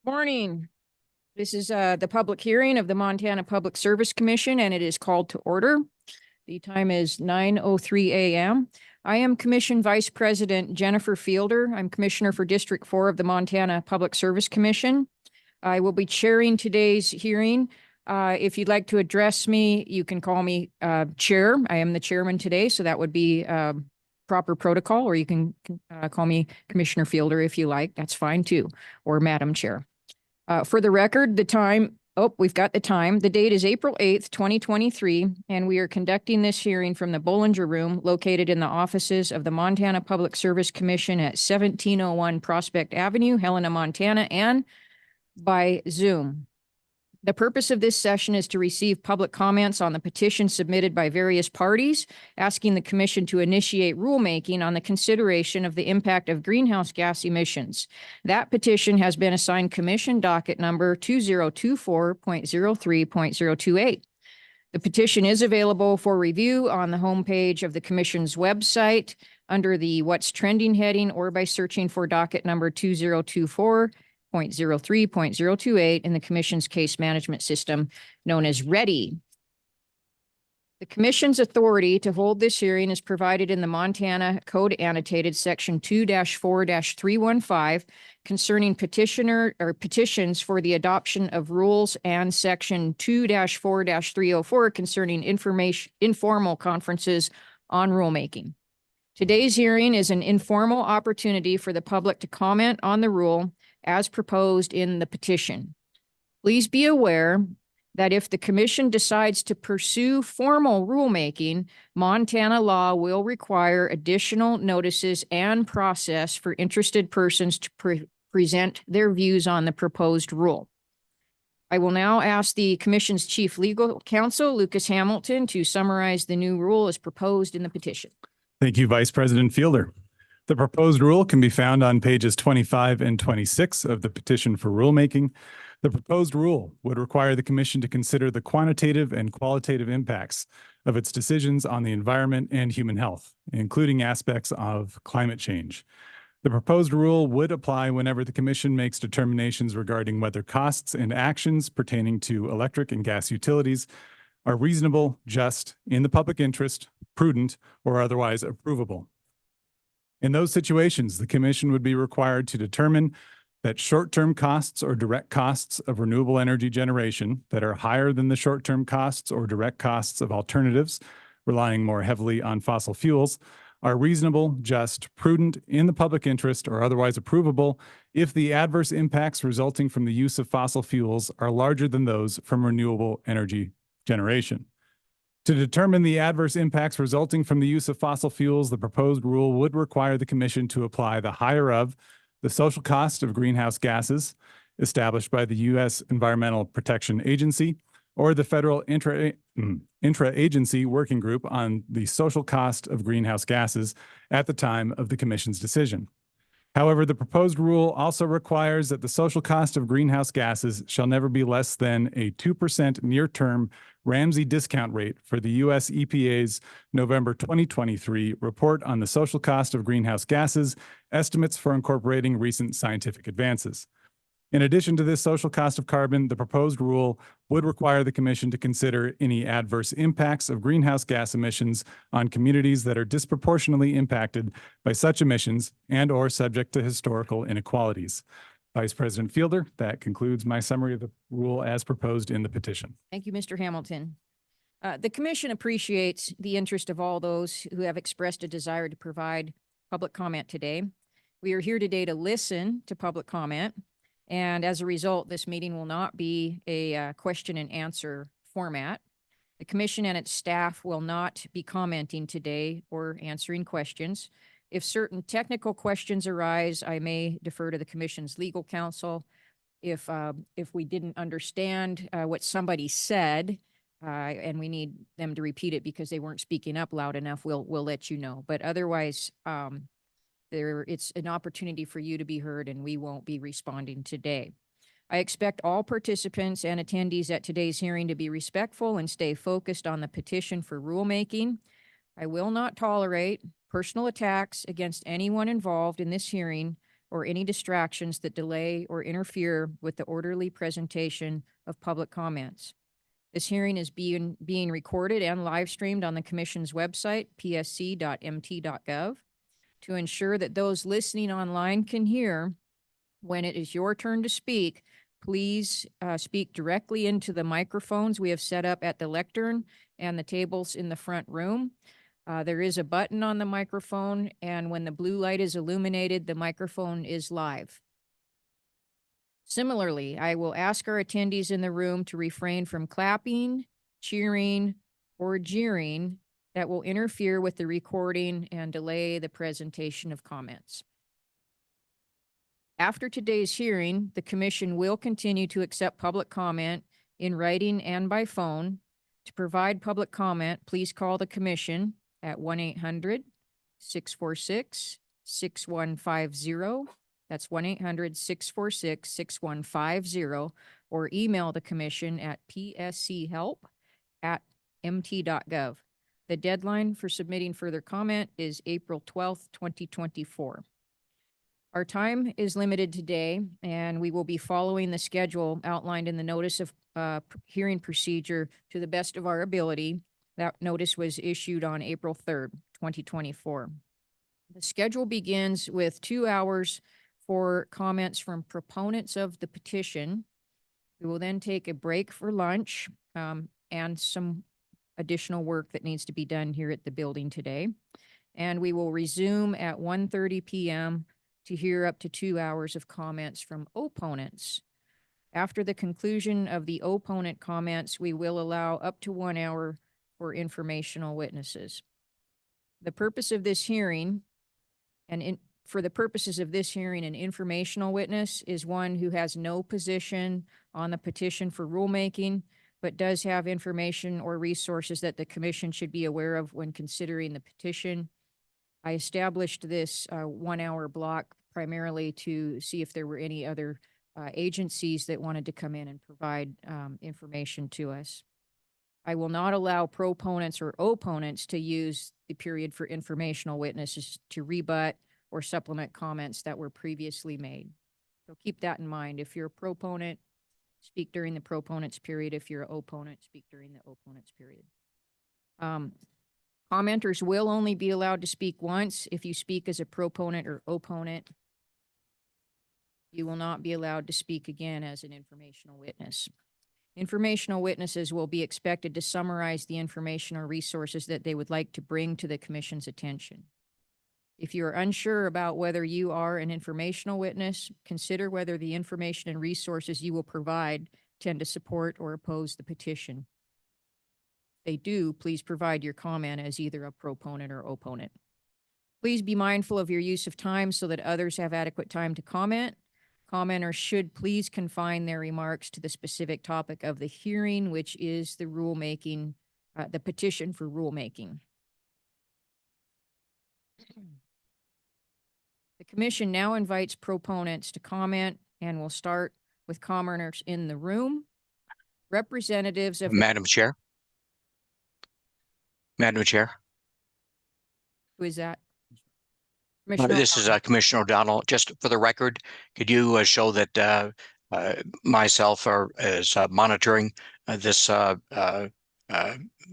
Morning. This is the public hearing of the Montana Public Service Commission, and it is called to order. The time is 9:03 a.m. I am Commission Vice President Jennifer Fielder. I'm Commissioner for District 4 of the Montana Public Service Commission. I will be chairing today's hearing. If you'd like to address me, you can call me Chair. I am the chairman today, so that would be proper protocol, or you can call me Commissioner Fielder if you like. That's fine too, or Madam Chair. For the record, we've got the time. The date is April 8th, 2023, and we are conducting this hearing from the Bollinger Room located in the offices of the Montana Public Service Commission at 1701 Prospect Avenue, Helena, Montana, and by Zoom. The purpose of this session is to receive public comments on the petition submitted by various parties, asking the Commission to initiate rulemaking on the consideration of the impact of greenhouse gas emissions. That petition has been assigned Commission docket number 2024.03.028. The petition is available for review on the homepage of the Commission's website under the What's Trending heading, or by searching for docket number 2024.03.028 in the Commission's case management system known as READY. The Commission's authority to hold this hearing is provided in the Montana Code Annotated Section 2-4-315 concerning petitions for the adoption of rules, and Section 2-4-304 concerning informal conferences on rulemaking. Today's hearing is an informal opportunity for the public to comment on the rule as proposed in the petition. Please be aware that if the Commission decides to pursue formal rulemaking, Montana law will require additional notices and process for interested persons to present their views on the proposed rule. I will now ask the Commission's Chief Legal Counsel, Lucas Hamilton, to summarize the new rule as proposed in the petition. Thank you, Vice President Fielder. The proposed rule can be found on pages 25 and 26 of the petition for rulemaking. The proposed rule would require the Commission to consider the quantitative and qualitative impacts of its decisions on the environment and human health, including aspects of climate change. The proposed rule would apply whenever the Commission makes determinations regarding whether costs and actions pertaining to electric and gas utilities are reasonable, just, in the public interest, prudent, or otherwise approvable. In those situations, the Commission would be required to determine that short-term costs or direct costs of renewable energy generation that are higher than the short-term costs or direct costs of alternatives relying more heavily on fossil fuels are reasonable, just, prudent, in the public interest, or otherwise approvable if the adverse impacts resulting from the use of fossil fuels are larger than those from renewable energy generation. To determine the adverse impacts resulting from the use of fossil fuels, the proposed rule would require the Commission to apply the higher of the social cost of greenhouse gases established by the U.S. Environmental Protection Agency or the Federal Intra-Agency Working Group on the social cost of greenhouse gases at the time of the Commission's decision. However, the proposed rule also requires that the social cost of greenhouse gases shall never be less than a 2% near-term Ramsey discount rate for the U.S. EPA's November 2023 report on the social cost of greenhouse gases, estimates for incorporating recent scientific advances. In addition to this social cost of carbon, the proposed rule would require the Commission to consider any adverse impacts of greenhouse gas emissions on communities that are disproportionately impacted by such emissions and/or subject to historical inequalities. Vice President Fielder, that concludes my summary of the rule as proposed in the petition. Thank you, Mr. Hamilton. The Commission appreciates the interest of all those who have expressed a desire to provide public comment today. We are here today to listen to public comment, and as a result, this meeting will not be a question and answer format. The Commission and its staff will not be commenting today or answering questions. If certain technical questions arise, I may defer to the Commission's legal counsel. If we didn't understand what somebody said, and we need them to repeat it because they weren't speaking up loud enough, we'll let you know. But otherwise, it's an opportunity for you to be heard, and we won't be responding today. I expect all participants and attendees at today's hearing to be respectful and stay focused on the petition for rulemaking. I will not tolerate personal attacks against anyone involved in this hearing or any distractions that delay or interfere with the orderly presentation of public comments. This hearing is being recorded and live streamed on the Commission's website, psc.mt.gov. To ensure that those listening online can hear, when it is your turn to speak, please speak directly into the microphones we have set up at the lectern and the tables in the front room. There is a button on the microphone, and when the blue light is illuminated, the microphone is live. Similarly, I will ask our attendees in the room to refrain from clapping, cheering, or jeering that will interfere with the recording and delay the presentation of comments. After today's hearing, the Commission will continue to accept public comment in writing and by phone. To provide public comment, please call the Commission at 1-800-646-6150. That's 1-800-646-6150, or email the Commission at pschelp@mt.gov. The deadline for submitting further comment is April 12th, 2024. Our time is limited today, and we will be following the schedule outlined in the notice of hearing procedure to the best of our ability. That notice was issued on April 3rd, 2024. The schedule begins with 2 hours for comments from proponents of the petition. We will then take a break for lunch and some additional work that needs to be done here at the building today. And we will resume at 1:30 p.m. to hear up to 2 hours of comments from opponents. After the conclusion of the opponent comments, we will allow up to 1 hour for informational witnesses. The purpose of this hearing, for the purposes of this hearing, an informational witness is one who has no position on the petition for rulemaking, but does have information or resources that the Commission should be aware of when considering the petition. I established this 1 hour block primarily to see if there were any other agencies that wanted to come in and provide information to us. I will not allow proponents or opponents to use the period for informational witnesses to rebut or supplement comments that were previously made. So keep that in mind. If you're a proponent, speak during the proponent's period. If you're an opponent, speak during the opponent's period. Commenters will only be allowed to speak once. If you speak as a proponent or opponent, you will not be allowed to speak again as an informational witness. Informational witnesses will be expected to summarize the information or resources that they would like to bring to the Commission's attention. If you are unsure about whether you are an informational witness, consider whether the information and resources you will provide tend to support or oppose the petition. If they do, please provide your comment as either a proponent or opponent. Please be mindful of your use of time so that others have adequate time to comment. Commenters should please confine their remarks to the specific topic of the hearing, which is the rulemaking, the petition for rulemaking. The Commission now invites proponents to comment, and we'll start with commenters in the room. Representatives of Madam Chair. Madam Chair. who is that? Commissioner This is O'Connor. Commissioner O'Donnell. Just for the record, could you show that myself is monitoring this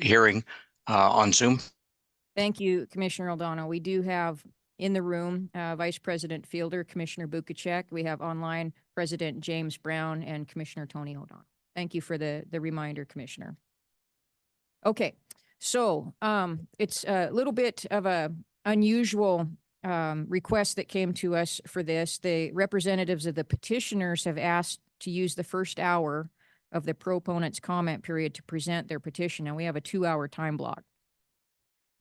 hearing on Zoom? Thank you, Commissioner O'Donnell. We do have in the room Vice President Fielder, Commissioner Bukacek. We have online President James Brown and Commissioner Tony O'Donnell. Thank you for the reminder, Commissioner. Okay, so it's a little bit of a unusual request that came to us for this. The representatives of the petitioners have asked to use the first hour of the proponent's comment period to present their petition, and we have a 2 hour time block.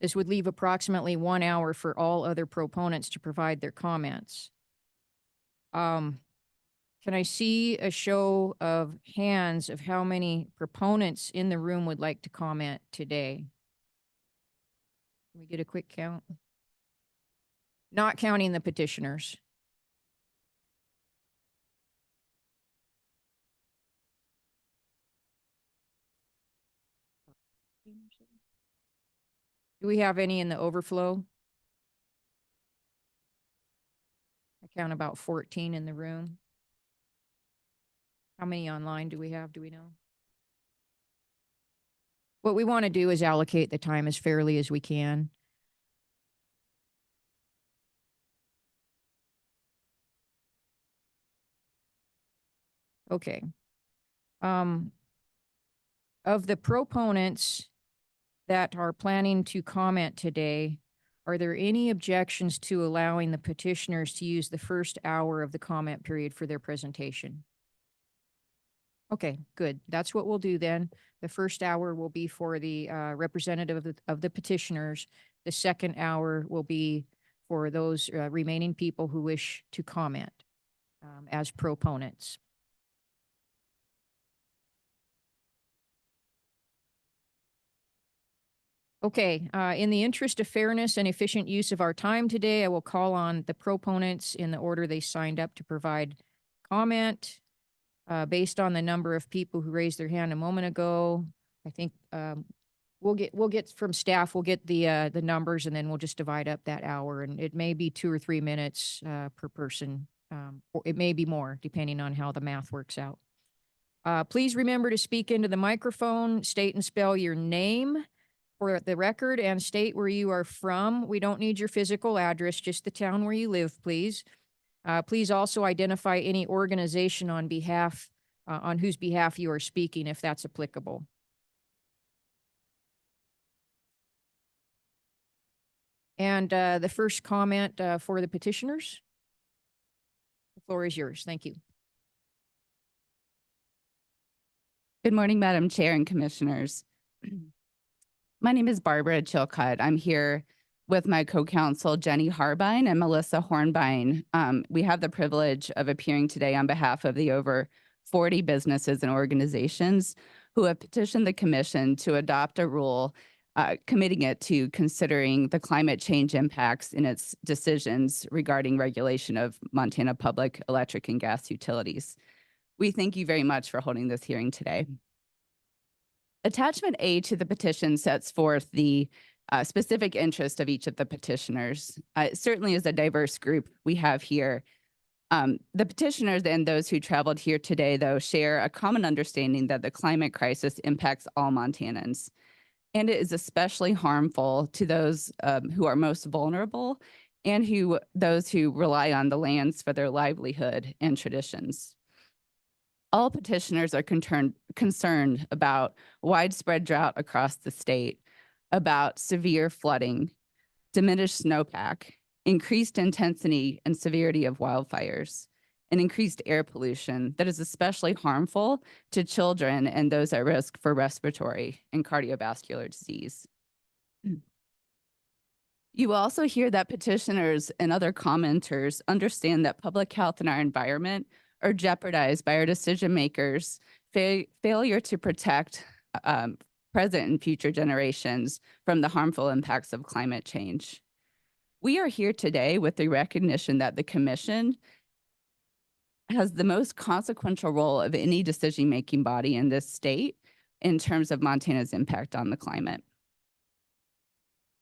This would leave approximately 1 hour for all other proponents to provide their comments. Can I see a show of hands of how many proponents in the room would like to comment today? Can we get a quick count? Not counting the petitioners. Do we have any in the overflow? I count about 14 in the room. How many online do we have? Do we know? What we want to do is allocate the time as fairly as we can. Okay. Of the proponents that are planning to comment today, are there any objections to allowing the petitioners to use the first hour of the comment period for their presentation? Okay, good. That's what we'll do then. The first hour will be for the representative of the petitioners. The second hour will be for those remaining people who wish to comment as proponents. Okay, in the interest of fairness and efficient use of our time today, I will call on the proponents in the order they signed up to provide comment. Based on the number of people who raised their hand a moment ago, I think we'll get from staff, we'll get the numbers, and then we'll just divide up that hour. And it may be 2 or 3 minutes per person, or it may be more, depending on how the math works out. Please remember to speak into the microphone, state and spell your name for the record, and state where you are from. We don't need your physical address, just the town where you live, please. Please also identify any organization on whose behalf you are speaking, if that's applicable. And the first comment for the petitioners. The floor is yours. Thank you. Good morning, Madam Chair and Commissioners. My name is Barbara Chilcutt. I'm here with my co-counsel, Jenny Harbine and Melissa Hornbein. We have the privilege of appearing today on behalf of the over 40 businesses and organizations who have petitioned the Commission to adopt a rule committing it to considering the climate change impacts in its decisions regarding regulation of Montana public electric and gas utilities. We thank you very much for holding this hearing today. Attachment A to the petition sets forth the specific interest of each of the petitioners. It certainly is a diverse group we have here. The petitioners and those who traveled here today, though, share a common understanding that the climate crisis impacts all Montanans, and it is especially harmful to those who are most vulnerable and those who rely on the lands for their livelihood and traditions. All petitioners are concerned about widespread drought across the state, about severe flooding, diminished snowpack, increased intensity and severity of wildfires, and increased air pollution that is especially harmful to children and those at risk for respiratory and cardiovascular disease. You will also hear that petitioners and other commenters understand that public health and our environment are jeopardized by our decision makers' failure to protect present and future generations from the harmful impacts of climate change. We are here today with the recognition that the Commission has the most consequential role of any decision-making body in this state in terms of Montana's impact on the climate.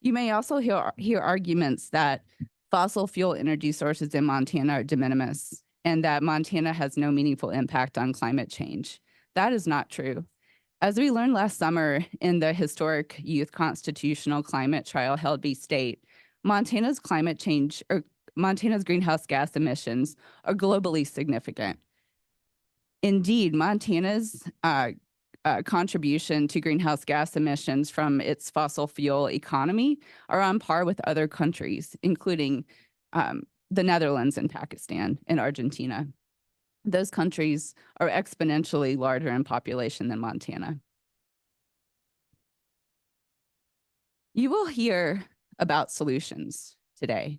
You may also hear arguments that fossil fuel energy sources in Montana are de minimis and that Montana has no meaningful impact on climate change. That is not true. As we learned last summer in the historic youth constitutional climate trial held by state, Montana's climate change or Montana's greenhouse gas emissions are globally significant. Indeed, Montana's contribution to greenhouse gas emissions from its fossil fuel economy are on par with other countries, including the Netherlands and Pakistan and Argentina. Those countries are exponentially larger in population than Montana. You will hear about solutions today.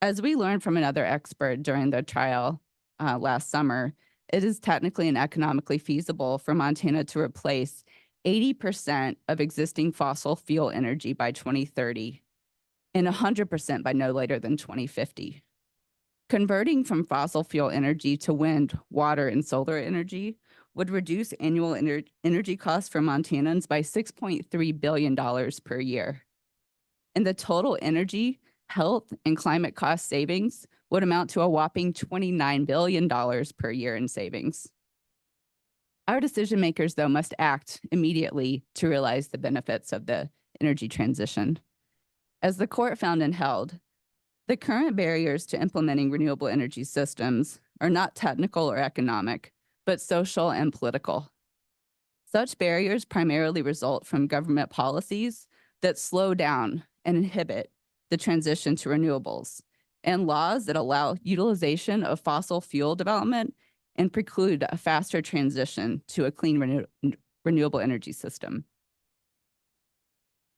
As we learned from another expert during the trial last summer, it is technically and economically feasible for Montana to replace 80% of existing fossil fuel energy by 2030 and 100% by no later than 2050. Converting from fossil fuel energy to wind, water, and solar energy would reduce annual energy costs for Montanans by $6.3 billion per year. And the total energy health and climate cost savings would amount to a whopping $29 billion per year in savings. Our decision makers, though, must act immediately to realize the benefits of the energy transition. As the court found and held, the current barriers to implementing renewable energy systems are not technical or economic, but social and political. Such barriers primarily result from government policies that slow down and inhibit the transition to renewables, and laws that allow utilization of fossil fuel development and preclude a faster transition to a clean renewable energy system.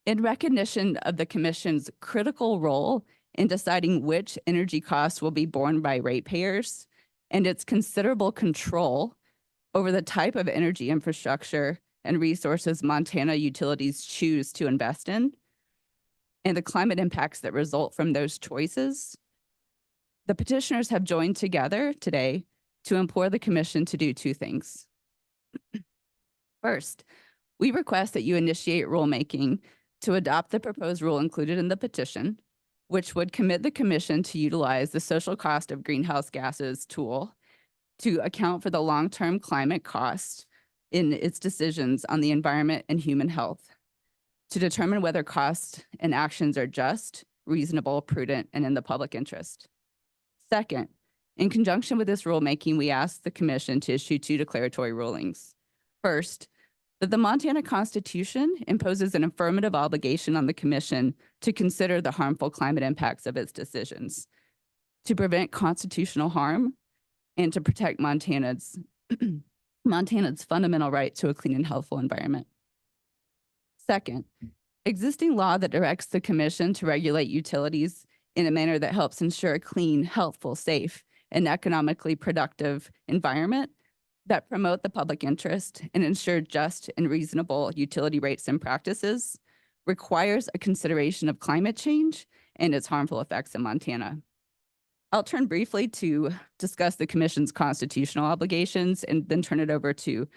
In recognition of the Commission's critical role in deciding which energy costs will be borne by ratepayers and its considerable control over the type of energy infrastructure and resources Montana utilities choose to invest in, and the climate impacts that result from those choices, the petitioners have joined together today to implore the Commission to do two things. First, we request that you initiate rulemaking to adopt the proposed rule included in the petition, which would commit the Commission to utilize the social cost of greenhouse gases tool to account for the long-term climate cost in its decisions on the environment and human health, to determine whether costs and actions are just, reasonable, prudent, and in the public interest. Second, in conjunction with this rulemaking, we ask the Commission to issue two declaratory rulings. First, that the Montana Constitution imposes an affirmative obligation on the Commission to consider the harmful climate impacts of its decisions, to prevent constitutional harm, and to protect Montana's fundamental right to a clean and healthful environment. Second, existing law that directs the Commission to regulate utilities in a manner that helps ensure a clean, healthful, safe, and economically productive environment that promote the public interest and ensure just and reasonable utility rates and practices requires a consideration of climate change and its harmful effects in Montana. I'll turn briefly to discuss the Commission's constitutional obligations and then turn it over to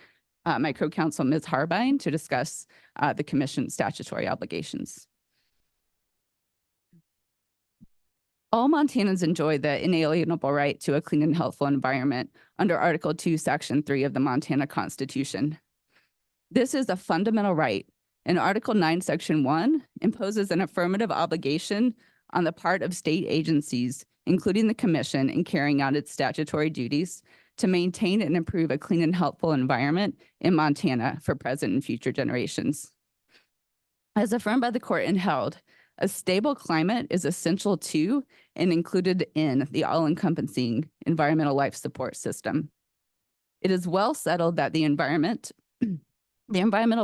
my co-counsel, Ms. Harbine, to discuss the Commission's statutory obligations. All Montanans enjoy the inalienable right to a clean and healthful environment under Article 2, Section 3 of the Montana Constitution. This is a fundamental right, and Article 9, Section 1 imposes an affirmative obligation on the part of state agencies, including the Commission, in carrying out its statutory duties to maintain and improve a clean and healthful environment in Montana for present and future generations. As affirmed by the court and held, a stable climate is essential to and included in the all-encompassing environmental life support system. It is well settled that the environmental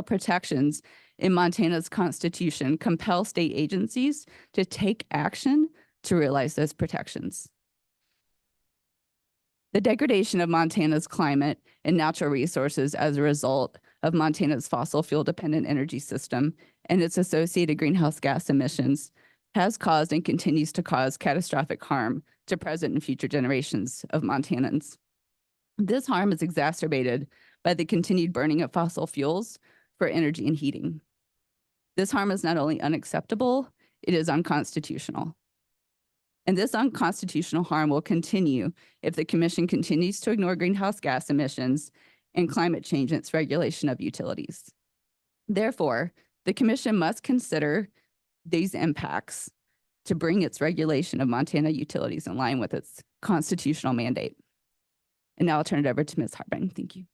protections in Montana's Constitution compel state agencies to take action to realize those protections. The degradation of Montana's climate and natural resources as a result of Montana's fossil fuel dependent energy system and its associated greenhouse gas emissions has caused and continues to cause catastrophic harm to present and future generations of Montanans. This harm is exacerbated by the continued burning of fossil fuels for energy and heating. This harm is not only unacceptable, it is unconstitutional. And this unconstitutional harm will continue if the Commission continues to ignore greenhouse gas emissions and climate change in its regulation of utilities. Therefore, the Commission must consider these impacts to bring its regulation of Montana utilities in line with its constitutional mandate. And now I'll turn it over to Ms. Harbine. Thank you.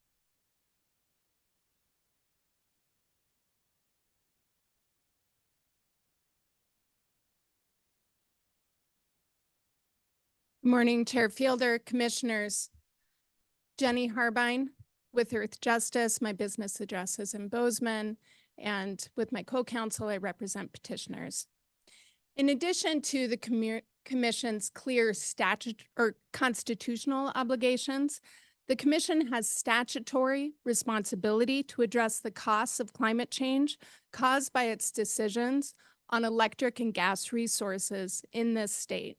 Good morning, Chair Fielder, Commissioners. Jenny Harbine with Earth Justice. My business address is in Bozeman, and with my co-counsel, I represent petitioners. In addition to the Commission's clear constitutional obligations, the Commission has statutory responsibility to address the costs of climate change caused by its decisions on electric and gas resources in this state.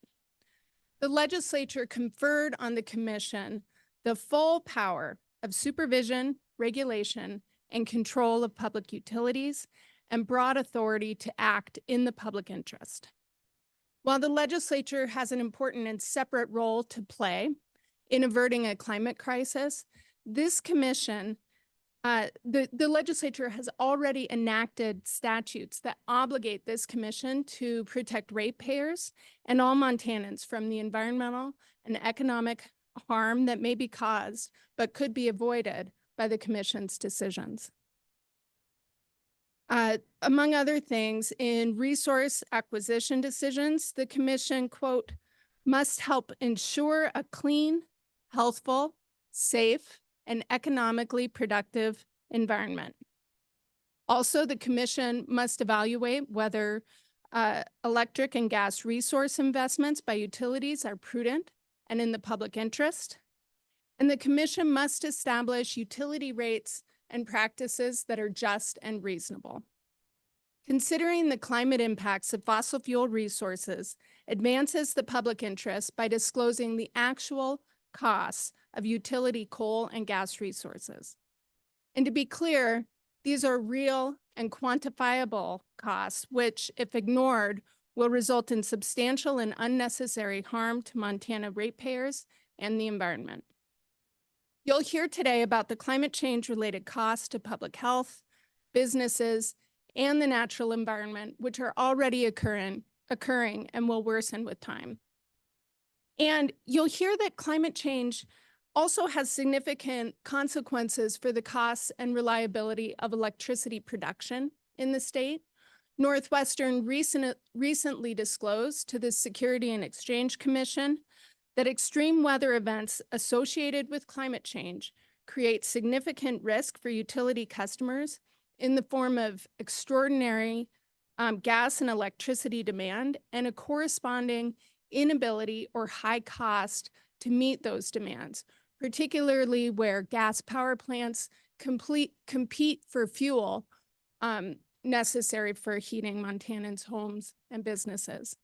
The legislature conferred on the Commission the full power of supervision, regulation, and control of public utilities and broad authority to act in the public interest. While the legislature has an important and separate role to play in averting a climate crisis, this commission, the legislature has already enacted statutes that obligate this commission to protect ratepayers and all Montanans from the environmental and economic harm that may be caused but could be avoided by the commission's decisions. Among other things, in resource acquisition decisions, the commission, quote, must help ensure a clean, healthful, safe, and economically productive environment. Also, the commission must evaluate whether electric and gas resource investments by utilities are prudent and in the public interest. And the commission must establish utility rates and practices that are just and reasonable. Considering the climate impacts of fossil fuel resources advances the public interest by disclosing the actual costs of utility coal and gas resources. And to be clear, these are real and quantifiable costs, which, if ignored, will result in substantial and unnecessary harm to Montana ratepayers and the environment. You'll hear today about the climate change-related costs to public health, businesses, and the natural environment, which are already occurring and will worsen with time. And you'll hear that climate change also has significant consequences for the costs and reliability of electricity production in the state. Northwestern recently disclosed to the Securities and Exchange Commission that extreme weather events associated with climate change create significant risk for utility customers in the form of extraordinary gas and electricity demand and a corresponding inability or high cost to meet those demands, particularly where gas power plants compete for fuel necessary for heating Montanans' homes and businesses.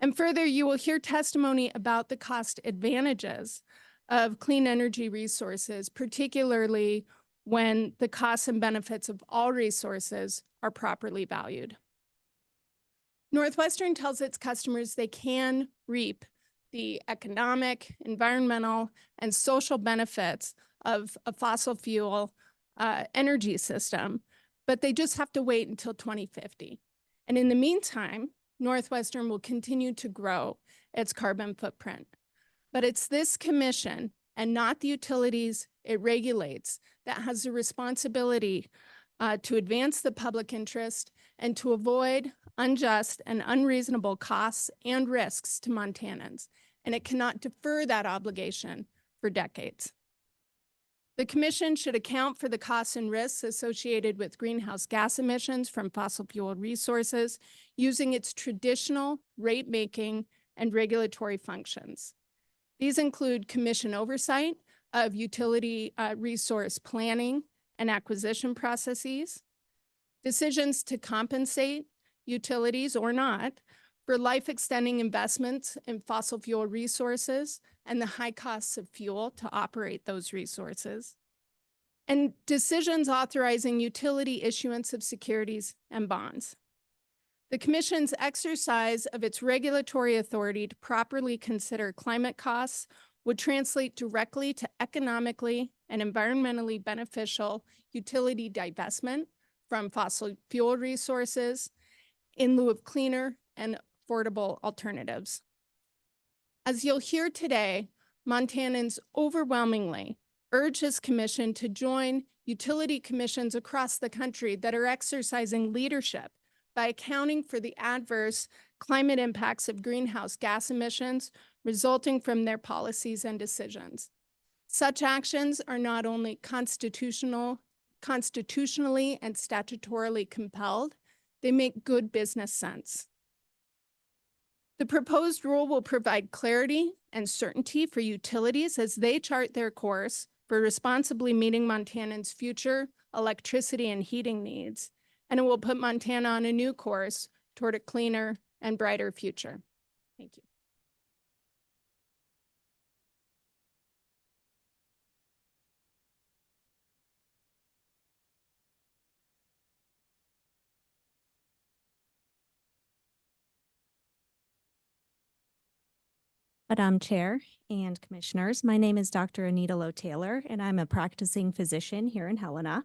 And further, you will hear testimony about the cost advantages of clean energy resources, particularly when the costs and benefits of all resources are properly valued. Northwestern tells its customers they can reap the economic, environmental, and social benefits of a fossil fuel energy system, but they just have to wait until 2050. And in the meantime, Northwestern will continue to grow its carbon footprint. But it's this commission and not the utilities it regulates that has the responsibility to advance the public interest and to avoid unjust and unreasonable costs and risks to Montanans. And it cannot defer that obligation for decades. The commission should account for the costs and risks associated with greenhouse gas emissions from fossil fuel resources using its traditional rate-making and regulatory functions. These include commission oversight of utility resource planning and acquisition processes, decisions to compensate utilities or not for life-extending investments in fossil fuel resources and the high costs of fuel to operate those resources, and decisions authorizing utility issuance of securities and bonds. The Commission's exercise of its regulatory authority to properly consider climate costs would translate directly to economically and environmentally beneficial utility divestment from fossil fuel resources in lieu of cleaner and affordable alternatives. As you'll hear today, Montanans overwhelmingly urge this commission to join utility commissions across the country that are exercising leadership by accounting for the adverse climate impacts of greenhouse gas emissions resulting from their policies and decisions. Such actions are not only constitutionally and statutorily compelled, they make good business sense. The proposed rule will provide clarity and certainty for utilities as they chart their course for responsibly meeting Montanans' future electricity and heating needs, and it will put Montana on a new course toward a cleaner and brighter future. Thank you. Madam Chair and Commissioners, my name is Dr. Anita Lowe Taylor, and I'm a practicing physician here in Helena.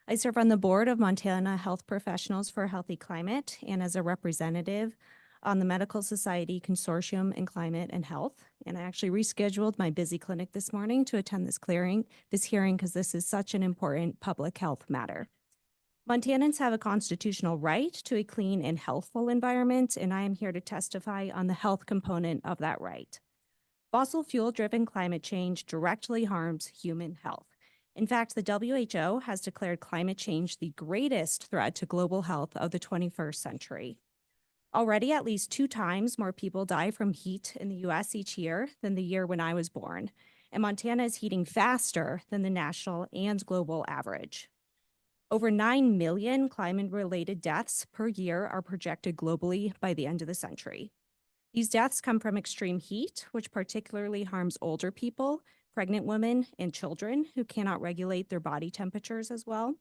I serve on the board of Montana Health Professionals for a Healthy Climate and as a representative on the Medical Society Consortium in Climate and Health. And I actually rescheduled my busy clinic this morning to attend this hearing because this is such an important public health matter. Montanans have a constitutional right to a clean and healthful environment, and I am here to testify on the health component of that right. Fossil fuel-driven climate change directly harms human health. In fact, the WHO has declared climate change the greatest threat to global health of the 21st century. Already, at least 2 times more people die from heat in the US each year than the year when I was born, and Montana is heating faster than the national and global average. Over 9 million climate-related deaths per year are projected globally by the end of the century. These deaths come from extreme heat, which particularly harms older people, pregnant women, and children who cannot regulate their body temperatures as well.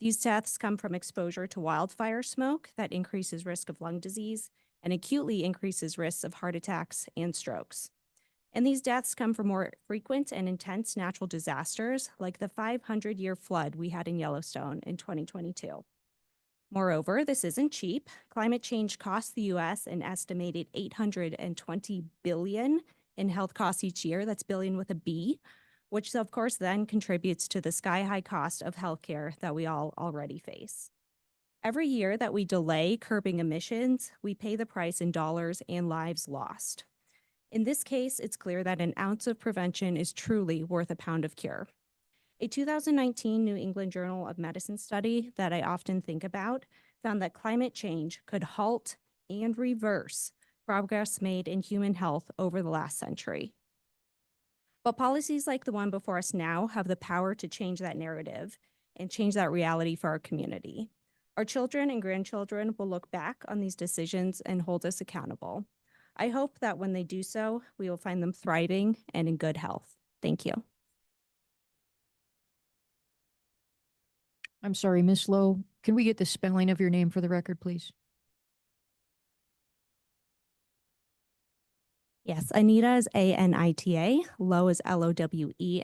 These deaths come from exposure to wildfire smoke that increases risk of lung disease and acutely increases risks of heart attacks and strokes. And these deaths come from more frequent and intense natural disasters like the 500-year flood we had in Yellowstone in 2022. Moreover, this isn't cheap. Climate change costs the U.S. an estimated $820 billion in health costs each year. That's billion with a B, which of course then contributes to the sky-high cost of healthcare that we all already face. Every year that we delay curbing emissions, we pay the price in dollars and lives lost. In this case, it's clear that an ounce of prevention is truly worth a pound of cure. A 2019 New England Journal of Medicine study that I often think about found that climate change could halt and reverse progress made in human health over the last century. But policies like the one before us now have the power to change that narrative and change that reality for our community. Our children and grandchildren will look back on these decisions and hold us accountable. I hope that when they do so, we will find them thriving and in good health. Thank you. I'm sorry, Ms. Lowe. Can we get the spelling of your name for the record, please? Yes, Anita is Anita, Lowe is Lowe,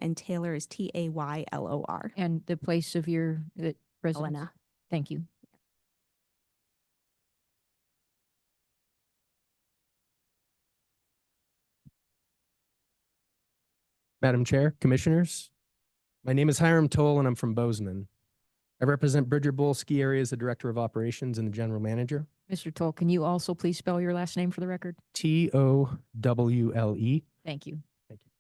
and Taylor is Taylor. And the place of your residence? Helena. Thank you. Madam Chair, Commissioners, my name is Hiram Toll and I'm from Bozeman. I represent Bridger Bowl Ski Area as the Director of Operations and the General Manager. Mr. Toll, can you also please spell your last name for the record? Towle. Thank you. Thank you.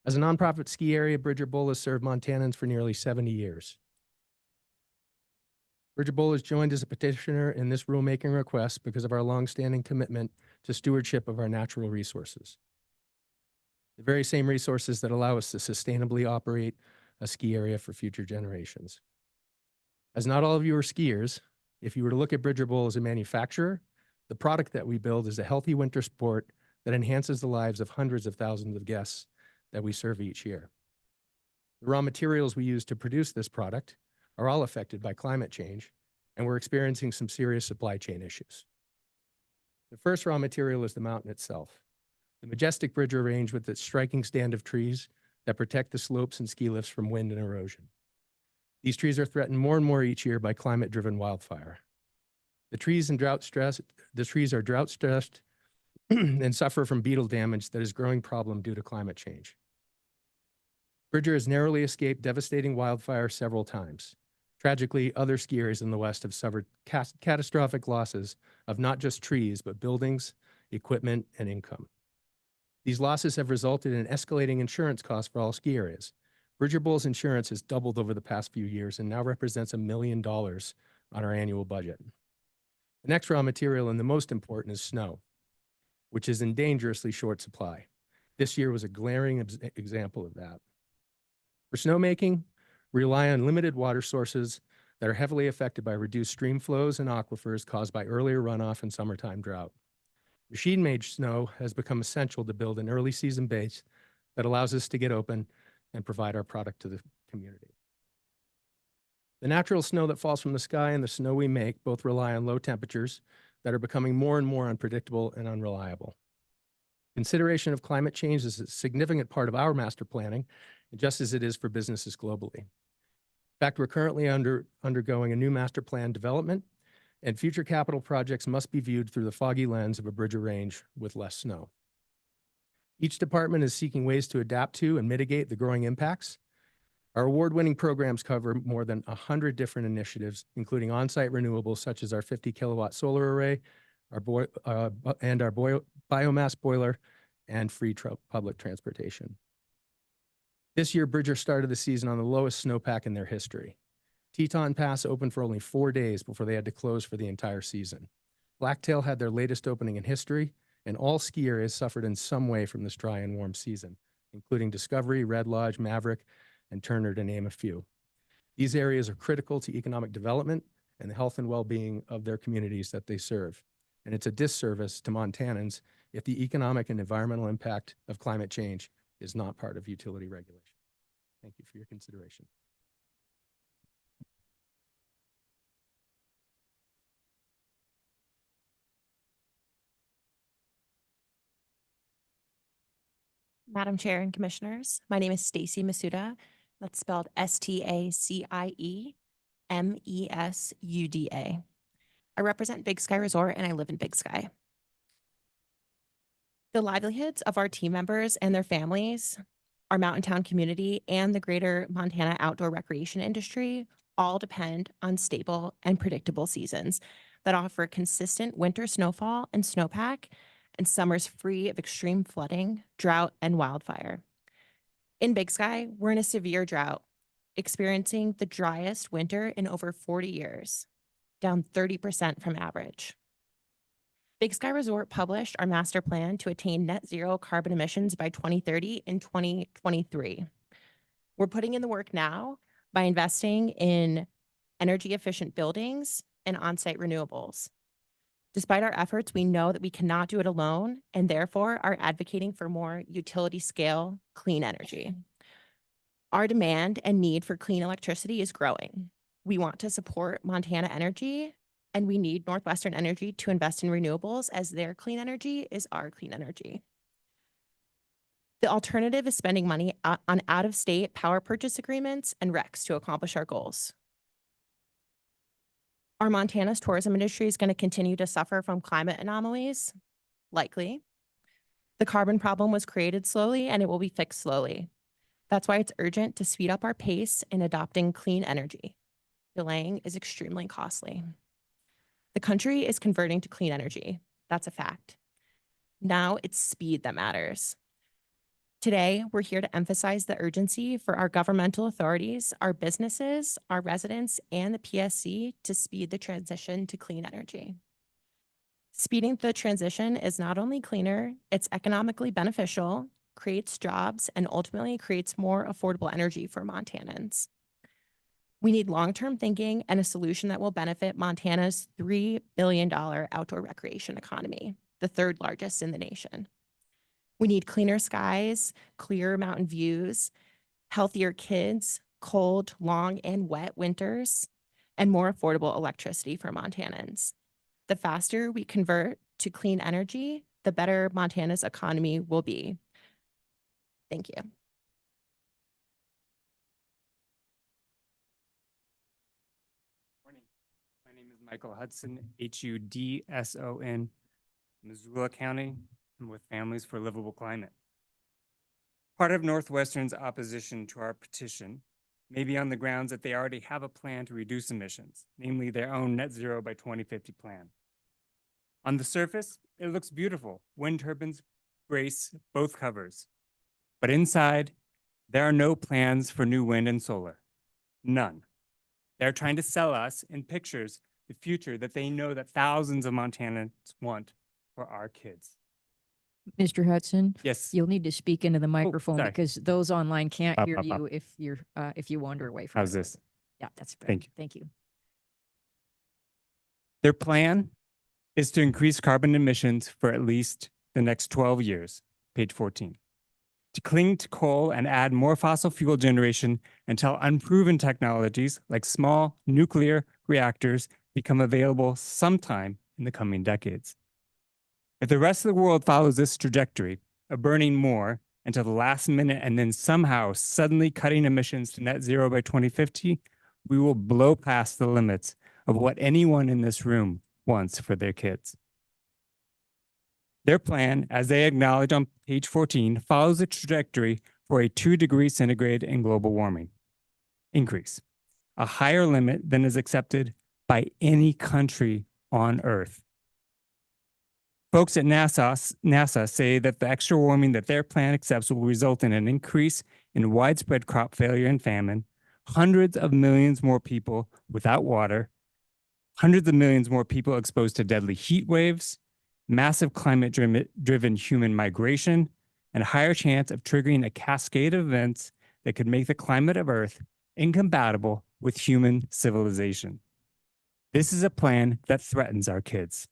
As a nonprofit ski area, Bridger Bowl has served Montanans for nearly 70 years. Bridger Bowl is joined as a petitioner in this rulemaking request because of our longstanding commitment to stewardship of our natural resources. The very same resources that allow us to sustainably operate a ski area for future generations. As not all of you are skiers, if you were to look at Bridger Bowl as a manufacturer, the product that we build is a healthy winter sport that enhances the lives of hundreds of thousands of guests that we serve each year. The raw materials we use to produce this product are all affected by climate change, and we're experiencing some serious supply chain issues. The first raw material is the mountain itself. The majestic Bridger Range with its striking stand of trees that protect the slopes and ski lifts from wind and erosion. These trees are threatened more and more each year by climate-driven wildfire. The trees are drought-stressed and suffer from beetle damage that is a growing problem due to climate change. Bridger has narrowly escaped devastating wildfire several times. Tragically, other ski areas in the West have suffered catastrophic losses of not just trees, but buildings, equipment, and income. These losses have resulted in escalating insurance costs for all ski areas. Bridger Bowl's insurance has doubled over the past few years and now represents $1 million on our annual budget. The next raw material and the most important is snow, which is in dangerously short supply. This year was a glaring example of that. For snowmaking, we rely on limited water sources that are heavily affected by reduced stream flows and aquifers caused by earlier runoff and summertime drought. Machine-made snow has become essential to build an early season base that allows us to get open and provide our product to the community. The natural snow that falls from the sky and the snow we make both rely on low temperatures that are becoming more and more unpredictable and unreliable. Consideration of climate change is a significant part of our master planning, just as it is for businesses globally. In fact, we're currently undergoing a new master plan development, and future capital projects must be viewed through the foggy lens of a bridge or range with less snow. Each department is seeking ways to adapt to and mitigate the growing impacts. Our award-winning programs cover more than 100 different initiatives, including on-site renewables such as our 50-kilowatt solar array, our biomass boiler, and free public transportation. This year, Bridger started the season on the lowest snowpack in their history. Teton Pass opened for only 4 days before they had to close for the entire season. Blacktail had their latest opening in history, and all ski areas suffered in some way from this dry and warm season, including Discovery, Red Lodge, Maverick, and Turner, to name a few. These areas are critical to economic development and the health and well-being of their communities that they serve. And it's a disservice to Montanans if the economic and environmental impact of climate change is not part of utility regulation. Thank you for your consideration. Madam Chair and Commissioners, my name is Stacy Masuda. That's spelled STACIE-MESUDA. I represent Big Sky Resort and I live in Big Sky. The livelihoods of our team members and their families, our mountain town community, and the greater Montana outdoor recreation industry all depend on stable and predictable seasons that offer consistent winter snowfall and snowpack and summers free of extreme flooding, drought, and wildfire. In Big Sky, we're in a severe drought, experiencing the driest winter in over 40 years, down 30% from average. Big Sky Resort published our master plan to attain net zero carbon emissions by 2030 in 2023. We're putting in the work now by investing in energy efficient buildings and on-site renewables. Despite our efforts, we know that we cannot do it alone and therefore are advocating for more utility scale clean energy. Our demand and need for clean electricity is growing. We want to support Montana Energy, and we need Northwestern Energy to invest in renewables as their clean energy is our clean energy. The alternative is spending money on out-of-state power purchase agreements and RECs to accomplish our goals. Are Montana's tourism industry is going to continue to suffer from climate anomalies? Likely. The carbon problem was created slowly and it will be fixed slowly. That's why it's urgent to speed up our pace in adopting clean energy. Delaying is extremely costly. The country is converting to clean energy. That's a fact. Now it's speed that matters. Today, we're here to emphasize the urgency for our governmental authorities, our businesses, our residents, and the PSC to speed the transition to clean energy. Speeding the transition is not only cleaner, it's economically beneficial, creates jobs, and ultimately creates more affordable energy for Montanans. We need long-term thinking and a solution that will benefit Montana's $3 billion outdoor recreation economy, the third largest in the nation. We need cleaner skies, clearer mountain views, healthier kids, cold, long, and wet winters, and more affordable electricity for Montanans. The faster we convert to clean energy, the better Montana's economy will be. Thank you. Morning. My name is Michael Hudson, Hudson, Missoula County. I'm with Families for Livable Climate. Part of Northwestern's opposition to our petition may be on the grounds that they already have a plan to reduce emissions, namely their own net zero by 2050 plan. On the surface, it looks beautiful. Wind turbines grace both covers. But inside, there are no plans for new wind and solar. None. They're trying to sell us in pictures the future that they know that thousands of Montanans want for our kids. Mr. Hudson, Yes. you'll need to speak into the microphone sorry. because those online can't Up, hear up, you up. if you wander away from How's it. this? Yeah, that's better. Thank you. Thank you. Their plan is to increase carbon emissions for at least the next 12 years, page 14. To cling to coal and add more fossil fuel generation until unproven technologies like small nuclear reactors become available sometime in the coming decades. If the rest of the world follows this trajectory, of burning more until the last minute and then somehow suddenly cutting emissions to net zero by 2050, we will blow past the limits of what anyone in this room wants for their kids. Their plan, as they acknowledge on page 14, follows a trajectory for a 2 degrees centigrade in global warming increase, a higher limit than is accepted by any country on Earth. Folks at NASA say that the extra warming that their plan accepts will result in an increase in widespread crop failure and famine, hundreds of millions more people without water, hundreds of millions more people exposed to deadly heat waves, massive climate-driven human migration, and a higher chance of triggering a cascade of events that could make the climate of Earth incompatible with human civilization. This is a plan that threatens our kids.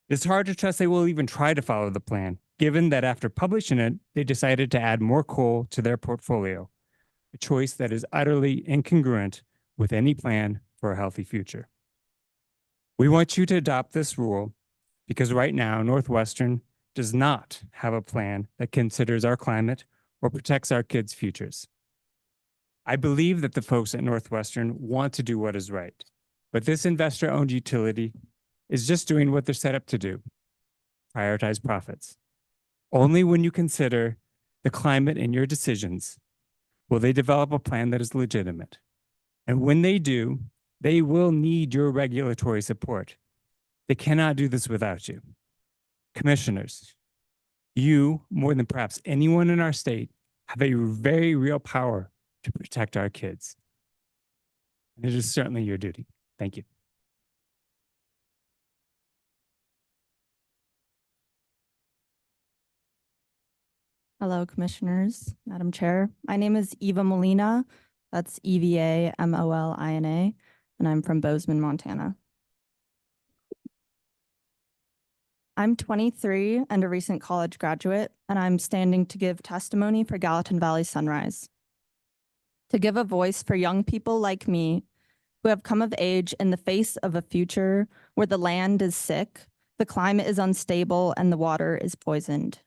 It's hard to trust they will even try to follow the plan, given that after publishing it, they decided to add more coal to their portfolio, a choice that is utterly incongruent with any plan for a healthy future. We want you to adopt this rule because right now, Northwestern does not have a plan that considers our climate or protects our kids' futures. I believe that the folks at Northwestern want to do what is right, but this investor-owned utility is just doing what they're set up to do, prioritize profits. Only when you consider the climate in your decisions will they develop a plan that is legitimate. And when they do, they will need your regulatory support. They cannot do this without you. Commissioners, you, more than perhaps anyone in our state, have a very real power to protect our kids. And it is certainly your duty. Thank you. Hello, Commissioners, Madam Chair. My name is Eva Molina. That's EVA-MOLINA, and I'm from Bozeman, Montana. I'm 23 and a recent college graduate, and I'm standing to give testimony for Gallatin Valley Sunrise. To give a voice for young people like me who have come of age in the face of a future where the land is sick, the climate is unstable, and the water is poisoned.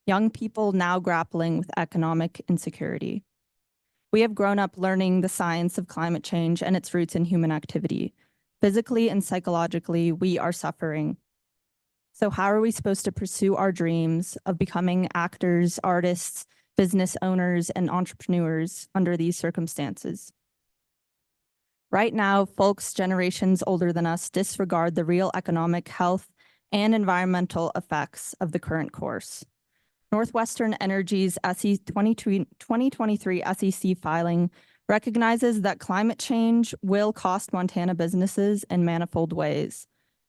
Young people now grappling with economic insecurity. We have grown up learning the science of climate change and its roots in human activity. Physically and psychologically, we are suffering. So how are we supposed to pursue our dreams of becoming actors, artists, business owners, and entrepreneurs under these circumstances? Right now, folks generations older than us disregard the real economic, health, and environmental effects of the current course. Northwestern Energy's 2023 SEC filing recognizes that climate change will cost Montana businesses in manifold ways.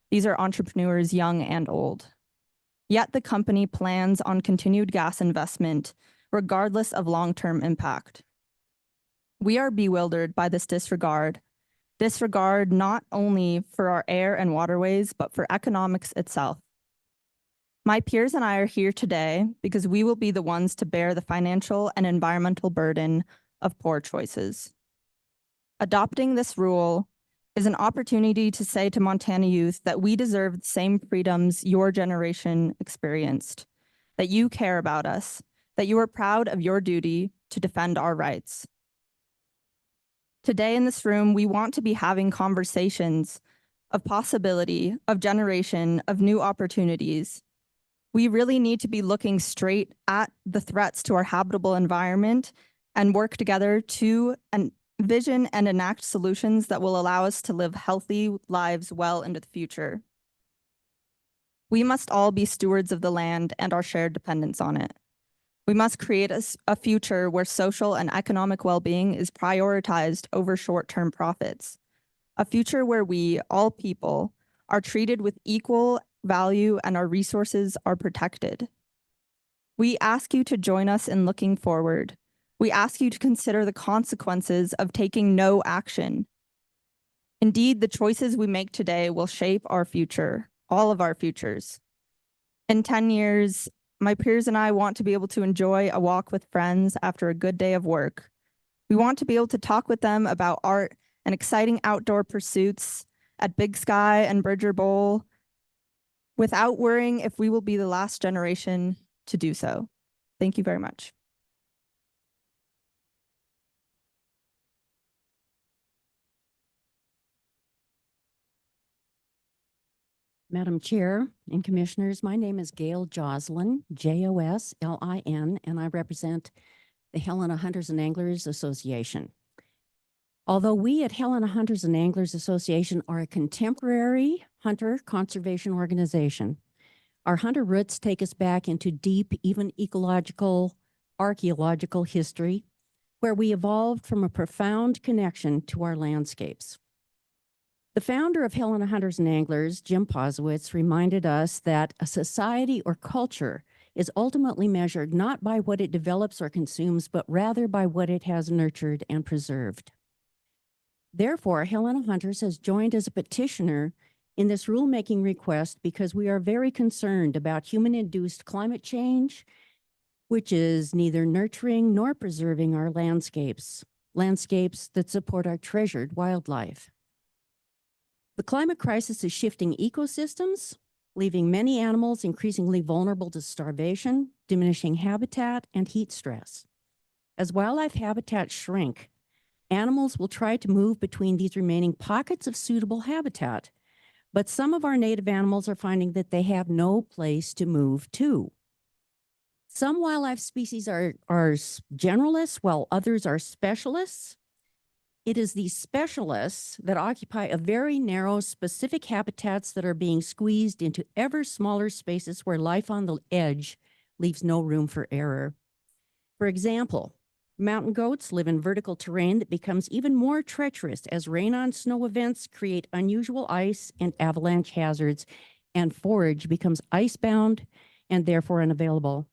These are entrepreneurs young and old. Yet the company plans on continued gas investment, regardless of long-term impact. We are bewildered by this disregard not only for our air and waterways, but for economics itself. My peers and I are here today because we will be the ones to bear the financial and environmental burden of poor choices. Adopting this rule is an opportunity to say to Montana youth that we deserve the same freedoms your generation experienced, that you care about us, that you are proud of your duty to defend our rights. Today in this room, we want to be having conversations of possibility, of generation, of new opportunities. We really need to be looking straight at the threats to our habitable environment and work together to envision and enact solutions that will allow us to live healthy lives well into the future. We must all be stewards of the land and our shared dependence on it. We must create a future where social and economic well-being is prioritized over short-term profits. A future where we, all people, are treated with equal value and our resources are protected. We ask you to join us in looking forward. We ask you to consider the consequences of taking no action. Indeed, the choices we make today will shape our future, all of our futures. In 10 years, my peers and I want to be able to enjoy a walk with friends after a good day of work. We want to be able to talk with them about art and exciting outdoor pursuits at Big Sky and Bridger Bowl, without worrying if we will be the last generation to do so. Thank you very much. Madam Chair and Commissioners, my name is Gail Joslin, Joslin, and I represent the Helena Hunters and Anglers Association. Although we at Helena Hunters and Anglers Association are a contemporary hunter conservation organization, our hunter roots take us back into deep, even ecological, archaeological history, where we evolved from a profound connection to our landscapes. The founder of Helena Hunters and Anglers, Jim Posewitz, reminded us that a society or culture is ultimately measured not by what it develops or consumes, but rather by what it has nurtured and preserved. Therefore, Helena Hunters has joined as a petitioner in this rulemaking request because we are very concerned about human-induced climate change, which is neither nurturing nor preserving our landscapes that support our treasured wildlife. The climate crisis is shifting ecosystems, leaving many animals increasingly vulnerable to starvation, diminishing habitat, and heat stress. As wildlife habitats shrink, animals will try to move between these remaining pockets of suitable habitat, but some of our native animals are finding that they have no place to move to. Some wildlife species are generalists, while others are specialists. It is these specialists that occupy a very narrow, specific habitats that are being squeezed into ever smaller spaces where life on the edge leaves no room for error. For example, mountain goats live in vertical terrain that becomes even more treacherous as rain on snow events create unusual ice and avalanche hazards, and forage becomes icebound and therefore unavailable.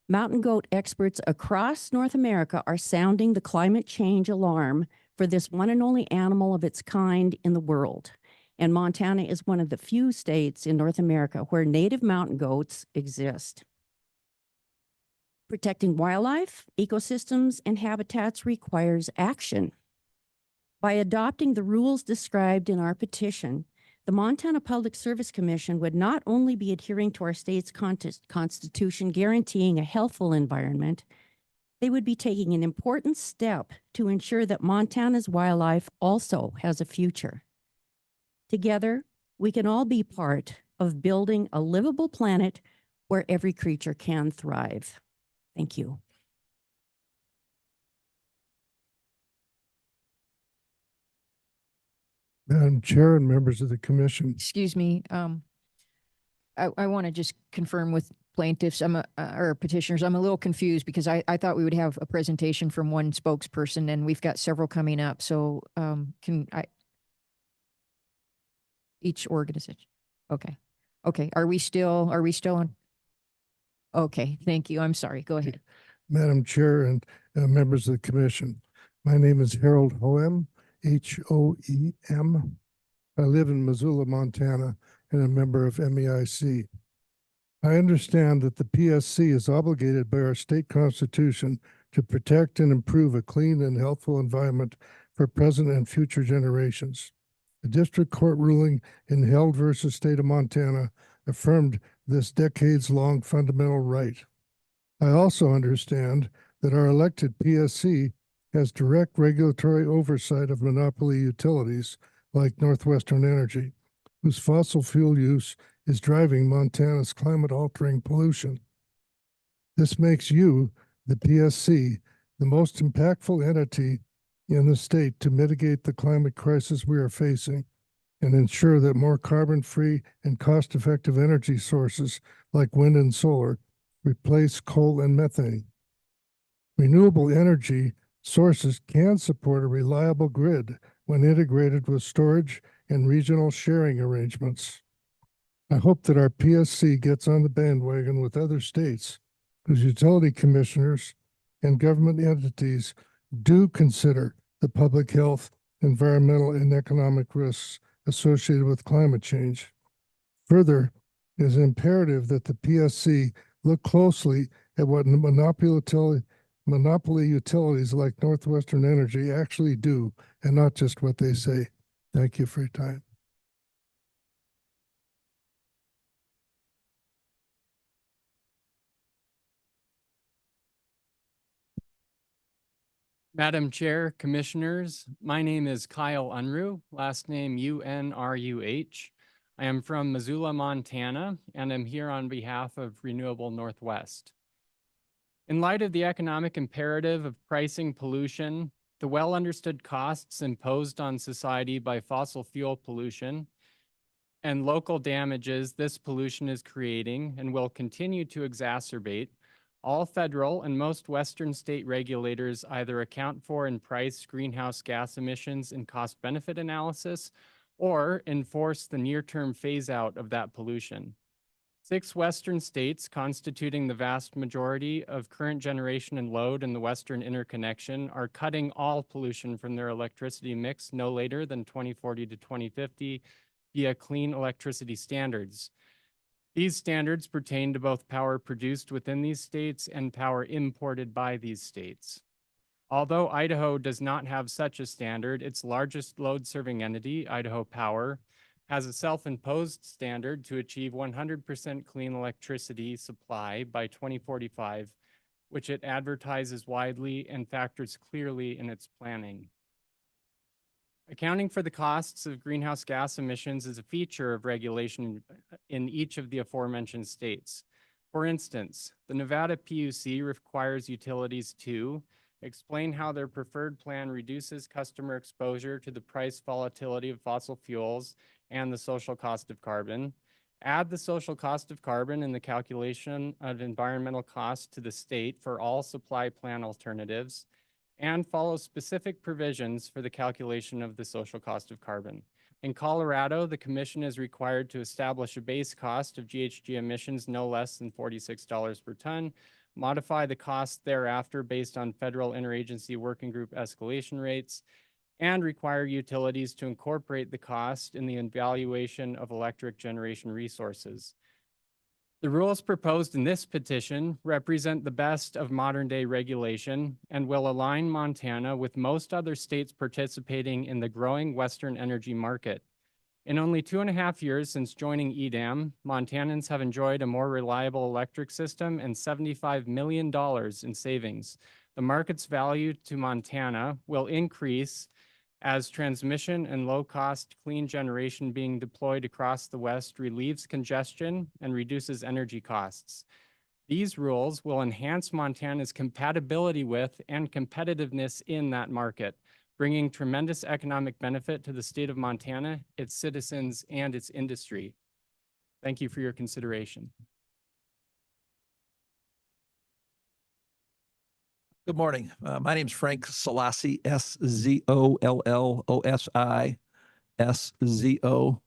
Mountain goat experts across North America are sounding the climate change alarm for this one and only animal of its kind in the world. And Montana is one of the few states in North America where native mountain goats exist. Protecting wildlife, ecosystems, and habitats requires action. By adopting the rules described in our petition, the Montana Public Service Commission would not only be adhering to our state's constitution guaranteeing a healthful environment, they would be taking an important step to ensure that Montana's wildlife also has a future. Together, we can all be part of building a livable planet where every creature can thrive. Thank you. Madam Chair and members of the commission. Excuse me. I want to just confirm with plaintiffs, or petitioners, I'm a little confused because I thought we would have a presentation from one spokesperson and we've got several coming up. So each organization. Okay. Okay. Are we still on? Okay. Thank you. I'm sorry. Go ahead. Madam Chair and members of the commission. My name is Harold Hoem, H-O-E-M. I live in Missoula, Montana, and a member of MEIC. I understand that the PSC is obligated by our state constitution to protect and improve a clean and healthful environment for present and future generations. The district court ruling in Held versus State of Montana affirmed this decades-long fundamental right. I also understand that our elected PSC has direct regulatory oversight of monopoly utilities like Northwestern Energy, whose fossil fuel use is driving Montana's climate-altering pollution. This makes you, the PSC, the most impactful entity in the state to mitigate the climate crisis we are facing and ensure that more carbon-free and cost-effective energy sources like wind and solar replace coal and methane. Renewable energy sources can support a reliable grid when integrated with storage and regional sharing arrangements. I hope that our PSC gets on the bandwagon with other states whose utility commissioners and government entities do consider the public health, environmental, and economic risks associated with climate change. Further, it is imperative that the PSC look closely at what monopoly utilities like Northwestern Energy actually do and not just what they say. Thank you for your time. Madam Chair, Commissioners, my name is Kyle Unruh, last name Unruh. I am from Missoula, Montana, and I'm here on behalf of Renewable Northwest. In light of the economic imperative of pricing pollution, the well-understood costs imposed on society by fossil fuel pollution, and local damages this pollution is creating and will continue to exacerbate, all federal and most Western state regulators either account for and price greenhouse gas emissions in cost-benefit analysis or enforce the near-term phase-out of that pollution. 6 Western states, constituting the vast majority of current generation and load in the Western interconnection, are cutting all pollution from their electricity mix no later than 2040 to 2050 via clean electricity standards. These standards pertain to both power produced within these states and power imported by these states. Although Idaho does not have such a standard, its largest load-serving entity, Idaho Power, has a self-imposed standard to achieve 100% clean electricity supply by 2045, which it advertises widely and factors clearly in its planning. Accounting for the costs of greenhouse gas emissions is a feature of regulation in each of the aforementioned states. For instance, the Nevada PUC requires utilities to explain how their preferred plan reduces customer exposure to the price volatility of fossil fuels and the social cost of carbon, add the social cost of carbon in the calculation of environmental costs to the state for all supply plan alternatives, and follow specific provisions for the calculation of the social cost of carbon. In Colorado, the Commission is required to establish a base cost of GHG emissions no less than $46 per ton, modify the cost thereafter based on federal interagency working group escalation rates, and require utilities to incorporate the cost in the evaluation of electric generation resources. The rules proposed in this petition represent the best of modern-day regulation and will align Montana with most other states participating in the growing Western energy market. In only 2.5 years since joining EDAM, Montanans have enjoyed a more reliable electric system and $75 million in savings. The market's value to Montana will increase as transmission and low-cost clean generation being deployed across the West relieves congestion and reduces energy costs. These rules will enhance Montana's compatibility with and competitiveness in that market, bringing tremendous economic benefit to the state of Montana, its citizens, and its industry. Thank you for your consideration. Good morning. My name is Frank Solossi, S-Z-O-L-L-O-S-I, S-Z-O-L-L-O-S-I.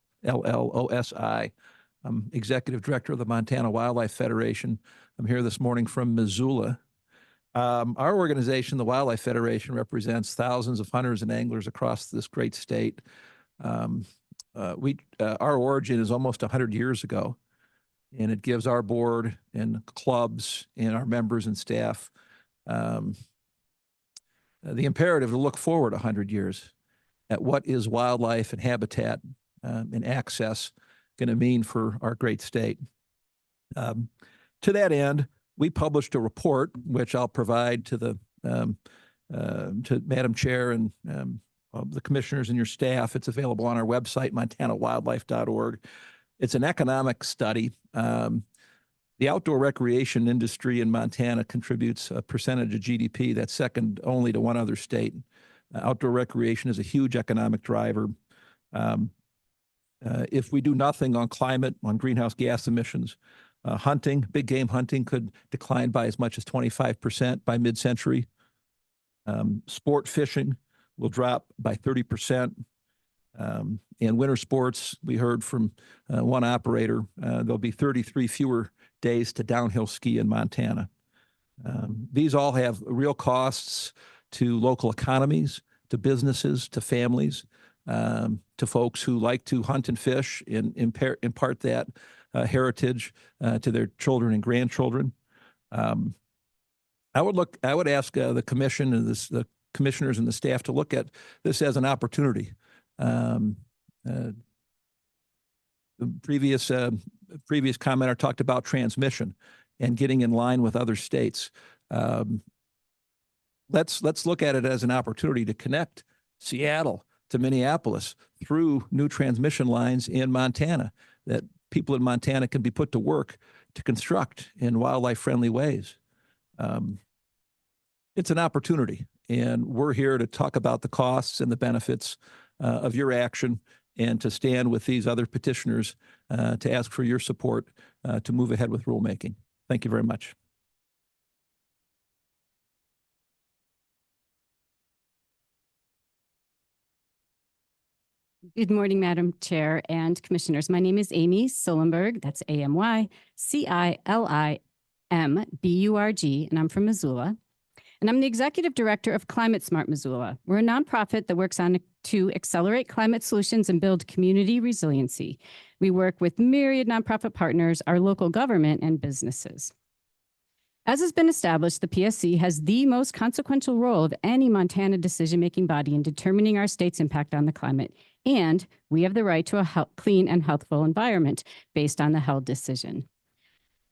I'm Executive Director of the Montana Wildlife Federation. I'm here this morning from Missoula. Our organization, the Wildlife Federation, represents thousands of hunters and anglers across this great state. Our origin is almost 100 years ago, and it gives our board and clubs and our members and staff the imperative to look forward 100 years at what is wildlife and habitat and access going to mean for our great state. To that end, we published a report, which I'll provide to the to Madam Chair and the commissioners and your staff. It's available on our website, montanawildlife.org. It's an economic study. The outdoor recreation industry in Montana contributes a percentage of GDP that's second only to one other state. Outdoor recreation is a huge economic driver. If we do nothing on climate, on greenhouse gas emissions, hunting, big game hunting could decline by as much as 25% by mid-century. Sport fishing will drop by 30%. And winter sports, we heard from one operator, there'll be 33 fewer days to downhill ski in Montana. These all have real costs to local economies, to businesses, to families, to folks who like to hunt and fish and impart that heritage to their children and grandchildren. I would ask the commission and the commissioners and the staff to look at this as an opportunity. The previous commenter talked about transmission and getting in line with other states. let's look at it as an opportunity to connect Seattle to Minneapolis through new transmission lines in Montana that people in Montana can be put to work to construct in wildlife-friendly ways. It's an opportunity, and we're here to talk about the costs and the benefits of your action and to stand with these other petitioners to ask for your support to move ahead with rulemaking. Thank you very much. Good morning, Madam Chair and Commissioners. My name is Amy Sullenberg. That's AMY-CILIMBURG, and I'm from Missoula. And I'm the Executive Director of Climate Smart Missoula. We're a nonprofit that works to accelerate climate solutions and build community resiliency. We work with myriad nonprofit partners, our local government, and businesses. As has been established, the PSC has the most consequential role of any Montana decision-making body in determining our state's impact on the climate, and we have the right to a clean and healthful environment based on the held decision.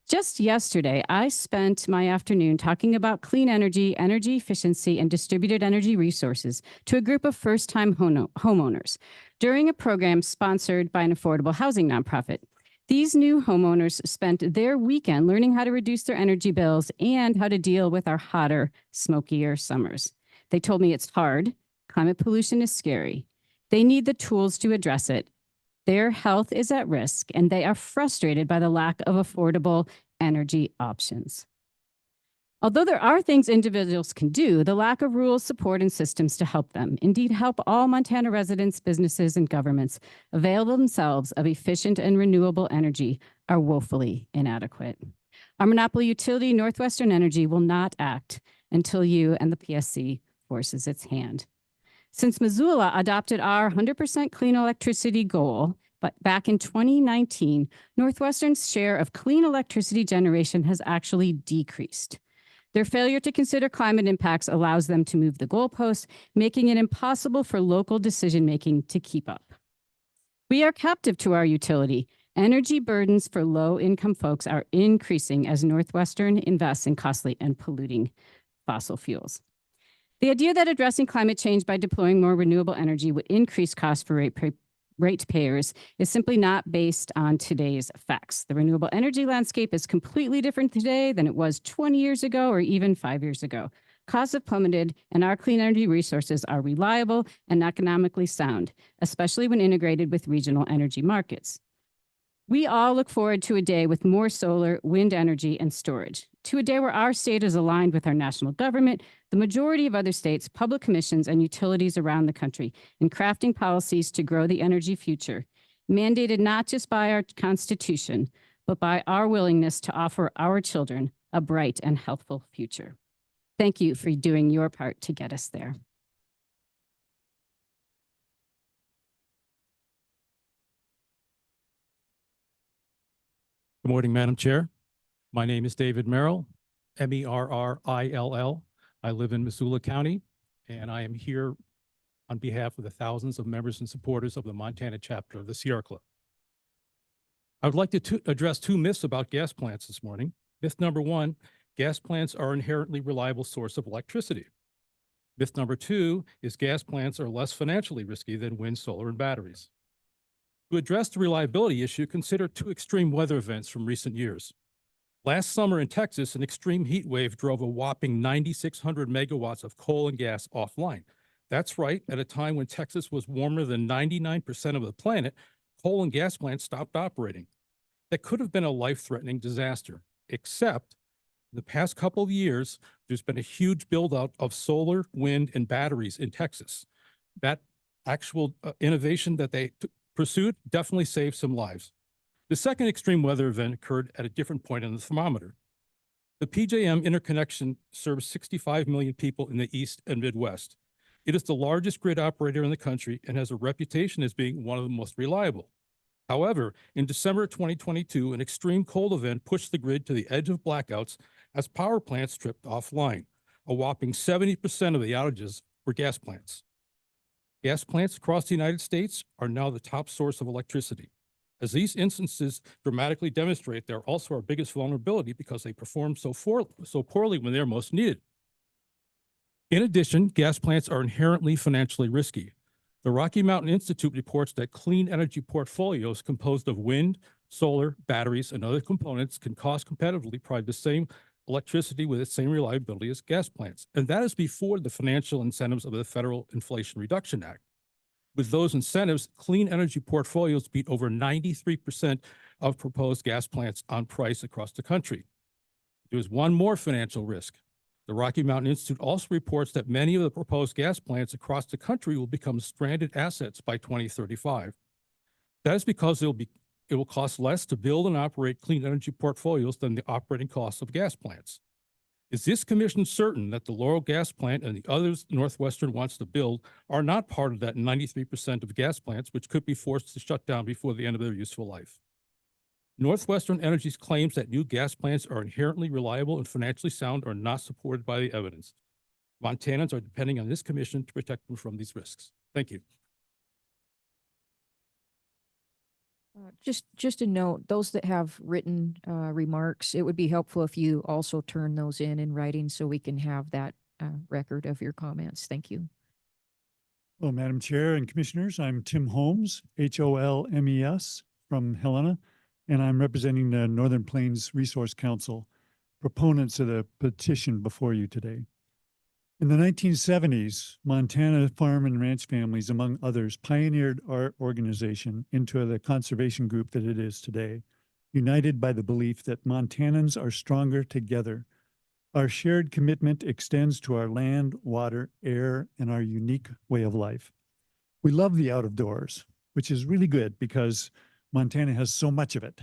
Just yesterday, I spent my afternoon talking about clean energy, energy efficiency, and distributed energy resources to a group of first-time homeowners during a program sponsored by an affordable housing nonprofit. These new homeowners spent their weekend learning how to reduce their energy bills and how to deal with our hotter, smokier summers. They told me it's hard, climate pollution is scary. They need the tools to address it. Their health is at risk, and they are frustrated by the lack of affordable energy options. Although there are things individuals can do, the lack of rules, support, and systems to help them, indeed help all Montana residents, businesses, and governments avail themselves of efficient and renewable energy, are woefully inadequate. Our monopoly utility, Northwestern Energy, will not act until you and the PSC forces its hand. Since Missoula adopted our 100% clean electricity goal, but back in 2019, Northwestern's share of clean electricity generation has actually decreased. Their failure to consider climate impacts allows them to move the goalposts, making it impossible for local decision-making to keep up. We are captive to our utility. Energy burdens for low-income folks are increasing as Northwestern invests in costly and polluting fossil fuels. The idea that addressing climate change by deploying more renewable energy would increase costs for ratepayers is simply not based on today's facts. The renewable energy landscape is completely different today than it was 20 years ago or even 5 years ago. Costs have plummeted, and our clean energy resources are reliable and economically sound, especially when integrated with regional energy markets. We all look forward to a day with more solar, wind energy, and storage, to a day where our state is aligned with our national government, the majority of other states, public commissions, and utilities around the country in crafting policies to grow the energy future, mandated not just by our Constitution, but by our willingness to offer our children a bright and healthful future. Thank you for doing your part to get us there. Good morning, Madam Chair. My name is David Merrill, M-E-R-R-I-L-L. I live in Missoula County, and I am here on behalf of the thousands of members and supporters of the Montana chapter of the Sierra Club. I would like to address two myths about gas plants this morning. Myth number one, gas plants are an inherently reliable source of electricity. Myth number two is gas plants are less financially risky than wind, solar, and batteries. To address the reliability issue, consider two extreme weather events from recent years. Last summer in Texas, an extreme heat wave drove a whopping 9,600 megawatts of coal and gas offline. That's right, at a time when Texas was warmer than 99% of the planet, coal and gas plants stopped operating. That could have been a life-threatening disaster, except the past couple of years, there's been a huge build-out of solar, wind, and batteries in Texas. That actual innovation that they pursued definitely saved some lives. The second extreme weather event occurred at a different point in the thermometer. The PJM interconnection serves 65 million people in the East and Midwest. It is the largest grid operator in the country and has a reputation as being one of the most reliable. However, in December 2022, an extreme cold event pushed the grid to the edge of blackouts as power plants tripped offline. A whopping 70% of the outages were gas plants. Gas plants across the United States are now the top source of electricity. As these instances dramatically demonstrate, they're also our biggest vulnerability because they perform so poorly when they're most needed. In addition, gas plants are inherently financially risky. The Rocky Mountain Institute reports that clean energy portfolios composed of wind, solar, batteries, and other components can cost competitively provide the same electricity with the same reliability as gas plants. And that is before the financial incentives of the Federal Inflation Reduction Act. With those incentives, clean energy portfolios beat over 93% of proposed gas plants on price across the country. There's one more financial risk. The Rocky Mountain Institute also reports that many of the proposed gas plants across the country will become stranded assets by 2035. That is because it will cost less to build and operate clean energy portfolios than the operating costs of gas plants. Is this commission certain that the Laurel gas plant and the others Northwestern wants to build are not part of that 93% of gas plants which could be forced to shut down before the end of their useful life? Northwestern Energy's claims that new gas plants are inherently reliable and financially sound are not supported by the evidence. Montanans are depending on this commission to protect them from these risks. Thank you. Just a note, those that have written remarks, it would be helpful if you also turn those in writing so we can have that record of your comments. Thank you. Hello, Madam Chair and Commissioners. I'm Tim Holmes, Holmes, from Helena, and I'm representing the Northern Plains Resource Council, proponents of the petition before you today. In the 1970s, Montana farm and ranch families, among others, pioneered our organization into the conservation group that it is today, united by the belief that Montanans are stronger together. Our shared commitment extends to our land, water, air, and our unique way of life. We love the out of doors, which is really good because Montana has so much of it.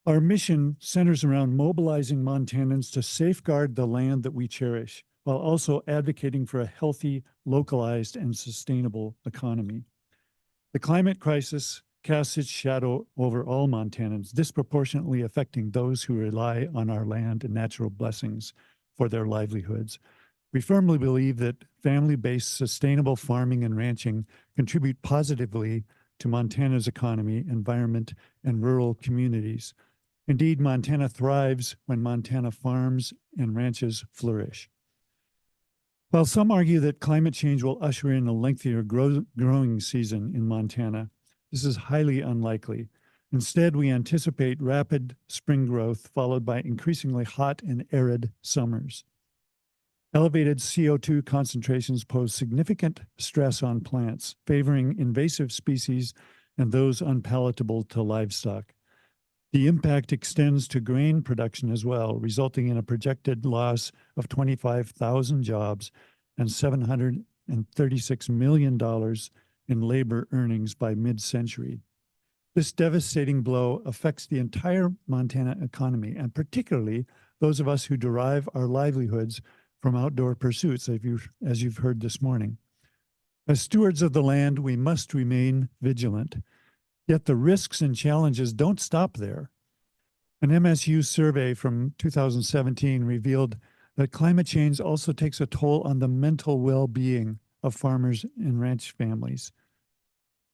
Our mission centers around mobilizing Montanans to safeguard the land that we cherish, while also advocating for a healthy, localized, and sustainable economy. The climate crisis casts its shadow over all Montanans, disproportionately affecting those who rely on our land and natural blessings for their livelihoods. We firmly believe that family-based sustainable farming and ranching contribute positively to Montana's economy, environment, and rural communities. Indeed, Montana thrives when Montana farms and ranches flourish. While some argue that climate change will usher in a lengthier growing season in Montana, this is highly unlikely. Instead, we anticipate rapid spring growth followed by increasingly hot and arid summers. Elevated CO2 concentrations pose significant stress on plants, favoring invasive species and those unpalatable to livestock. The impact extends to grain production as well, resulting in a projected loss of 25,000 jobs and $736 million in labor earnings by mid-century. This devastating blow affects the entire Montana economy, and particularly those of us who derive our livelihoods from outdoor pursuits, as you've heard this morning. As stewards of the land, we must remain vigilant. Yet the risks and challenges don't stop there. An MSU survey from 2017 revealed that climate change also takes a toll on the mental well-being of farmers and ranch families.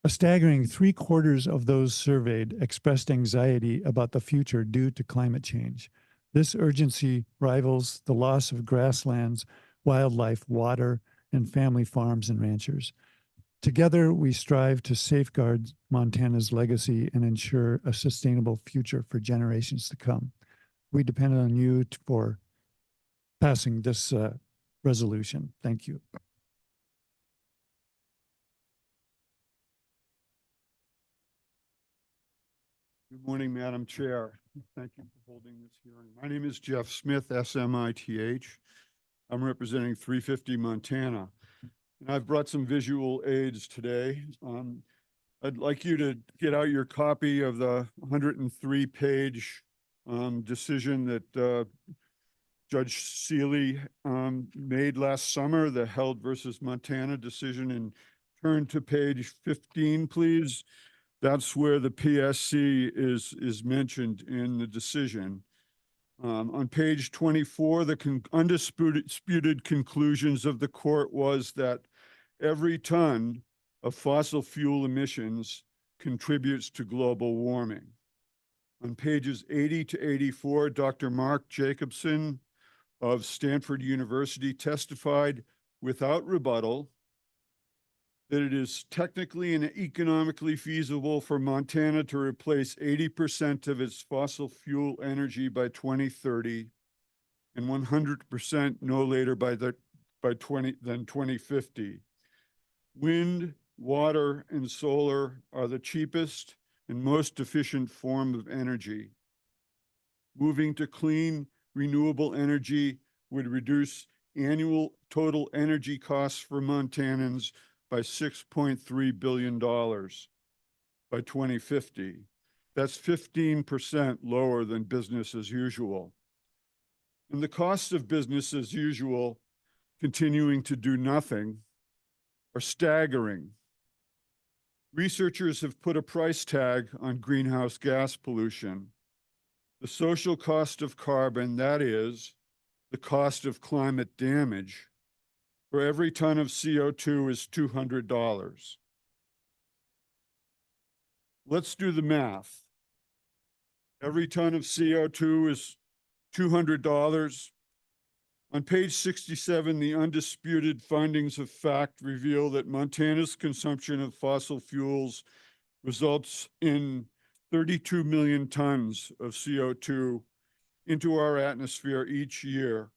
A staggering 3/4 of those surveyed expressed anxiety about the future due to climate change. This urgency rivals the loss of grasslands, wildlife, water, and family farms and ranchers. Together, we strive to safeguard Montana's legacy and ensure a sustainable future for generations to come. We depend on you for passing this resolution. Thank you. Good morning, Madam Chair. Thank you for holding this hearing. My name is Jeff Smith, SMITH. I'm representing 350 Montana. And I've brought some visual aids today. I'd like you to get out your copy of the 103-page decision that Judge Seeley made last summer, the Held versus Montana decision, and turn to page 15, please. That's where the PSC is mentioned in the decision. On page 24, the undisputed conclusions of the court was that every ton of fossil fuel emissions contributes to global warming. On pages 80 to 84, Dr. Mark Jacobson of Stanford University testified without rebuttal that it is technically and economically feasible for Montana to replace 80% of its fossil fuel energy by 2030 and 100% no later than 2050. Wind, water, and solar are the cheapest and most efficient form of energy. Moving to clean, renewable energy would reduce annual total energy costs for Montanans by $6.3 billion by 2050. That's 15% lower than business as usual. And the costs of business as usual, continuing to do nothing, are staggering. Researchers have put a price tag on greenhouse gas pollution. The social cost of carbon, that is, the cost of climate damage, for every ton of CO2 is $200. Let's do the math. Every ton of CO2 is $200. On page 67, the undisputed findings of fact reveal that Montana's consumption of fossil fuels results in 32 million tons of CO2 into our atmosphere each year,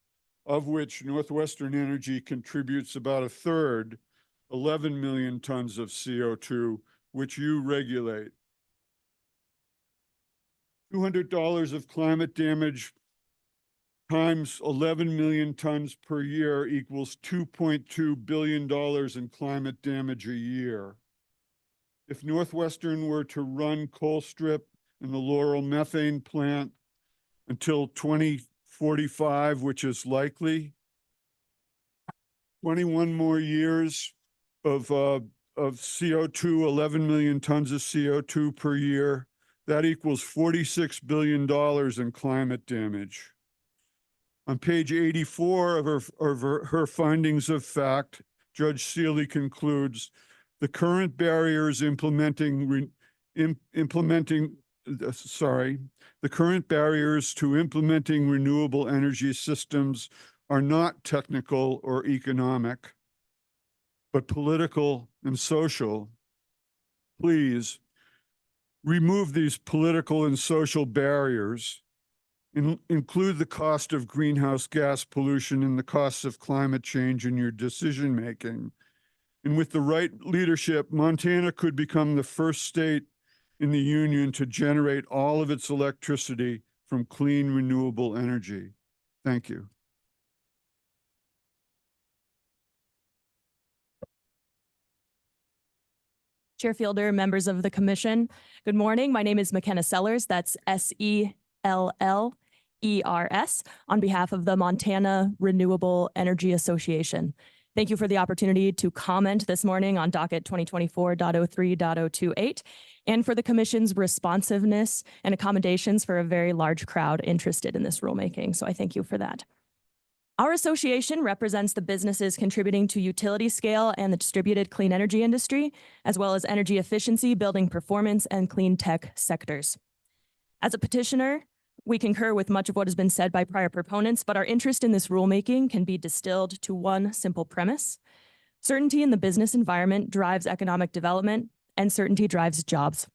of which Northwestern Energy contributes about a third, 11 million tons of CO2, which you regulate. $200 of climate damage times 11 million tons per year equals $2.2 billion in climate damage a year. If Northwestern were to run Colstrip and the Laurel methane plant until 2045, which is likely, 21 more years of CO2, 11 million tons of CO2 per year, that equals $46 billion in climate damage. On page 84 of her findings of fact, Judge Seeley concludes, the current barriers the current barriers to implementing renewable energy systems are not technical or economic, but political and social. Please remove these political and social barriers. Include the cost of greenhouse gas pollution and the costs of climate change in your decision-making. And with the right leadership, Montana could become the first state in the union to generate all of its electricity from clean, renewable energy. Thank you. Chair Fielder, members of the commission, good morning. My name is McKenna Sellers. That's SELLERS on behalf of the Montana Renewable Energy Association. Thank you for the opportunity to comment this morning on docket 2024.03.028 and for the commission's responsiveness and accommodations for a very large crowd interested in this rulemaking. So I thank you for that. Our association represents the businesses contributing to utility scale and the distributed clean energy industry, as well as energy efficiency, building performance, and clean tech sectors. As a petitioner, we concur with much of what has been said by prior proponents, but our interest in this rulemaking can be distilled to one simple premise. Certainty in the business environment drives economic development, and certainty drives jobs.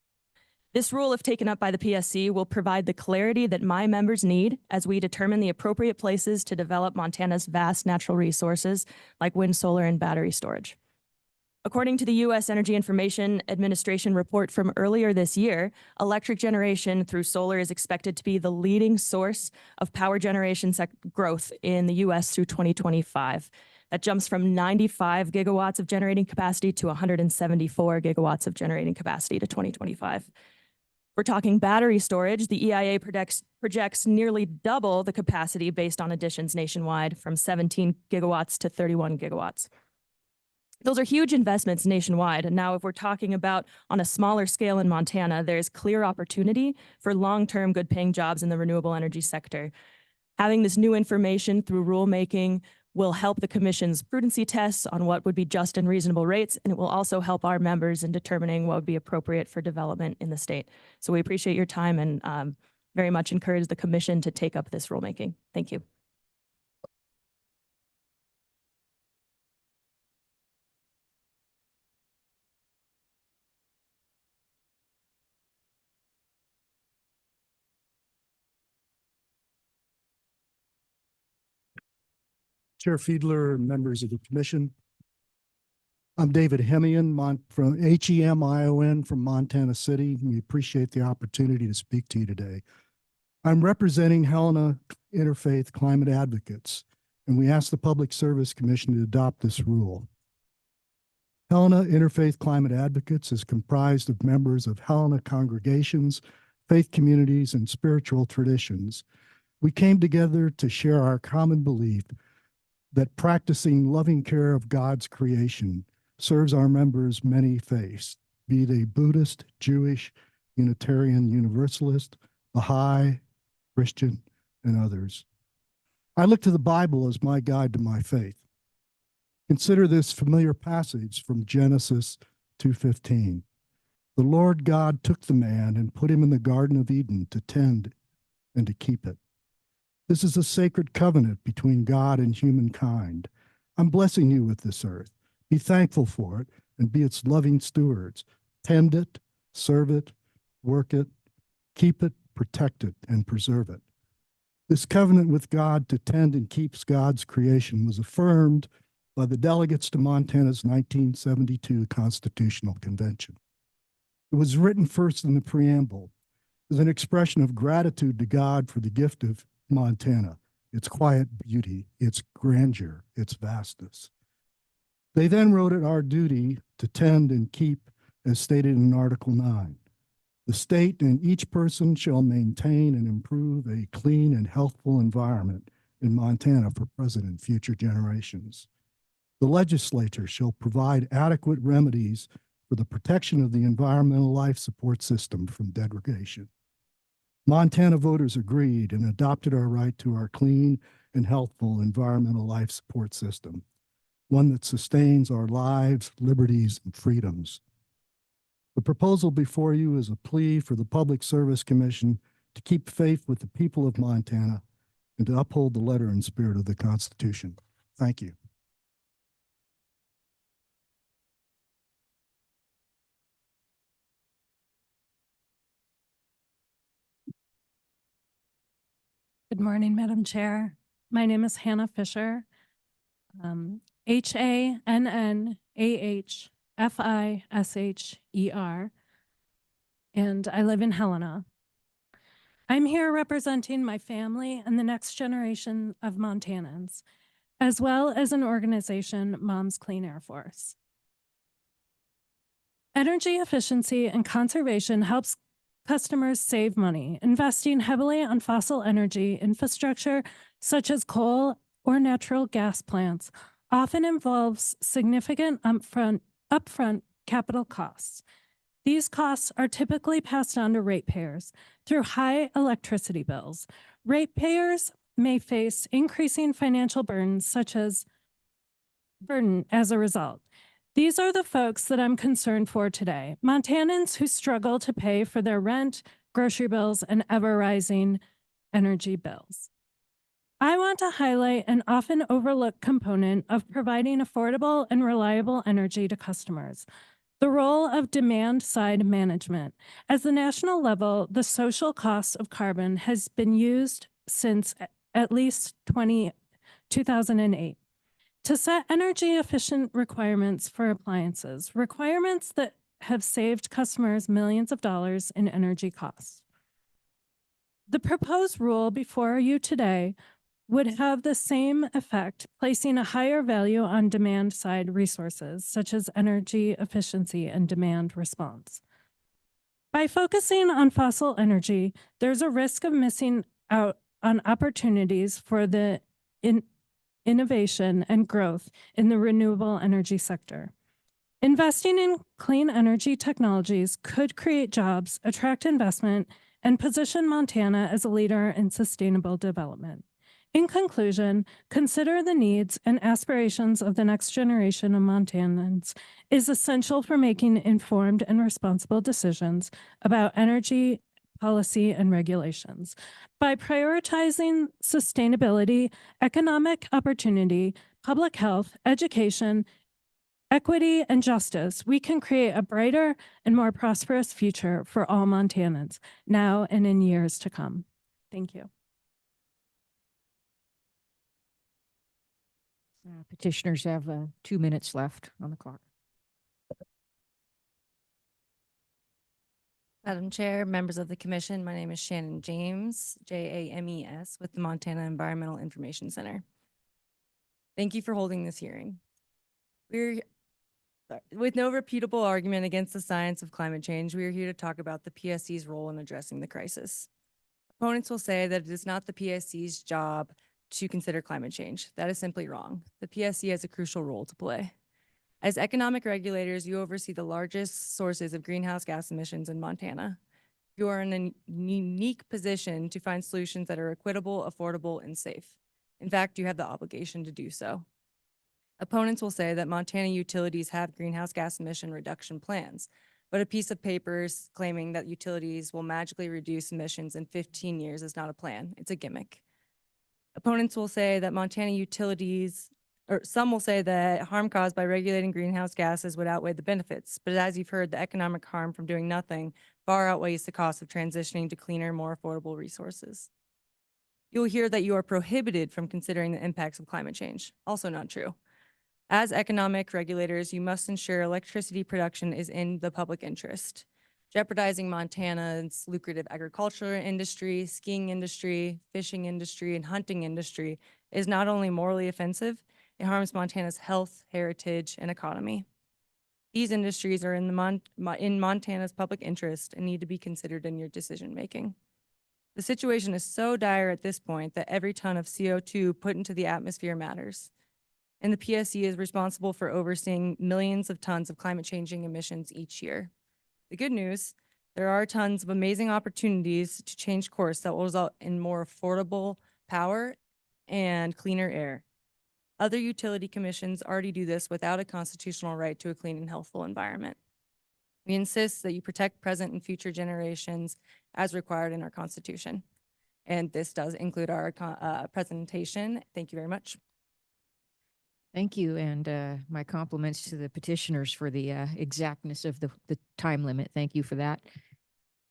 This rule, if taken up by the PSC, will provide the clarity that my members need as we determine the appropriate places to develop Montana's vast natural resources like wind, solar, and battery storage. According to the U.S. Energy Information Administration report from earlier this year, electric generation through solar is expected to be the leading source of power generation growth in the U.S. through 2025. That jumps from 95 gigawatts of generating capacity to 174 gigawatts of generating capacity to 2025. We're talking battery storage. The EIA projects nearly double the capacity based on additions nationwide from 17 gigawatts to 31 gigawatts. Those are huge investments nationwide. And now if we're talking about on a smaller scale in Montana, there's clear opportunity for long-term good paying jobs in the renewable energy sector. Having this new information through rulemaking will help the commission's prudency tests on what would be just and reasonable rates, and it will also help our members in determining what would be appropriate for development in the state. So we appreciate your time and very much encourage the commission to take up this rulemaking. Thank you. Chair Fiedler and members of the commission. I'm David Hemian from HEMION from Montana City. We appreciate the opportunity to speak to you today. I'm representing Helena Interfaith Climate Advocates, and we ask the Public Service Commission to adopt this rule. Helena Interfaith Climate Advocates is comprised of members of Helena congregations, faith communities, and spiritual traditions. We came together to share our common belief that practicing loving care of God's creation serves our members many faiths, be they Buddhist, Jewish, Unitarian, Universalist, Baha'i, Christian, and others. I look to the Bible as my guide to my faith. Consider this familiar passage from Genesis 2:15. The Lord God took the man and put him in the Garden of Eden to tend and to keep it. This is a sacred covenant between God and humankind. I'm blessing you with this earth. Be thankful for it and be its loving stewards. Tend it, serve it, work it, keep it, protect it, and preserve it. This covenant with God to tend and keep God's creation was affirmed by the delegates to Montana's 1972 Constitutional Convention. It was written first in the preamble as an expression of gratitude to God for the gift of Montana, its quiet beauty, its grandeur, its vastness. They then wrote it our duty to tend and keep, as stated in Article 9. The state and each person shall maintain and improve a clean and healthful environment in Montana for present and future generations. The legislature shall provide adequate remedies for the protection of the environmental life support system from degradation. Montana voters agreed and adopted our right to our clean and healthful environmental life support system, one that sustains our lives, liberties, and freedoms. The proposal before you is a plea for the Public Service Commission to keep faith with the people of Montana and to uphold the letter and spirit of the Constitution. Thank you. Good morning, Madam Chair. My name is Hannah Fisher, HANNAHFISHER, and I live in Helena. I'm here representing my family and the next generation of Montanans, as well as an organization, Moms Clean Air Force. Energy efficiency and conservation helps customers save money. Investing heavily on fossil energy infrastructure, such as coal or natural gas plants, often involves significant upfront capital costs. These costs are typically passed on to ratepayers through high electricity bills. Ratepayers may face increasing financial burdens as a result. These are the folks that I'm concerned for today, Montanans who struggle to pay for their rent, grocery bills, and ever-rising energy bills. I want to highlight an often overlooked component of providing affordable and reliable energy to customers, the role of demand-side management. At the national level, the social cost of carbon has been used since at least 2008. To set energy efficient requirements for appliances, requirements that have saved customers millions of dollars in energy costs. The proposed rule before you today would have the same effect, placing a higher value on demand side resources, such as energy efficiency and demand response. By focusing on fossil energy, there's a risk of missing out on opportunities for the innovation and growth in the renewable energy sector. Investing in clean energy technologies could create jobs, attract investment, and position Montana as a leader in sustainable development. In conclusion, consider the needs and aspirations of the next generation of Montanans is essential for making informed and responsible decisions about energy policy and regulations. By prioritizing sustainability, economic opportunity, public health, education, equity, and justice, we can create a brighter and more prosperous future for all Montanans, now and in years to come. Thank you. Petitioners have 2 minutes left on the clock. Madam Chair, members of the commission, my name is Shannon James, James, with the Montana Environmental Information Center. Thank you for holding this hearing. With no reputable argument against the science of climate change, we are here to talk about the PSC's role in addressing the crisis. Opponents will say that it is not the PSC's job to consider climate change. That is simply wrong. The PSC has a crucial role to play. As economic regulators, you oversee the largest sources of greenhouse gas emissions in Montana. You are in a unique position to find solutions that are equitable, affordable, and safe. In fact, you have the obligation to do so. Opponents will say that Montana utilities have greenhouse gas emission reduction plans, but a piece of paper claiming that utilities will magically reduce emissions in 15 years is not a plan. It's a gimmick. Opponents will say that Montana utilities, or some will say that harm caused by regulating greenhouse gases would outweigh the benefits. But as you've heard, the economic harm from doing nothing far outweighs the cost of transitioning to cleaner, more affordable resources. You'll hear that you are prohibited from considering the impacts of climate change. Also not true. As economic regulators, you must ensure electricity production is in the public interest. Jeopardizing Montana's lucrative agriculture industry, skiing industry, fishing industry, and hunting industry is not only morally offensive, it harms Montana's health, heritage, and economy. These industries are in Montana's public interest and need to be considered in your decision making. The situation is so dire at this point that every ton of CO2 put into the atmosphere matters. And the PSC is responsible for overseeing millions of tons of climate changing emissions each year. The good news, there are tons of amazing opportunities to change course that will result in more affordable power and cleaner air. Other utility commissions already do this without a constitutional right to a clean and healthful environment. We insist that you protect present and future generations as required in our Constitution. And this does include our presentation. Thank you very much. Thank you, and my compliments to the petitioners for the exactness of the time limit. Thank you for that.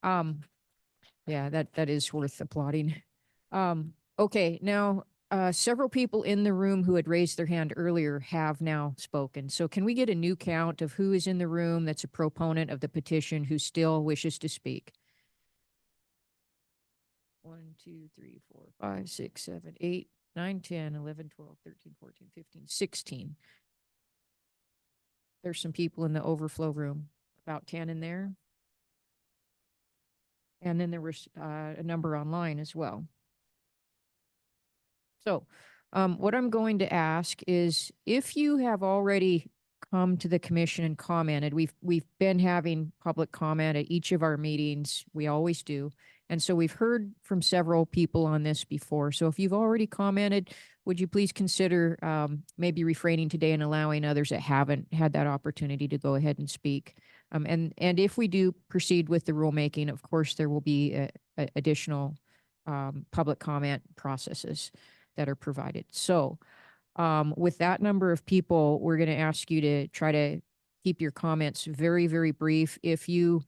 Yeah, that is worth applauding. Okay, now several people in the room who had raised their hand earlier have now spoken. So can we get a new count of who is in the room that's a proponent of the petition who still wishes to speak? 1, 2, 3, 4, 5, 6, 7, 8, 9, 10, 11, 12, 13, 14, 15, 16. There's some people in the overflow room, about 10 in there. And then there was a number online as well. So what I'm going to ask is if you have already come to the commission and commented, we've been having public comment at each of our meetings. We always do. And so we've heard from several people on this before. So if you've already commented, would you please consider maybe refraining today and allowing others that haven't had that opportunity to go ahead and speak? And if we do proceed with the rulemaking, of course, there will be additional public comment processes that are provided. So with that number of people, we're going to ask you to try to keep your comments very, very brief. If you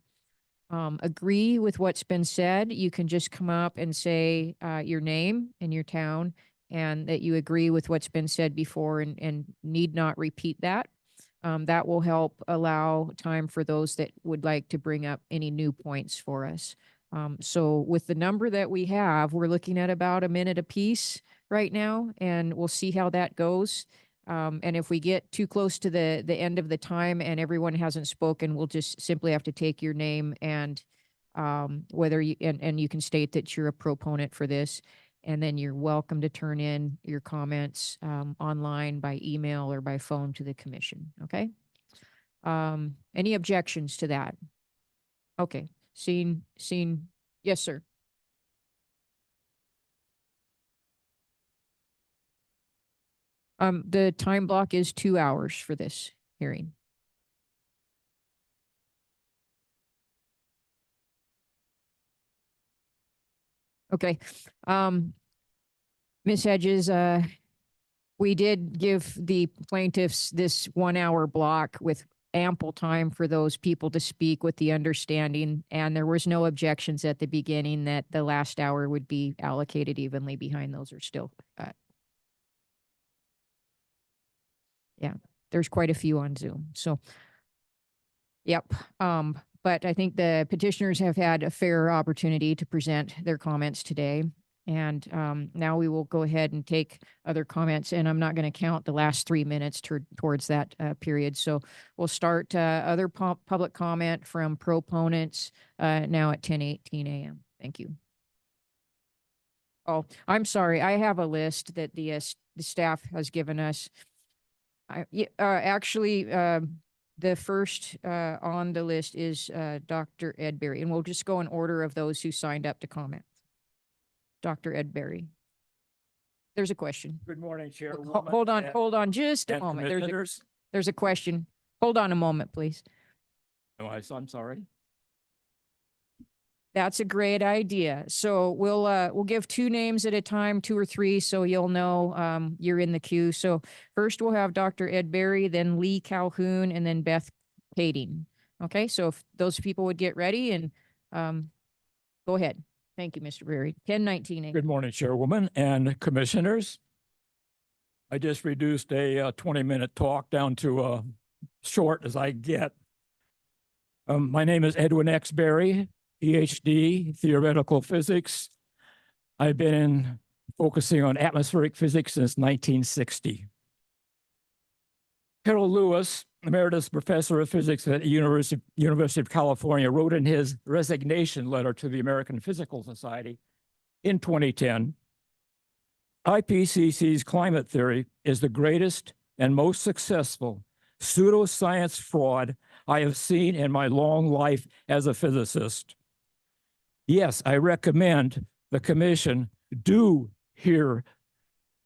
agree with what's been said, you can just come up and say your name and your town and that you agree with what's been said before and need not repeat that. That will help allow time for those that would like to bring up any new points for us. So with the number that we have, we're looking at about a minute apiece right now, and we'll see how that goes. And if we get too close to the end of the time and everyone hasn't spoken, we'll just simply have to take your name and whether you and you can state that you're a proponent for this, and then you're welcome to turn in your comments online by email or by phone to the commission. Okay. Any objections to that? Okay. Seeing, yes, sir. The time block is 2 hours for this hearing. Okay. Ms. Hedges, we did give the plaintiffs this 1 hour block with ample time for those people to speak with the understanding, and there was no objections at the beginning that the last hour would be allocated evenly behind those are still Yeah, there's quite a few on Zoom. So, yep. But I think the petitioners have had a fair opportunity to present their comments today. And now we will go ahead and take other comments, and I'm not going to count the last 3 minutes towards that period. So we'll start other public comment from proponents now at 10:18 a.m. Thank you. Oh, I'm sorry. I have a list that the staff has given us. Actually, the first on the list is Dr. Ed Berry, and we'll just go in order of those who signed up to comment. Dr. Ed Berry. There's a question. Good morning, Chair. Hold on just a moment. There's a question. Hold on a moment, please. Oh, I'm sorry. That's a great idea. So we'll give 2 names at a time, 2 or 3, so you'll know you're in the queue. So first we'll have Dr. Ed Berry, then Lee Calhoun, and then Beth Kading. Okay, so if those people would get ready and go ahead. Thank you, Mr. Berry. 10:19. Good morning, Chairwoman and Commissioners. I just reduced a 20-minute talk down to short as I get. My name is Edwin X. Berry, PhD, theoretical physics. I've been focusing on atmospheric physics since 1960. Harold Lewis, emeritus professor of physics at the University of California, wrote in his resignation letter to the American Physical Society in 2010, IPCC's climate theory is the greatest and most successful pseudoscience fraud I have seen in my long life as a physicist. Yes, I recommend the commission do hear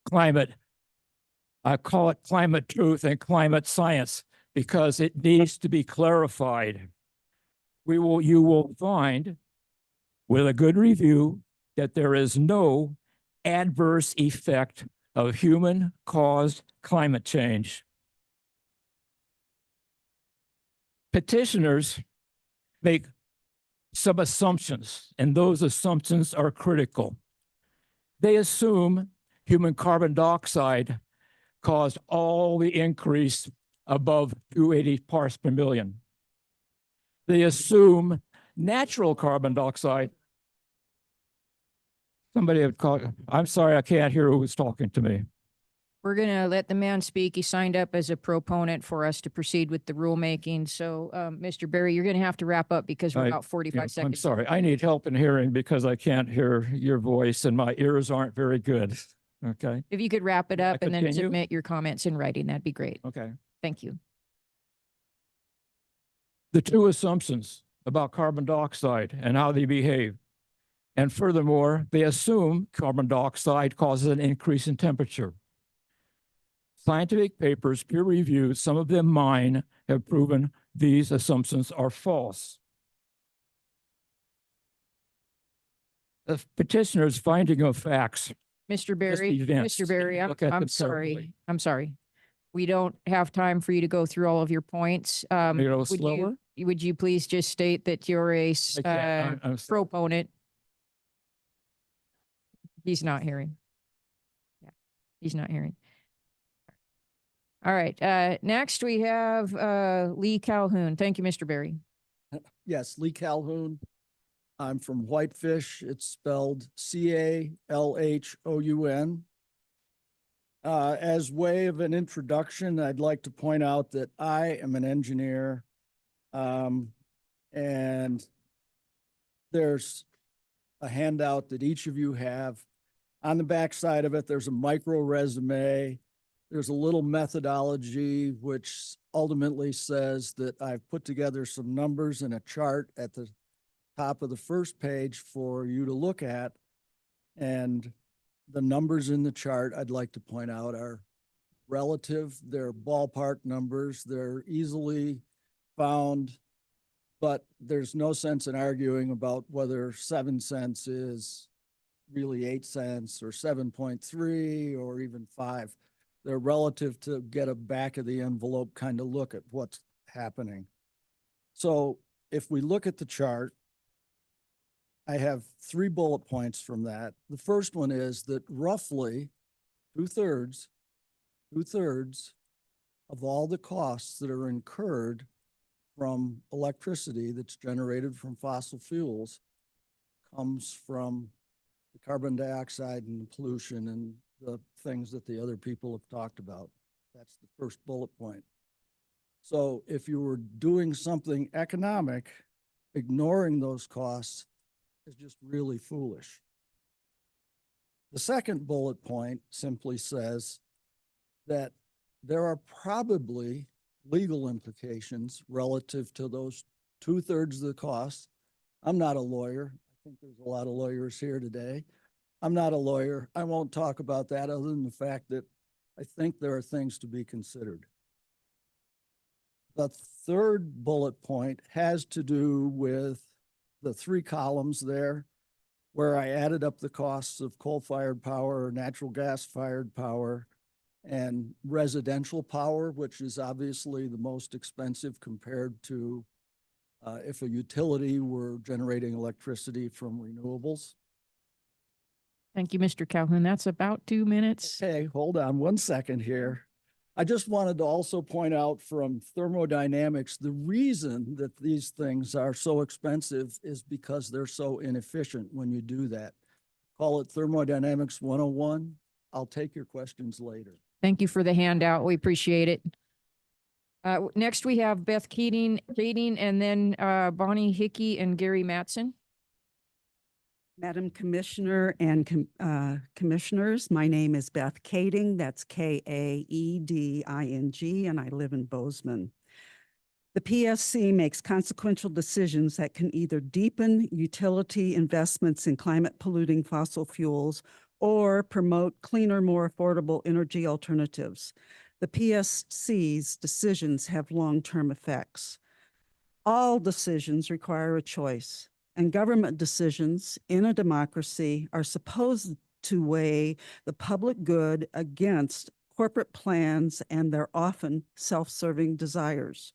climate. I call it climate truth and climate science because it needs to be clarified. You will find with a good review that there is no adverse effect of human-caused climate change. Petitioners make some assumptions, and those assumptions are critical. They assume human carbon dioxide caused all the increase above 280 parts per million. They assume natural carbon dioxide. Somebody had called. I'm sorry, I can't hear who was talking to me. We're going to let the man speak. He signed up as a proponent for us to proceed with the rulemaking. So, Mr. Berry, you're going to have to wrap up because we're about 45 seconds. I'm sorry. I need help in hearing because I can't hear your voice and my ears aren't very good. Okay. If you could wrap it up and then continue? submit your comments in writing, that'd be great. Okay. Thank you. The 2 assumptions about carbon dioxide and how they behave. And furthermore, they assume carbon dioxide causes an increase in temperature. Scientific papers, peer-reviewed, some of them mine, have proven these assumptions are false. The petitioner's finding of facts. Mr. Berry, I'm sorry. I'm sorry. We don't have time for you to go through all of your points. Would you please just state that you're a proponent? He's not hearing. Yeah, he's not hearing. All right. Next, we have Lee Calhoun. Thank you, Mr. Berry. Yes, Lee Calhoun. I'm from Whitefish. It's spelled Calhoun. As way of an introduction, I'd like to point out that I am an engineer, and there's a handout that each of you have. On the back side of it, there's a micro resume. There's a little methodology, which ultimately says that I've put together some numbers in a chart at the top of the first page for you to look at. And the numbers in the chart, I'd like to point out, are relative. They're ballpark numbers. They're easily found, but there's no sense in arguing about whether 7 cents is really 8 cents or 7.3 or even 5. They're relative to get a back of the envelope kind of look at what's happening. So if we look at the chart, I have 3 bullet points from that. The first one is that roughly two-thirds of all the costs that are incurred from electricity that's generated from fossil fuels comes from the carbon dioxide and the pollution and the things that the other people have talked about. That's the first bullet point. So if you were doing something economic, ignoring those costs is just really foolish. The second bullet point simply says that there are probably legal implications relative to those 2/3 of the cost. I'm not a lawyer. I think there's a lot of lawyers here today. I'm not a lawyer. I won't talk about that other than the fact that I think there are things to be considered. The third bullet point has to do with the 3 columns there where I added up the costs of coal-fired power, natural gas-fired power, and residential power, which is obviously the most expensive compared to if a utility were generating electricity from renewables. Thank you, Mr. Calhoun. That's about 2 minutes. Okay, hold on 1 second here. I just wanted to also point out from thermodynamics, the reason that these things are so expensive is because they're so inefficient when you do that. Call it thermodynamics 101. I'll take your questions later. Thank you for the handout. We appreciate it. Next, we have Beth Keating, and then Bonnie Hickey and Gary Matson. Madam Commissioner and Commissioners, my name is Beth Kading. That's Kaeding, and I live in Bozeman. The PSC makes consequential decisions that can either deepen utility investments in climate polluting fossil fuels or promote cleaner, more affordable energy alternatives. The PSC's decisions have long-term effects. All decisions require a choice, and government decisions in a democracy are supposed to weigh the public good against corporate plans and their often self-serving desires.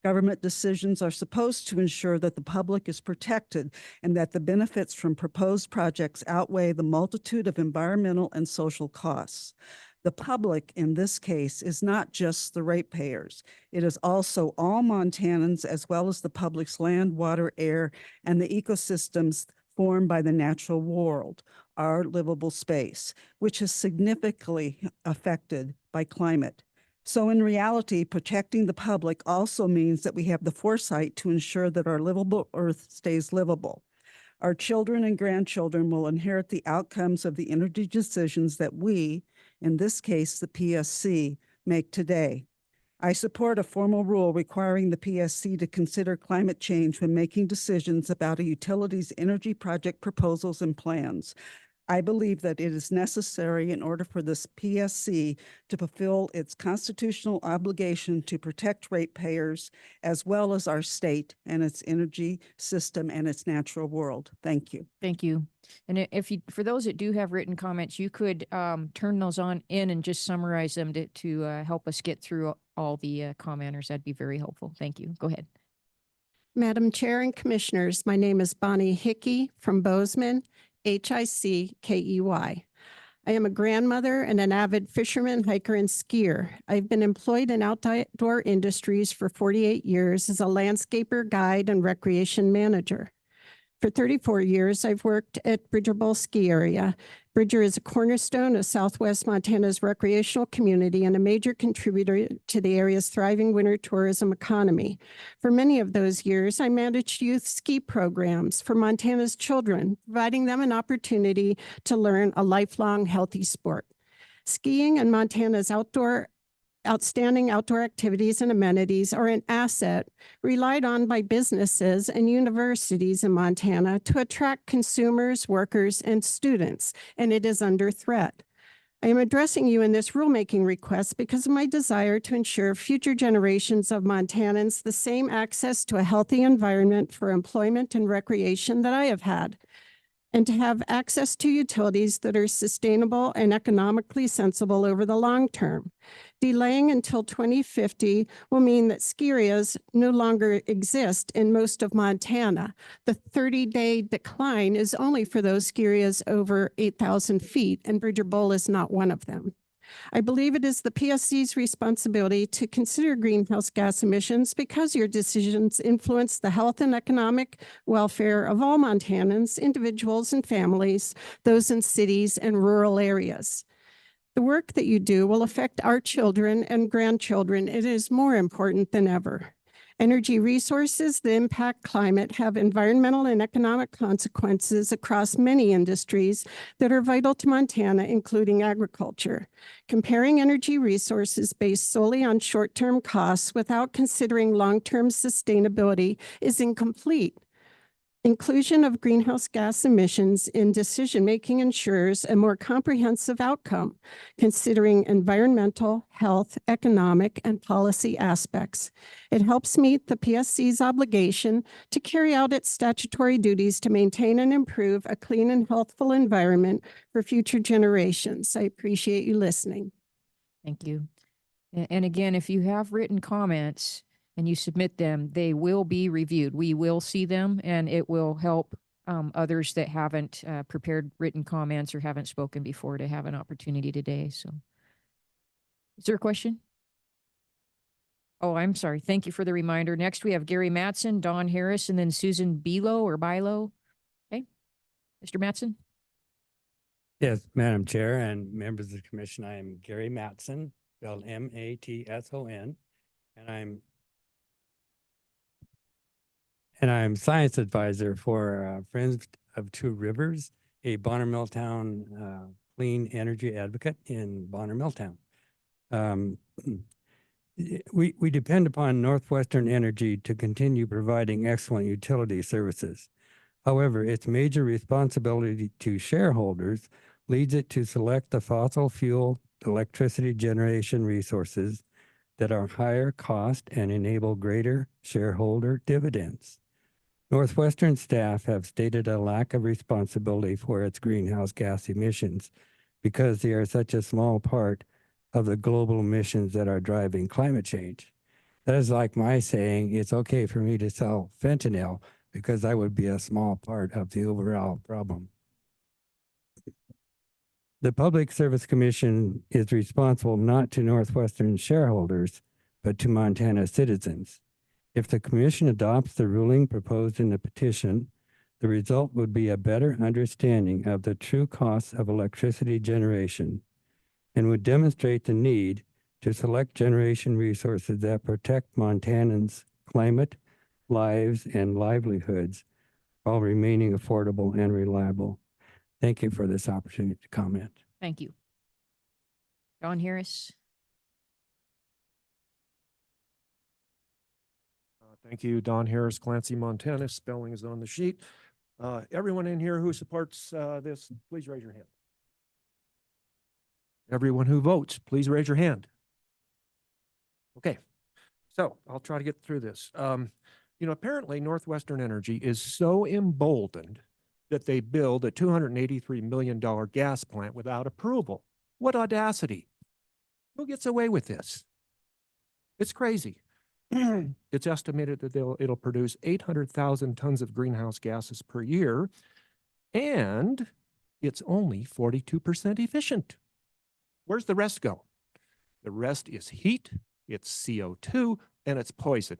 Government decisions are supposed to ensure that the public is protected and that the benefits from proposed projects outweigh the multitude of environmental and social costs. The public in this case is not just the ratepayers. It is also all Montanans, as well as the public's land, water, air, and the ecosystems formed by the natural world, our livable space, which is significantly affected by climate. So in reality, protecting the public also means that we have the foresight to ensure that our livable earth stays livable. Our children and grandchildren will inherit the outcomes of the energy decisions that we, in this case, the PSC, make today. I support a formal rule requiring the PSC to consider climate change when making decisions about a utility's energy project proposals and plans. I believe that it is necessary in order for this PSC to fulfill its constitutional obligation to protect ratepayers as well as our state and its energy system and its natural world. Thank you. Thank you. And for those that do have written comments, you could turn those on in and just summarize them to help us get through all the commenters. That'd be very helpful. Thank you. Go ahead. Madam Chair and Commissioners, my name is Bonnie Hickey from Bozeman, HICKEY. I am a grandmother and an avid fisherman, hiker, and skier. I've been employed in outdoor industries for 48 years as a landscaper, guide, and recreation manager. For 34 years, I've worked at Bridger Bowl Ski Area. Bridger is a cornerstone of Southwest Montana's recreational community and a major contributor to the area's thriving winter tourism economy. For many of those years, I managed youth ski programs for Montana's children, providing them an opportunity to learn a lifelong healthy sport. Skiing and Montana's outstanding outdoor activities and amenities are an asset relied on by businesses and universities in Montana to attract consumers, workers, and students, and it is under threat. I am addressing you in this rulemaking request because of my desire to ensure future generations of Montanans the same access to a healthy environment for employment and recreation that I have had, and to have access to utilities that are sustainable and economically sensible over the long term. Delaying until 2050 will mean that ski areas no longer exist in most of Montana. The 30-day decline is only for those ski areas over 8,000 feet, and Bridger Bowl is not one of them. I believe it is the PSC's responsibility to consider greenhouse gas emissions because your decisions influence the health and economic welfare of all Montanans, individuals and families, those in cities and rural areas. The work that you do will affect our children and grandchildren. It is more important than ever. Energy resources that impact climate have environmental and economic consequences across many industries that are vital to Montana, including agriculture. Comparing energy resources based solely on short-term costs without considering long-term sustainability is incomplete. Inclusion of greenhouse gas emissions in decision-making ensures a more comprehensive outcome, considering environmental, health, economic, and policy aspects. It helps meet the PSC's obligation to carry out its statutory duties to maintain and improve a clean and healthful environment for future generations. I appreciate you listening. Thank you. And again, if you have written comments and you submit them, they will be reviewed. We will see them, and it will help others that haven't prepared written comments or haven't spoken before to have an opportunity today. So is there a question? Oh, I'm sorry. Thank you for the reminder. Next, we have Gary Mattson, Don Harris, and then Susan Bilo or Bilo. Okay. Mr. Mattson? Yes, Madam Chair and members of the commission, I am Gary Mattson, spelled M-A-T-S-O-N, and I'm science advisor for Friends of Two Rivers, a Bonner Milltown clean energy advocate in Bonner Milltown. We depend upon Northwestern Energy to continue providing excellent utility services. However, its major responsibility to shareholders leads it to select the fossil fuel electricity generation resources that are higher cost and enable greater shareholder dividends. Northwestern staff have stated a lack of responsibility for its greenhouse gas emissions because they are such a small part of the global emissions that are driving climate change. That is like my saying, it's okay for me to sell fentanyl because I would be a small part of the overall problem. The Public Service Commission is responsible not to Northwestern shareholders, but to Montana citizens. If the commission adopts the ruling proposed in the petition, the result would be a better understanding of the true costs of electricity generation and would demonstrate the need to select generation resources that protect Montanans' climate, lives, and livelihoods while remaining affordable and reliable. Thank you for this opportunity to comment. Thank you. Don Harris? Thank you, Don Harris, Clancy, Montana. Spelling is on the sheet. Everyone in here who supports this, please raise your hand. Everyone who votes, please raise your hand. Okay, so I'll try to get through this. Apparently Northwestern Energy is so emboldened that they build a $283 million gas plant without approval. What audacity. Who gets away with this? It's crazy. It's estimated that it'll produce 800,000 tons of greenhouse gases per year, and it's only 42% efficient. Where's the rest go? The rest is heat, it's CO2, and it's poison.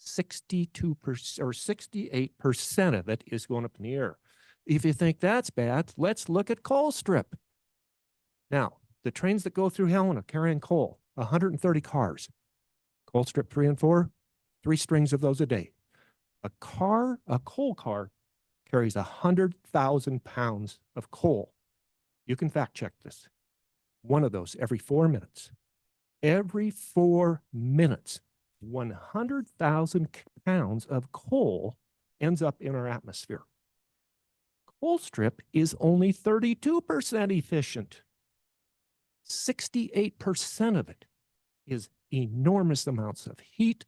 62% or 68% of it is going up in the air. If you think that's bad, let's look at coal strip. Now, the trains that go through Helena carrying coal, 130 cars. Coal strip 3 and 4, 3 strings of those a day. A coal car carries 100,000 pounds of coal. You can fact check this. One of those every 4 minutes. Every 4 minutes, 100,000 pounds of coal ends up in our atmosphere. Coal strip is only 32% efficient. 68% of it is enormous amounts of heat,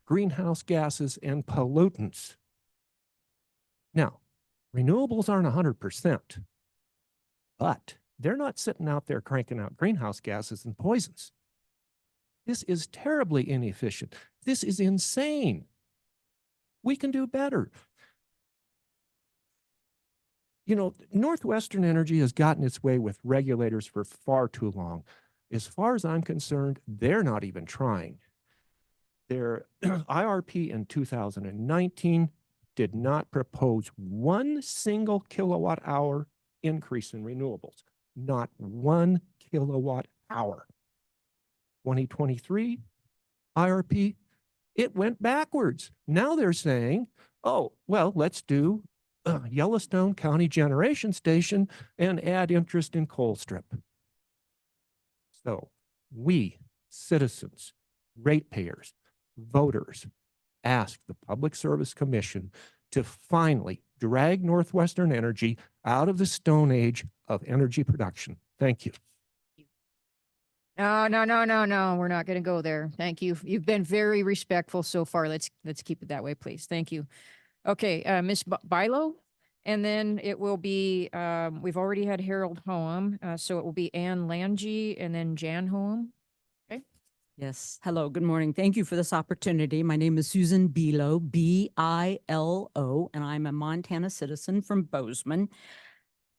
greenhouse gases, and pollutants. Now, renewables aren't 100%, but they're not sitting out there cranking out greenhouse gases and poisons. This is terribly inefficient. This is insane. We can do better. You know, Northwestern Energy has gotten its way with regulators for far too long. As far as I'm concerned, they're not even trying. Their IRP in 2019 did not propose 1 single kilowatt hour increase in renewables. Not 1 kilowatt hour. 2023 IRP, it went backwards. Now they're saying, oh, well, let's do Yellowstone County Generation Station and add interest in Colstrip. So we, citizens, ratepayers, voters, ask the Public Service Commission to finally drag Northwestern Energy out of the Stone Age of energy production. Thank you. No, we're not going to go there. Thank you. You've been very respectful so far. Let's keep it that way, please. Thank you. Okay, Ms. Bilo, and then it will be, we've already had Harold Hoem, so it will be Ann Lange and then Jan Hoem. Okay. Yes. Hello, good morning. Thank you for this opportunity. My name is Susan Bilo, B-I-L-O, and I'm a Montana citizen from Bozeman.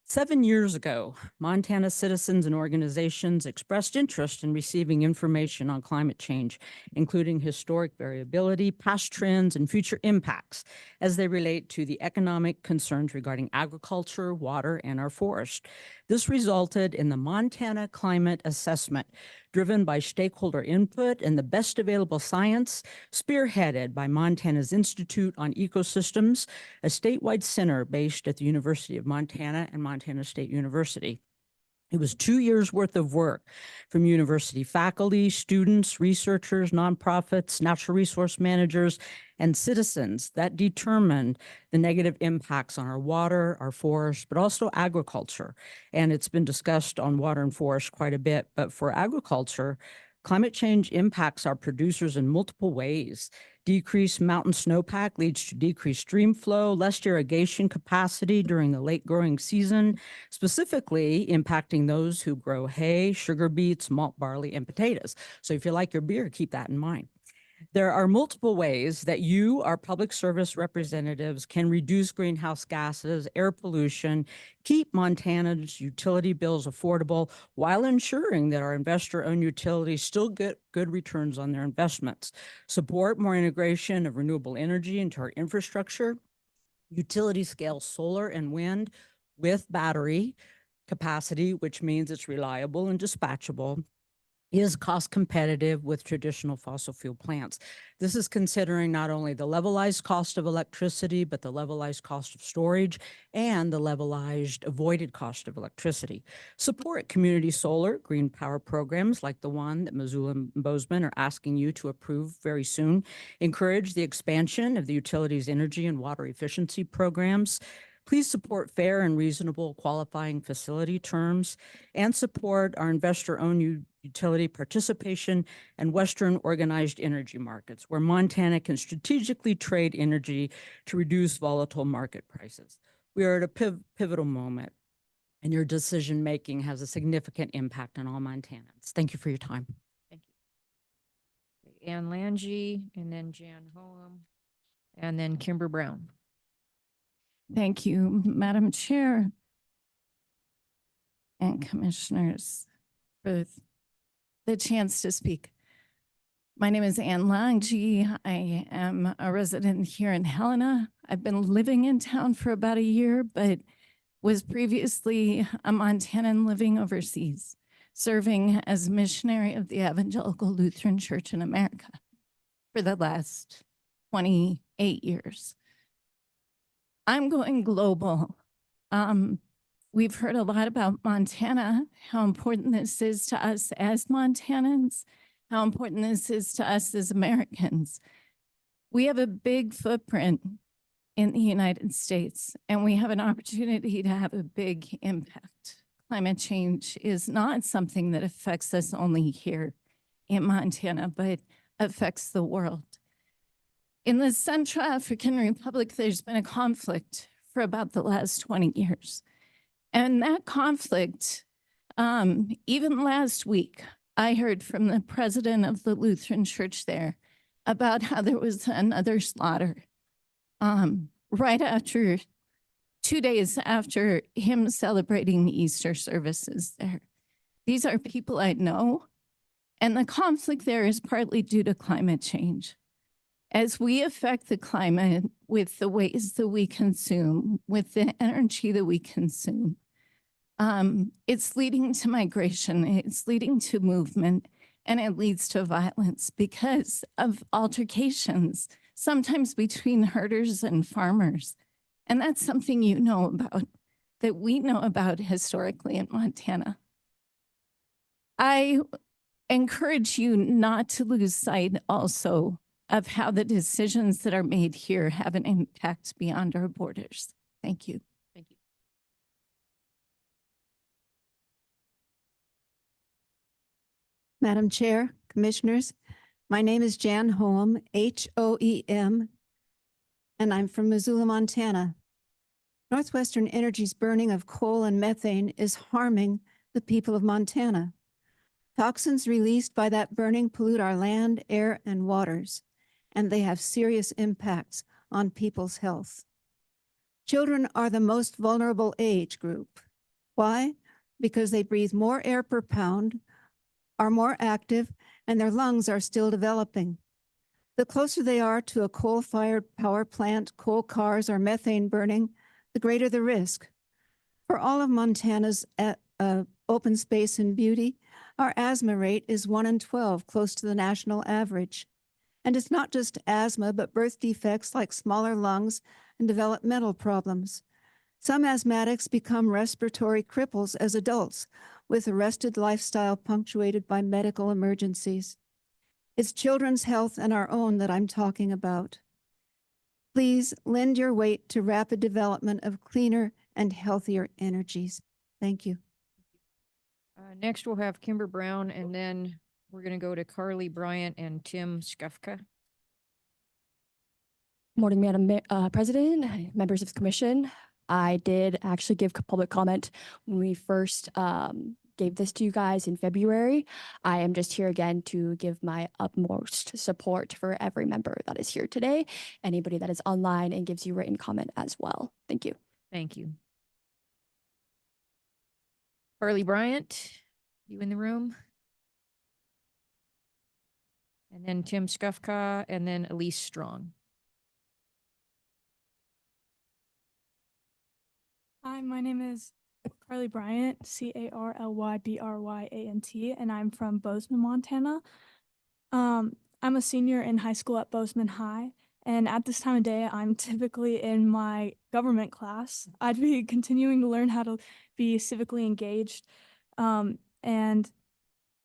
7 years ago, Montana citizens and organizations expressed interest in receiving information on climate change, including historic variability, past trends, and future impacts as they relate to the economic concerns regarding agriculture, water, and our forest. This resulted in the Montana Climate Assessment, driven by stakeholder input and the best available science, spearheaded by Montana's Institute on Ecosystems, a statewide center based at the University of Montana and Montana State University. It was 2 years worth of work from university faculty, students, researchers, nonprofits, natural resource managers, and citizens that determined the negative impacts on our water, our forest, but also agriculture. And it's been discussed on water and forest quite a bit, but for agriculture, climate change impacts our producers in multiple ways. Decreased mountain snowpack leads to decreased stream flow, less irrigation capacity during the late growing season, specifically impacting those who grow hay, sugar beets, malt barley, and potatoes. So if you like your beer, keep that in mind. There are multiple ways that you, our public service representatives, can reduce greenhouse gases, air pollution, keep Montana's utility bills affordable while ensuring that our investor-owned utilities still get good returns on their investments. Support more integration of renewable energy into our infrastructure, utility scale solar and wind with battery capacity, which means it's reliable and dispatchable, is cost competitive with traditional fossil fuel plants. This is considering not only the levelized cost of electricity, but the levelized cost of storage and the levelized avoided cost of electricity. Support community solar, green power programs like the one that Missoula and Bozeman are asking you to approve very soon. Encourage the expansion of the utilities energy and water efficiency programs. Please support fair and reasonable qualifying facility terms and support our investor-owned utility participation and Western organized energy markets, where Montana can strategically trade energy to reduce volatile market prices. We are at a pivotal moment, and your decision-making has a significant impact on all Montanans. Thank you for your time. Thank you. Ann Lange, and then Jan Hoem, and then Kimber Brown. Thank you, Madam Chair and Commissioners, for the chance to speak. My name is Ann Lange. I am a resident here in Helena. I've been living in town for about a year, but was previously a Montanan living overseas, serving as missionary of the Evangelical Lutheran Church in America for the last 28 years. I'm going global. We've heard a lot about Montana, how important this is to us as Montanans, how important this is to us as Americans. We have a big footprint in the United States, and we have an opportunity to have a big impact. Climate change is not something that affects us only here in Montana, but affects the world. In the Central African Republic, there's been a conflict for about the last 20 years. And that conflict, even last week, I heard from the president of the Lutheran Church there about how there was another slaughter right after 2 days after him celebrating the Easter services there. These are people I know, and the conflict there is partly due to climate change. As we affect the climate with the ways that we consume, with the energy that we consume, it's leading to migration, it's leading to movement, and it leads to violence because of altercations, sometimes between herders and farmers. And that's something you know about, that we know about historically in Montana. I encourage you not to lose sight also of how the decisions that are made here have an impact beyond our borders. Thank you. Thank you. Madam Chair, Commissioners, my name is Jan Hoem, H-O-E-M, and I'm from Missoula, Montana. Northwestern Energy's burning of coal and methane is harming the people of Montana. Toxins released by that burning pollute our land, air, and waters, and they have serious impacts on people's health. Children are the most vulnerable age group. Why? Because they breathe more air per pound, are more active, and their lungs are still developing. The closer they are to a coal-fired power plant, coal cars, or methane burning, the greater the risk. For all of Montana's open space and beauty, our asthma rate is 1 in 12, close to the national average. And it's not just asthma, but birth defects like smaller lungs and developmental problems. Some asthmatics become respiratory cripples as adults, with arrested lifestyle punctuated by medical emergencies. It's children's health and our own that I'm talking about. Please lend your weight to rapid development of cleaner and healthier energies. Thank you. Next, we'll have Kimber Brown, and then we're going to go to Carly Bryant and Tim Skufka. Morning, Madam President, members of the commission. I did actually give public comment when we first gave this to you guys in February. I am just here again to give my utmost support for every member that is here today, anybody that is online and gives you written comment as well. Thank you. Thank you. Carly Bryant, you in the room? And then Tim Skufka, and then Elise Strong. Hi, my name is Carly Bryant, CarlyBryant, and I'm from Bozeman, Montana. I'm a senior in high school at Bozeman High, and at this time of day, I'm typically in my government class. I'd be continuing to learn how to be civically engaged, and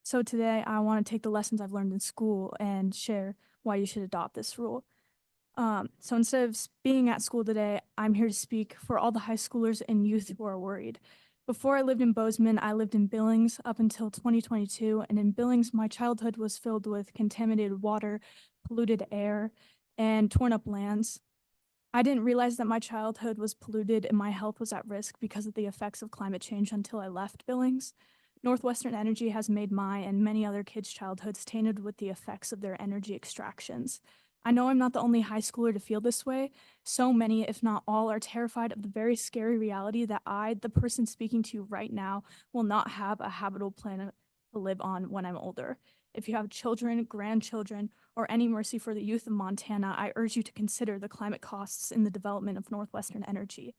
so today I want to take the lessons I've learned in school and share why you should adopt this rule. So instead of being at school today, I'm here to speak for all the high schoolers and youth who are worried. Before I lived in Bozeman, I lived in Billings up until 2022, and in Billings, my childhood was filled with contaminated water, polluted air, and torn up lands. I didn't realize that my childhood was polluted and my health was at risk because of the effects of climate change until I left Billings. Northwestern Energy has made my and many other kids' childhoods tainted with the effects of their energy extractions. I know I'm not the only high schooler to feel this way. So many, if not all, are terrified of the very scary reality that I, the person speaking to you right now, will not have a habitable planet to live on when I'm older. If you have children, grandchildren, or any mercy for the youth of Montana, I urge you to consider the climate costs in the development of Northwestern Energy.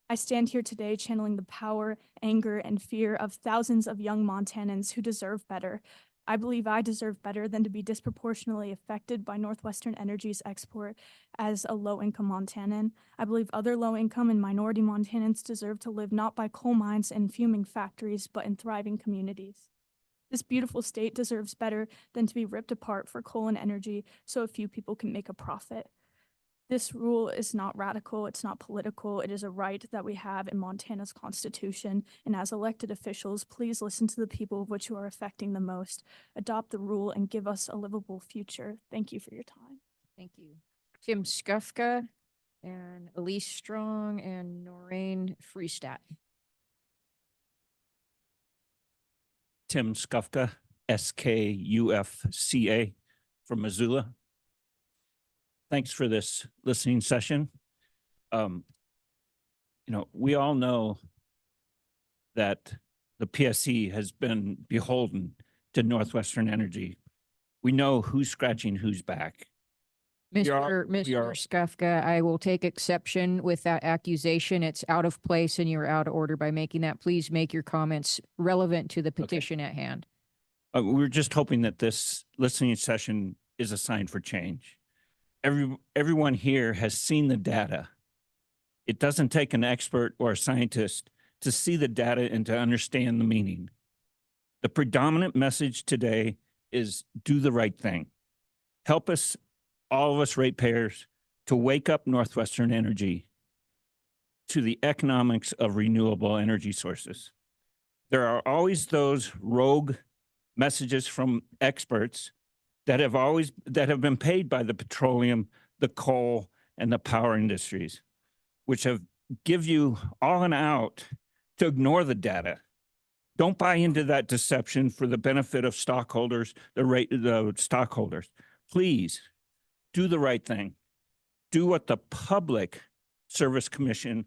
I stand here today channeling the power, anger, and fear of thousands of young Montanans who deserve better. I believe I deserve better than to be disproportionately affected by Northwestern Energy's export as a low-income Montanan. I believe other low-income and minority Montanans deserve to live not by coal mines and fuming factories, but in thriving communities. This beautiful state deserves better than to be ripped apart for coal and energy so a few people can make a profit. This rule is not radical, it's not political, it is a right that we have in Montana's Constitution, and as elected officials, please listen to the people of which you are affecting the most, adopt the rule, and give us a livable future. Thank you for your time. Thank you. Tim Skufka, and Elise Strong, and Noreen Freestat. Tim Skufka, SKUFCA from Missoula. Thanks for this listening session. we all know that the PSC has been beholden to Northwestern Energy. We know who's scratching whose back. Mr. we are- Skufka, I will take exception with that accusation. It's out of place and you're out of order by making that. Please make your comments relevant to the petition at hand. We're just hoping that this listening session is a sign for change. Everyone here has seen the data. It doesn't take an expert or a scientist to see the data and to understand the meaning. The predominant message today is do the right thing. Help us, all of us ratepayers, to wake up Northwestern Energy to the economics of renewable energy sources. There are always those rogue messages from experts that have been paid by the petroleum, the coal, and the power industries, which have give you all an out to ignore the data. Don't buy into that deception for the benefit of stockholders, the stockholders. Please do the right thing. Do what the Public Service Commission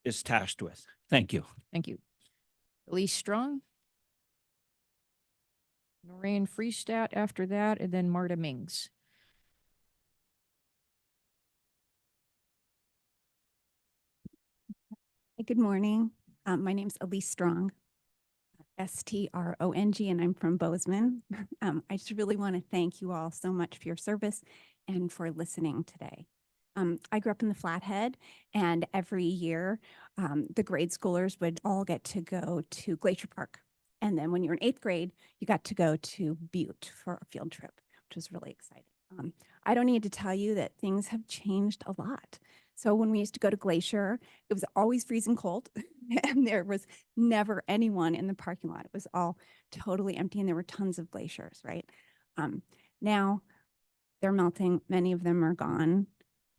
is tasked with. Thank you. Thank you. Elise Strong. Noreen Freestat after that, and then Marta Mings. Good morning. My name's Elise Strong, Strong, and I'm from Bozeman. I just really want to thank you all so much for your service and for listening today. I grew up in the Flathead, and every year the grade schoolers would all get to go to Glacier Park. And then when you were in 8th grade, you got to go to Butte for a field trip, which was really exciting. I don't need to tell you that things have changed a lot. So when we used to go to Glacier, it was always freezing cold and there was never anyone in the parking lot. It was all totally empty and there were tons of glaciers, right? Now they're melting. Many of them are gone.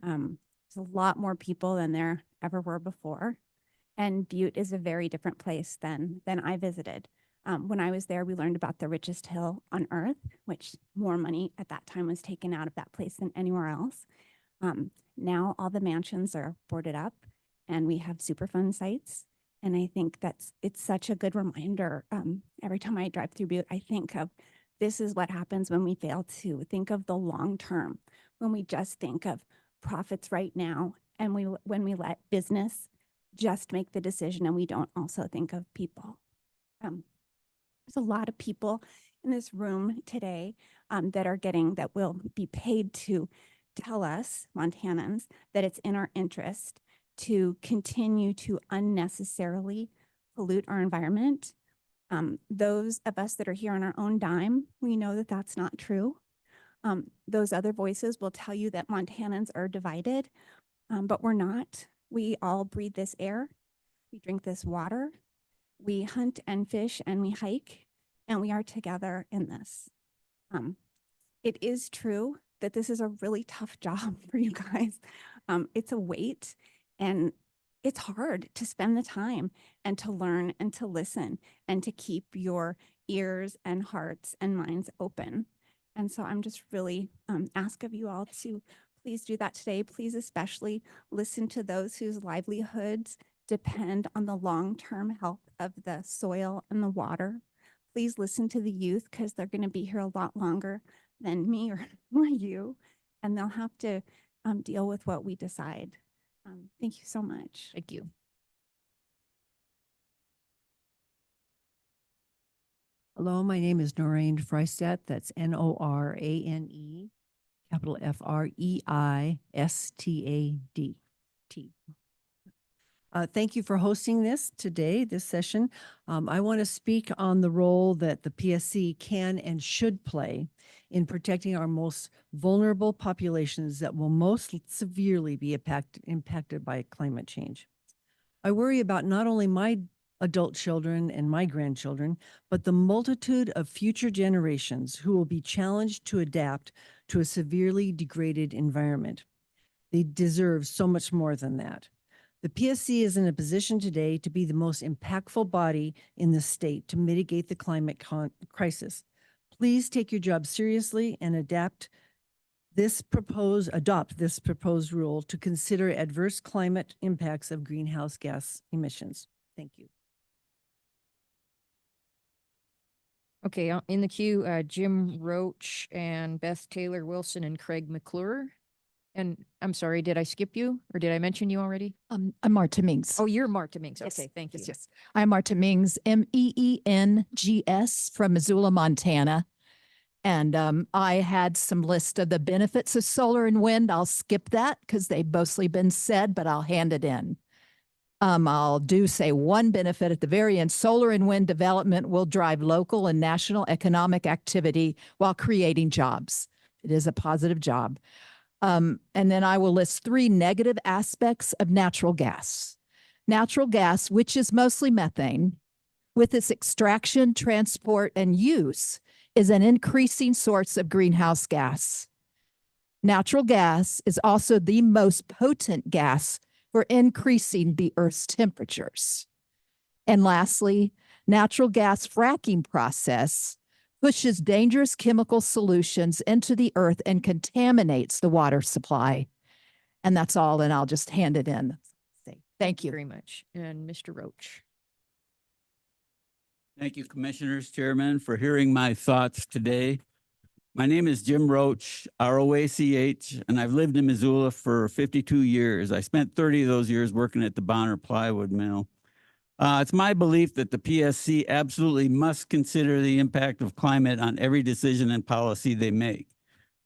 There's a lot more people than there ever were before. And Butte is a very different place than I visited. When I was there, we learned about the richest hill on earth, which more money at that time was taken out of that place than anywhere else. Now all the mansions are boarded up and we have Superfund sites. And I think it's such a good reminder. Every time I drive through Butte, I think of this is what happens when we fail to think of the long term, when we just think of profits right now, and when we let business just make the decision and we don't also think of people. There's a lot of people in this room today that will be paid to tell us, Montanans, that it's in our interest to continue to unnecessarily pollute our environment. Those of us that are here on our own dime, we know that that's not true. Those other voices will tell you that Montanans are divided, but we're not. We all breathe this air, we drink this water, we hunt and fish and we hike, and we are together in this. It is true that this is a really tough job for you guys. It's a weight and it's hard to spend the time and to learn and to listen and to keep your ears and hearts and minds open. And so I'm just really ask of you all to please do that today. Please especially listen to those whose livelihoods depend on the long-term health of the soil and the water. Please listen to the youth because they're going to be here a lot longer than me or you, and they'll have to deal with what we decide. Thank you so much. Thank you. Hello, my name is Noreen Freistat. That's Norane, capital Freistad. Thank you for hosting this session. I want to speak on the role that the PSC can and should play in protecting our most vulnerable populations that will most severely be impacted by climate change. I worry about not only my adult children and my grandchildren, but the multitude of future generations who will be challenged to adapt to a severely degraded environment. They deserve so much more than that. The PSC is in a position today to be the most impactful body in the state to mitigate the climate crisis. Please take your job seriously and adapt adopt this proposed rule to consider adverse climate impacts of greenhouse gas emissions. Thank you. Okay, in the queue, Jim Roach and Beth Taylor Wilson and Craig McClure. And I'm sorry, did I skip you or did I mention you already? I'm Marta Mings. Oh, you're Marta Mings. Yes, Okay, thank you. yes, yes. I'm Marta Mings, MEENGS from Missoula, Montana. And I had some list of the benefits of solar and wind. I'll skip that because they've mostly been said, but I'll hand it in. I'll do say one benefit at the very end. Solar and wind development will drive local and national economic activity while creating jobs. It is a positive job. And then I will list 3 negative aspects of natural gas. Natural gas, which is mostly methane, with its extraction, transport, and use, is an increasing source of greenhouse gas. Natural gas is also the most potent gas for increasing the Earth's temperatures. And lastly, natural gas fracking process pushes dangerous chemical solutions into the earth and contaminates the water supply. And that's all, and I'll just hand it in. Thank you very much. And Mr. Roach. Thank you, Commissioners, Chairman, for hearing my thoughts today. My name is Jim Roach, ROACH, and I've lived in Missoula for 52 years. I spent 30 of those years working at the Bonner Plywood Mill. It's my belief that the PSC absolutely must consider the impact of climate on every decision and policy they make.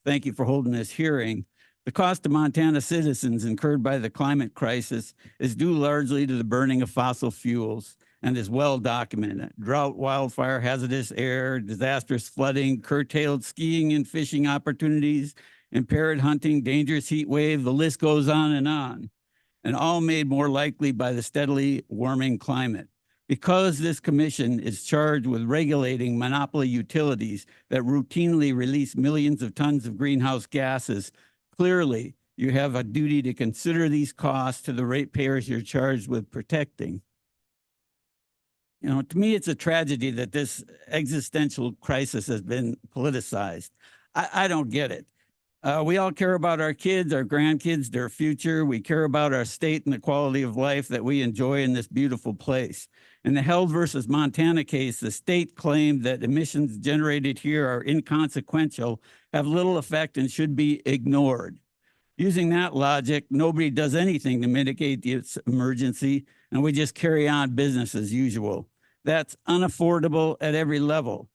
Thank you for holding this hearing. The cost to Montana citizens incurred by the climate crisis is due largely to the burning of fossil fuels and is well documented. Drought, wildfire, hazardous air, disastrous flooding, curtailed skiing and fishing opportunities, impaired hunting, dangerous heat wave, the list goes on, and all made more likely by the steadily warming climate. Because this commission is charged with regulating monopoly utilities that routinely release millions of tons of greenhouse gases, clearly you have a duty to consider these costs to the ratepayers you're charged with protecting. You know, to me, it's a tragedy that this existential crisis has been politicized. I don't get it. We all care about our kids, our grandkids, their future. We care about our state and the quality of life that we enjoy in this beautiful place. In the Held versus Montana case, the state claimed that emissions generated here are inconsequential, have little effect, and should be ignored. Using that logic, nobody does anything to mitigate the emergency, and we just carry on business as usual. That's unaffordable at every level.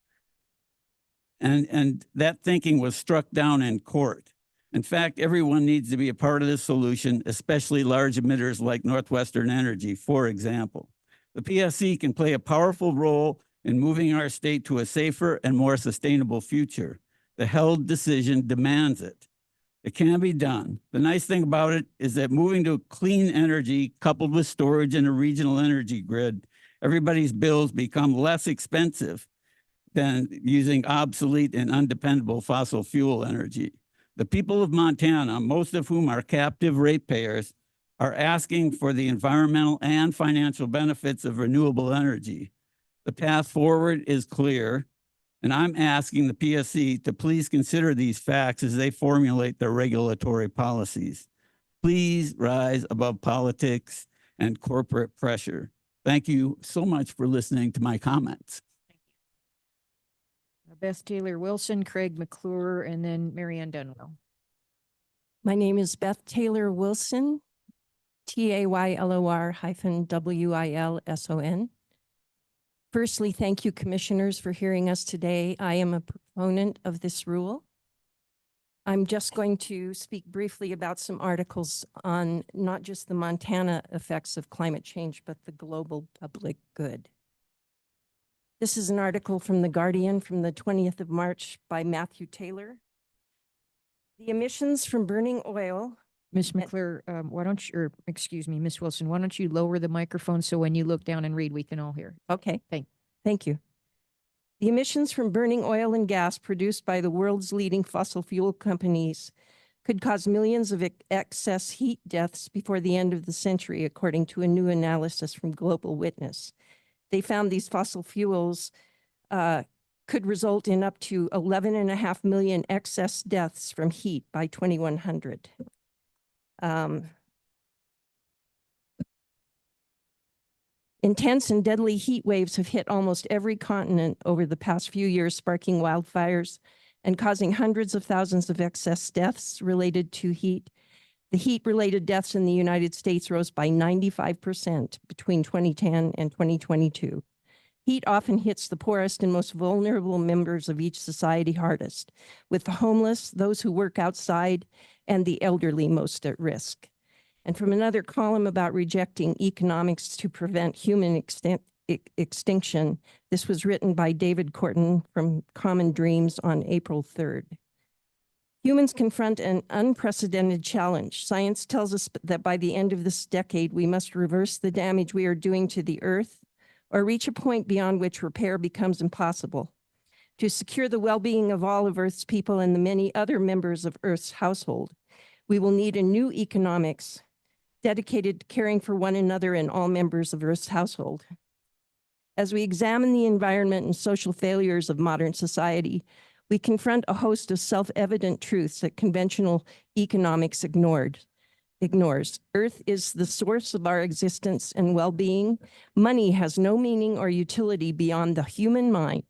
And that thinking was struck down in court. In fact, everyone needs to be a part of the solution, especially large emitters like Northwestern Energy, for example. The PSC can play a powerful role in moving our state to a safer and more sustainable future. The Held decision demands it. It can be done. The nice thing about it is that moving to clean energy coupled with storage and a regional energy grid, everybody's bills become less expensive than using obsolete and undependable fossil fuel energy. The people of Montana, most of whom are captive ratepayers, are asking for the environmental and financial benefits of renewable energy. The path forward is clear, and I'm asking the PSC to please consider these facts as they formulate their regulatory policies. Please rise above politics and corporate pressure. Thank you so much for listening to my comments. Beth Taylor Wilson, Craig McClure, and then Marianne Dunwell. My name is Beth Taylor Wilson, TAYLOR-WILSON. Firstly, thank you, commissioners, for hearing us today. I am a proponent of this rule. I'm just going to speak briefly about some articles on not just the Montana effects of climate change, but the global public good. This is an article from The Guardian from the 20th of March by Matthew Taylor. The emissions from burning oil. Ms. McClure, why don't you, or excuse me, Ms. Wilson, why don't you lower the microphone so when you look down and read, we can all hear? Okay, thank you. The emissions from burning oil and gas produced by the world's leading fossil fuel companies could cause millions of excess heat deaths before the end of the century, according to a new analysis from Global Witness. They found these fossil fuels could result in up to 11.5 million excess deaths from heat by 2100. Intense and deadly heat waves have hit almost every continent over the past few years, sparking wildfires and causing hundreds of thousands of excess deaths related to heat. The heat-related deaths in the United States rose by 95% between 2010 and 2022. Heat often hits the poorest and most vulnerable members of each society hardest, with the homeless, those who work outside, and the elderly most at risk. And from another column about rejecting economics to prevent human extinction, this was written by David Corton from Common Dreams on April 3rd. Humans confront an unprecedented challenge. Science tells us that by the end of this decade, we must reverse the damage we are doing to the earth or reach a point beyond which repair becomes impossible. To secure the well-being of all of Earth's people and the many other members of Earth's household, we will need a new economics dedicated to caring for one another and all members of Earth's household. As we examine the environment and social failures of modern society, we confront a host of self-evident truths that conventional economics ignores. Earth is the source of our existence and well-being. Money has no meaning or utility beyond the human mind.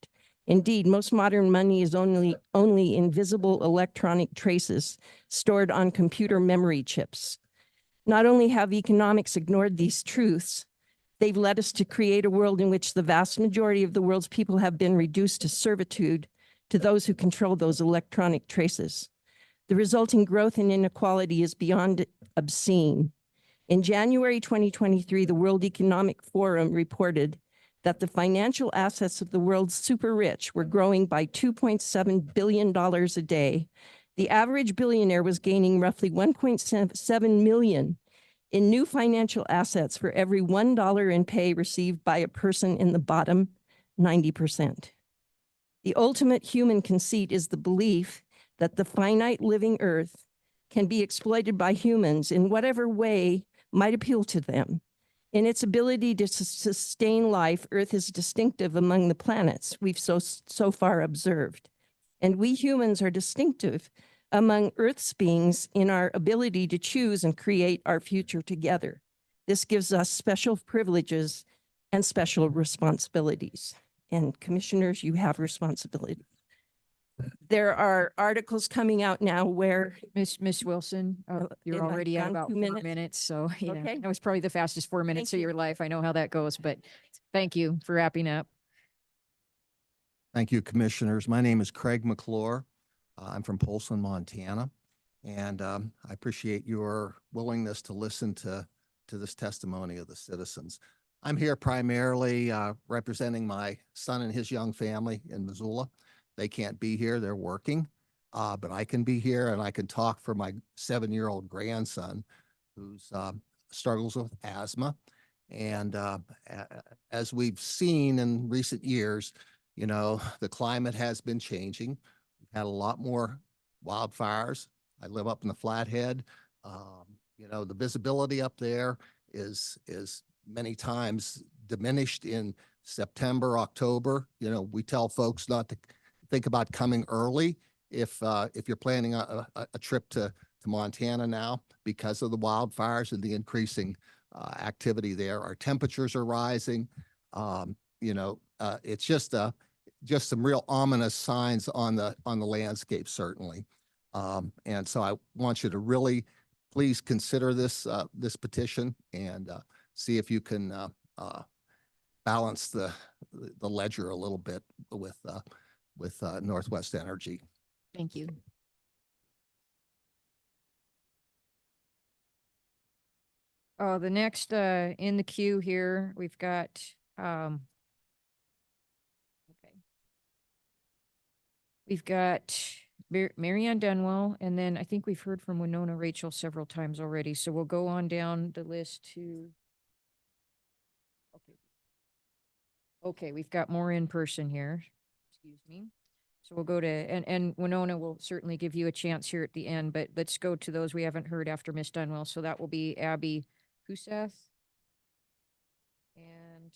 Indeed, most modern money is only invisible electronic traces stored on computer memory chips. Not only have economics ignored these truths, they've led us to create a world in which the vast majority of the world's people have been reduced to servitude to those who control those electronic traces. The resulting growth in inequality is beyond obscene. In January 2023, the World Economic Forum reported that the financial assets of the world's super rich were growing by $2.7 billion a day. The average billionaire was gaining roughly 1.7 million in new financial assets for every $1 in pay received by a person in the bottom 90%. The ultimate human conceit is the belief that the finite living earth can be exploited by humans in whatever way might appeal to them. In its ability to sustain life, Earth is distinctive among the planets we've so far observed. And we humans are distinctive among Earth's beings in our ability to choose and create our future together. This gives us special privileges and special responsibilities. And commissioners, you have responsibility. There are articles coming out now where Miss Wilson, you're am I already at gone about 2 4 minutes? minutes. So, you know, Okay. that was probably the fastest 4 minutes Thank of you. your life. I know how that goes, but thank you for wrapping up. Thank you, commissioners. My name is Craig McClure. I'm from Polson, Montana, and I appreciate your willingness to listen to this testimony of the citizens. I'm here primarily representing my son and his young family in Missoula. They can't be here, they're working, but I can be here and I can talk for my 7-year-old grandson who struggles with asthma. And as we've seen in recent years, you know, the climate has been changing. We've had a lot more wildfires. I live up in the Flathead. You know, the visibility up there is many times diminished in September, October. You know, we tell folks not to think about coming early if you're planning a trip to Montana now because of the wildfires and the increasing activity there. Our temperatures are rising. You know, it's just some real ominous signs on the landscape, certainly. And so I want you to really please consider this petition and see if you can balance the ledger a little bit with Northwest Energy. Thank you. The next in the queue here, we've got okay. We've got Marianne Dunwell, and then I think we've heard from Winona Rachel several times already. So we'll go on down the list to. Okay, we've got more in person here. Excuse me. So we'll go to, and Winona will certainly give you a chance here at the end, but let's go to those we haven't heard after Miss Dunwell. So that will be Abby Husath and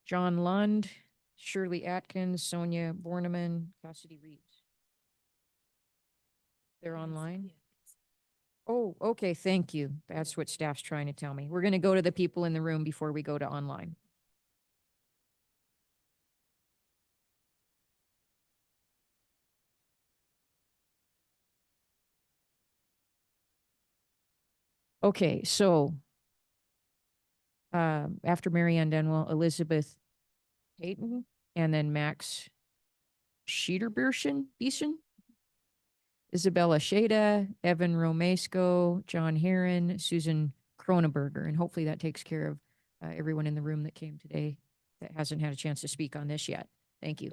John Lund, Shirley Atkins, Sonia Borneman, Cassidy Reeves. They're online? Oh, okay, thank you. That's what staff's trying to tell me. We're going to go to the people in the room before we go to online. Okay, so after Mary Ann Denwell, Elizabeth Payton, and then Max Beeson, Isabella Shada, Evan Romesco, John Heron, Susan Kronenberger, and hopefully that takes care of everyone in the room that came today that hasn't had a chance to speak on this yet. Thank you.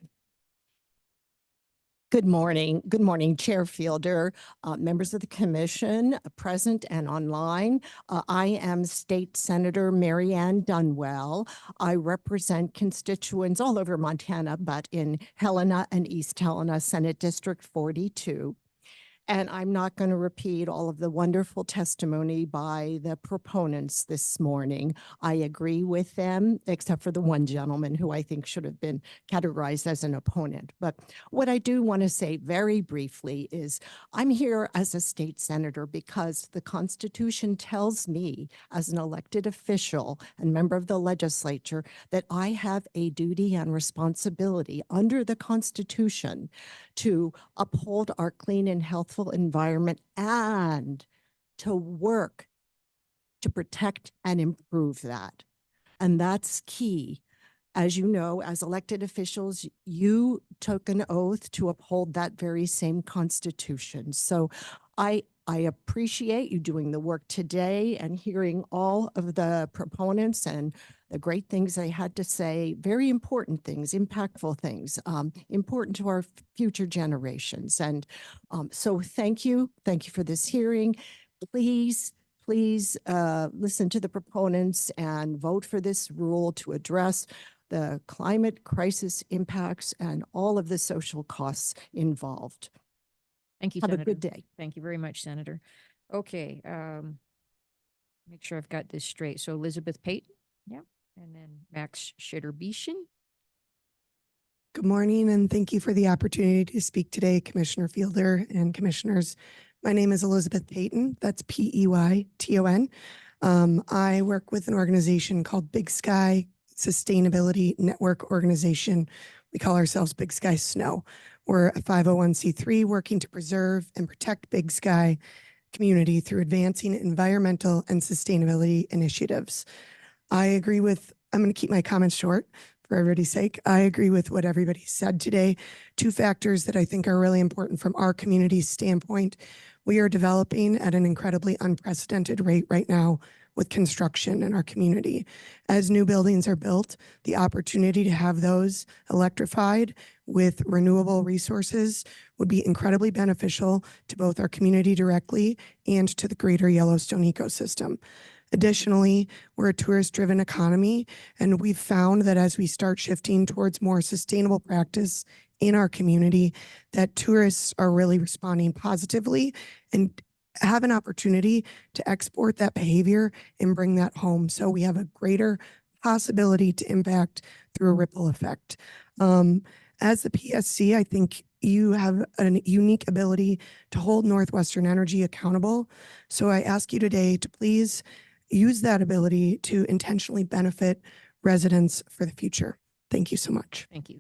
Good morning. Good morning, Chair Fielder, members of the commission, present and online. I am State Senator Mary Ann Dunwell. I represent constituents all over Montana, but in Helena and East Helena, Senate District 42. And I'm not going to repeat all of the wonderful testimony by the proponents this morning. I agree with them, except for the one gentleman who I think should have been categorized as an opponent. But what I do want to say very briefly is I'm here as a state senator because the Constitution tells me as an elected official and member of the legislature that I have a duty and responsibility under the Constitution to uphold our clean and healthful environment and to work to protect and improve that. And that's key. As you know, as elected officials, you took an oath to uphold that very same Constitution. So I appreciate you doing the work today and hearing all of the proponents and the great things they had to say, very important things, impactful things, important to our future generations. And so thank you. Thank you for this hearing. Please listen to the proponents and vote for this rule to address the climate crisis impacts and all of the social costs involved. Thank you, Have Senator. a good day. Thank you very much, Senator. Okay, make sure I've got this straight. So Elizabeth Payton, yeah, and then Max Beeson. Good morning, and thank you for the opportunity to speak today, Commissioner Fielder and commissioners. My name is Elizabeth Payton. That's Peyton. I work with an organization called Big Sky Sustainability Network Organization. We call ourselves Big Sky Snow. We're a 501c3 working to preserve and protect Big Sky community through advancing environmental and sustainability initiatives. I'm going to keep my comments short for everybody's sake. I agree with what everybody said today. Two factors that I think are really important from our community's standpoint. We are developing at an incredibly unprecedented rate right now with construction in our community. As new buildings are built, the opportunity to have those electrified with renewable resources would be incredibly beneficial to both our community directly and to the greater Yellowstone ecosystem. Additionally, we're a tourist-driven economy, and we've found that as we start shifting towards more sustainable practice in our community, that tourists are really responding positively and have an opportunity to export that behavior and bring that home. So we have a greater possibility to impact through a ripple effect. As the PSC, I think you have a unique ability to hold Northwestern Energy accountable. So I ask you today to please use that ability to intentionally benefit residents for the future. Thank you so much. Thank you.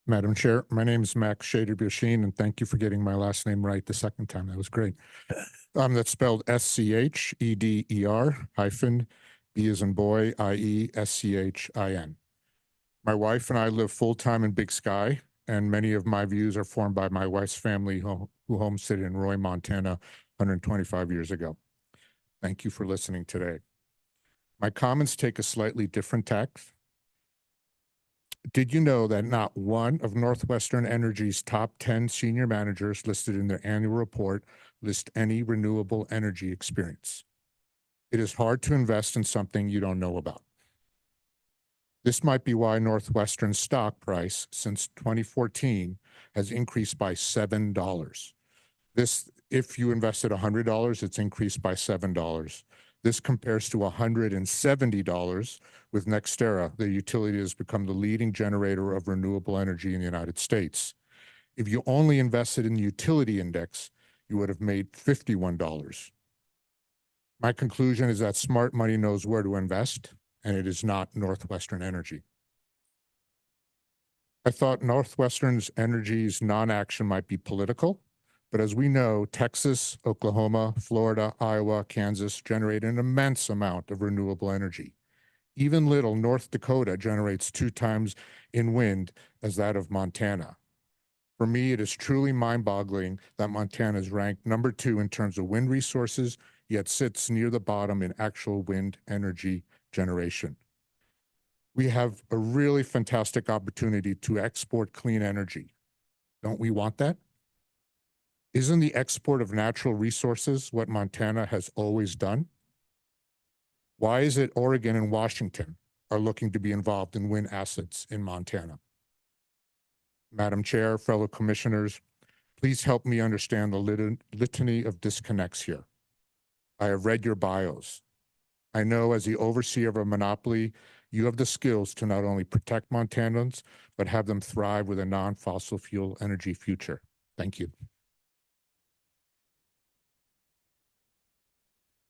Madam Chair, my name is Max Beeson, and thank you for getting my last name right the second time. That was great. That's spelled SCHEDER B as in boy, IESCHIN. My wife and I live full-time in Big Sky, and many of my views are formed by my wife's family who homesteaded in Roy, Montana 125 years ago. Thank you for listening today. My comments take a slightly different tack. Did you know that not one of Northwestern Energy's top 10 senior managers listed in their annual report list any renewable energy experience? It is hard to invest in something you don't know about. This might be why Northwestern's stock price since 2014 has increased by $7. If you invested $100, it's increased by $7. This compares to $170 with NextEra. The utility has become the leading generator of renewable energy in the United States. If you only invested in the utility index, you would have made $51. My conclusion is that smart money knows where to invest, and it is not Northwestern Energy. I thought Northwestern Energy's non-action might be political, but as we know, Texas, Oklahoma, Florida, Iowa, Kansas generate an immense amount of renewable energy. Even little North Dakota generates 2 times in wind as that of Montana. For me, it is truly mind-boggling that Montana is ranked number 2 in terms of wind resources, yet sits near the bottom in actual wind energy generation. We have a really fantastic opportunity to export clean energy. Don't we want that? Isn't the export of natural resources what Montana has always done? Why is it Oregon and Washington are looking to be involved in wind assets in Montana? Madam Chair, fellow commissioners, please help me understand the litany of disconnects here. I have read your bios. I know as the overseer of a monopoly, you have the skills to not only protect Montanans, but have them thrive with a non-fossil fuel energy future. Thank you.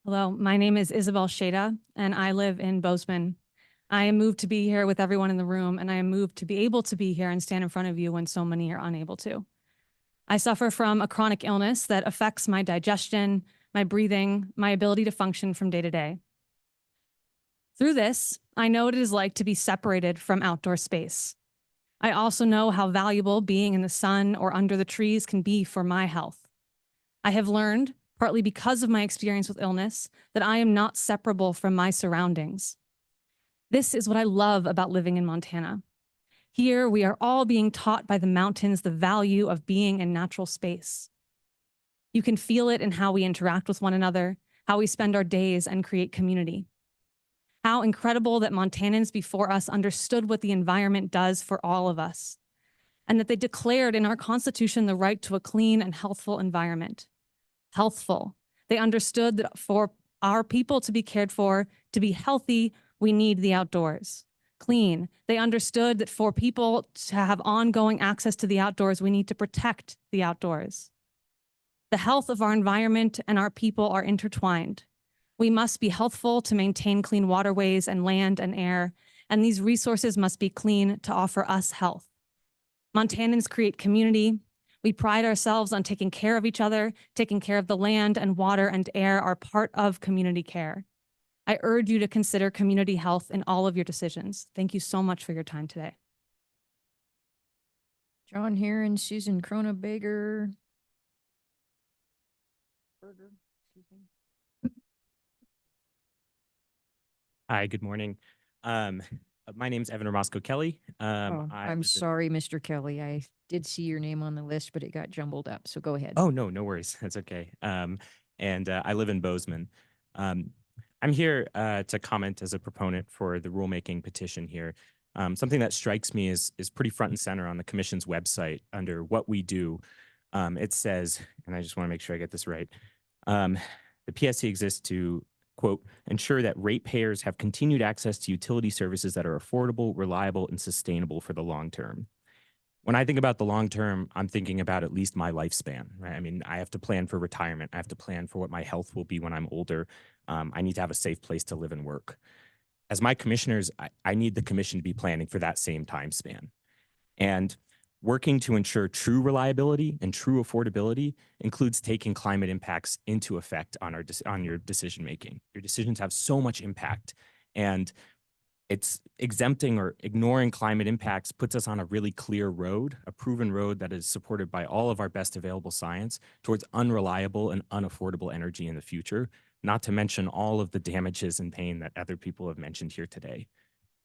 Hello, my name is Isabel Shada, and I live in Bozeman. I am moved to be here with everyone in the room, and I am moved to be able to be here and stand in front of you when so many are unable to. I suffer from a chronic illness that affects my digestion, my breathing, my ability to function from day to day. Through this, I know what it is like to be separated from outdoor space. I also know how valuable being in the sun or under the trees can be for my health. I have learned, partly because of my experience with illness, that I am not separable from my surroundings. This is what I love about living in Montana. Here, we are all being taught by the mountains the value of being in natural space. You can feel it in how we interact with one another, how we spend our days and create community. How incredible that Montanans before us understood what the environment does for all of us, and that they declared in our Constitution the right to a clean and healthful environment. Healthful. They understood that for our people to be cared for, to be healthy, we need the outdoors. Clean. They understood that for people to have ongoing access to the outdoors, we need to protect the outdoors. The health of our environment and our people are intertwined. We must be healthful to maintain clean waterways and land and air, and these resources must be clean to offer us health. Montanans create community. We pride ourselves on taking care of each other, taking care of the land and water and air are part of community care. I urge you to consider community health in all of your decisions. Thank you so much for your time today. John Heron, Susan Kronebager. Hi, good morning. My name is Evan Roscoe Kelly. I'm sorry, Mr. Kelly. I did see your name on the list, but it got jumbled up. So go ahead. Oh, no, no worries. That's okay. I live in Bozeman. I'm here to comment as a proponent for the rulemaking petition here. Something that strikes me is pretty front and center on the commission's website under what we do. It says, and I just want to make sure I get this right, the PSC exists to, quote, ensure that ratepayers have continued access to utility services that are affordable, reliable, and sustainable for the long term. When I think about the long term, I'm thinking about at least my lifespan, right? I mean, I have to plan for retirement. I have to plan for what my health will be when I'm older. I need to have a safe place to live and work. As my commissioners, I need the commission to be planning for that same time span. And working to ensure true reliability and true affordability includes taking climate impacts into effect on your decision making. Your decisions have so much impact, and it's exempting or ignoring climate impacts puts us on a really clear road, a proven road that is supported by all of our best available science towards unreliable and unaffordable energy in the future, not to mention all of the damages and pain that other people have mentioned here today.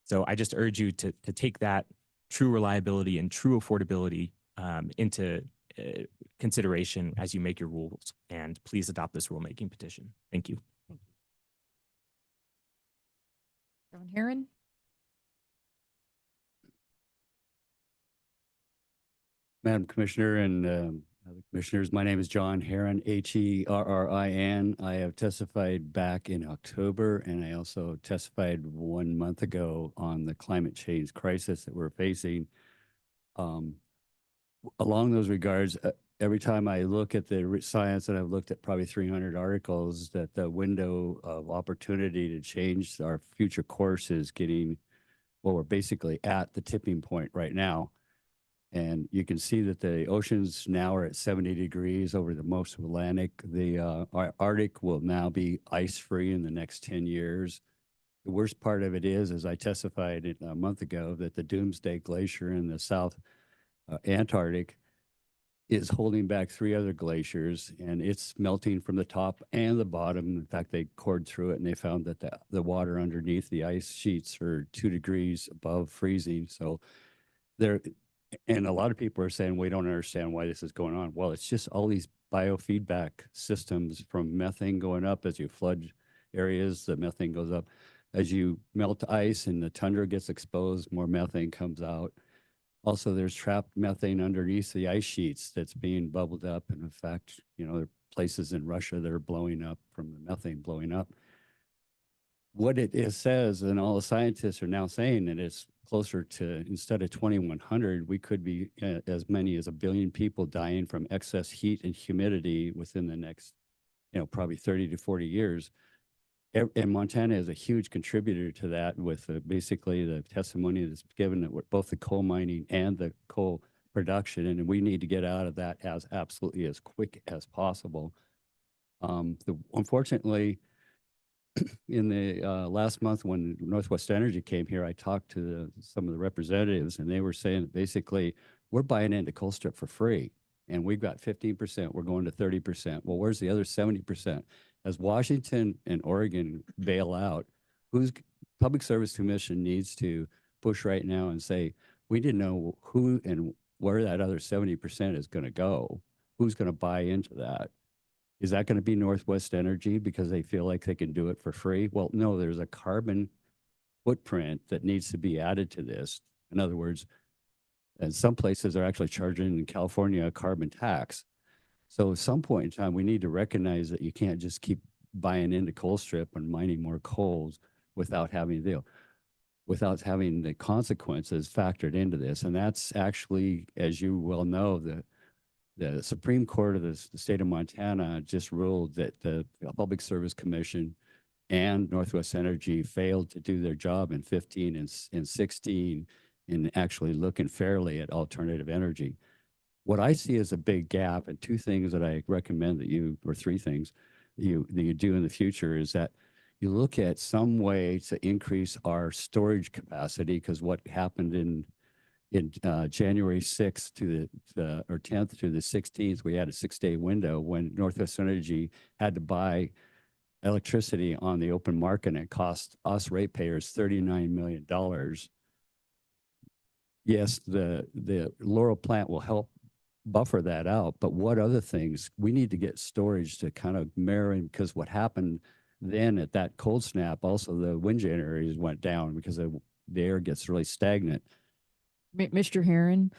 So I just urge you to take that true reliability and true affordability into consideration as you make your rules, and please adopt this rulemaking petition. Thank you. John Heron. Madam Commissioner and Commissioners, my name is John Herron, Herrin. I have testified back in October, and I also testified 1 month ago on the climate change crisis that we're facing. Along those regards, every time I look at the science, and I've looked at probably 300 articles, that the window of opportunity to change our future course is getting, well, we're basically at the tipping point right now. And you can see that the oceans now are at 70 degrees over the most Atlantic. The Arctic will now be ice-free in the next 10 years. The worst part of it is, as I testified a month ago, that the Doomsday Glacier in the South Antarctic is holding back 3 other glaciers, and it's melting from the top and the bottom. In fact, they cored through it, and they found that the water underneath the ice sheets are 2 degrees above freezing. So there. And a lot of people are saying, we don't understand why this is going on. Well, it's just all these biofeedback systems from methane going up as you flood areas, the methane goes up. As you melt ice and the tundra gets exposed, more methane comes out. Also, there's trapped methane underneath the ice sheets that's being bubbled up. And in fact, you know, there are places in Russia that are blowing up from the methane blowing up. What it says, and all the scientists are now saying that it's closer to, instead of 2,100, we could be as many as 1 billion people dying from excess heat and humidity within the next, you know, probably 30 to 40 years. And Montana is a huge contributor to that, with basically the testimony that's given that both the coal mining and the coal production, and we need to get out of that as absolutely as quick as possible. Unfortunately, in the last month when Northwest Energy came here, I talked to some of the representatives, and they were saying that basically we're buying into Colstrip for free, and we've got 15%, we're going to 30%. Well, where's the other 70%? As Washington and Oregon bail out, Public Service Commission needs to push right now and say, we didn't know who and where that other 70% is going to go. Who's going to buy into that? Is that going to be Northwest Energy because they feel like they can do it for free? Well, no, there's a carbon footprint that needs to be added to this. In other words, and some places are actually charging in California a carbon tax. So at some point in time, we need to recognize that you can't just keep buying into Colstrip and mining more coals without having the consequences factored into this. And that's actually, as you well know, the Supreme Court of the state of Montana just ruled that the Public Service Commission and Northwest Energy failed to do their job in 15 and 16 in actually looking fairly at alternative energy. What I see as a big gap, and 2 things that I recommend that you, or 3 things that you do in the future, is that you look at some way to increase our storage capacity, because what happened in January 6th to or 10th to the 16th, we had a 6-day window when Northwest Energy had to buy electricity on the open market, and it cost us ratepayers $39 million. Yes, the Laurel plant will help buffer that out, but what other things? We need to get storage to kind of mirror, because what happened then at that cold snap, also the wind generators went down because the air gets really stagnant. Mr. Herron,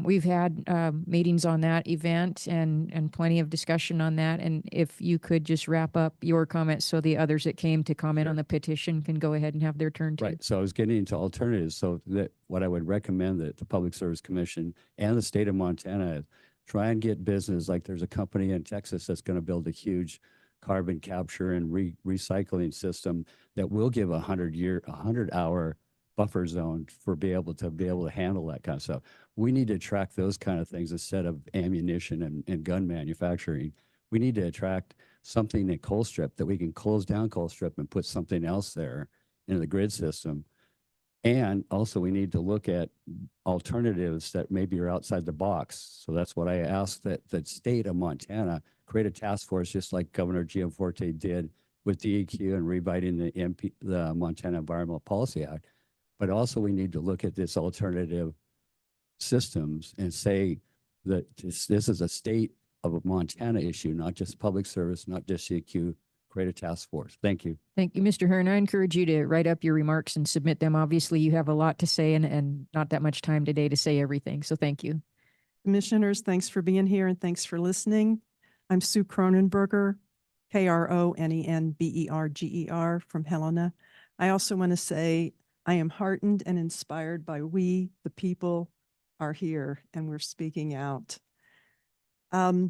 we've had meetings on that event and plenty of discussion on that. And if you could just wrap up your comments so the others that came to comment on the petition can go ahead and have their turn too. Right. So I was getting into alternatives. So that what I would recommend that the Public Service Commission and the state of Montana try and get business. Like there's a company in Texas that's going to build a huge carbon capture and recycling system that will give a 100-hour buffer zone for be able to handle that kind of stuff. We need to attract those kind of things instead of ammunition and gun manufacturing. We need to attract something in Colstrip that we can close down Colstrip and put something else there in the grid system. And also we need to look at alternatives that maybe are outside the box. So that's what I asked, that the state of Montana create a task force just like Governor Gianforte did with DEQ and rewriting the Montana Environmental Policy Act. But also we need to look at this alternative systems and say that this is a state of a Montana issue, not just public service, not just DEQ. Create a task force. Thank you. Thank you, Mr. Hearn. I encourage you to write up your remarks and submit them. Obviously, you have a lot to say and not that much time today to say everything. So thank you. Commissioners, thanks for being here and thanks for listening. I'm Sue Cronenberger, Kronenberger from Helena. I also want to say I am heartened and inspired by we, the people, are here and we're speaking out. I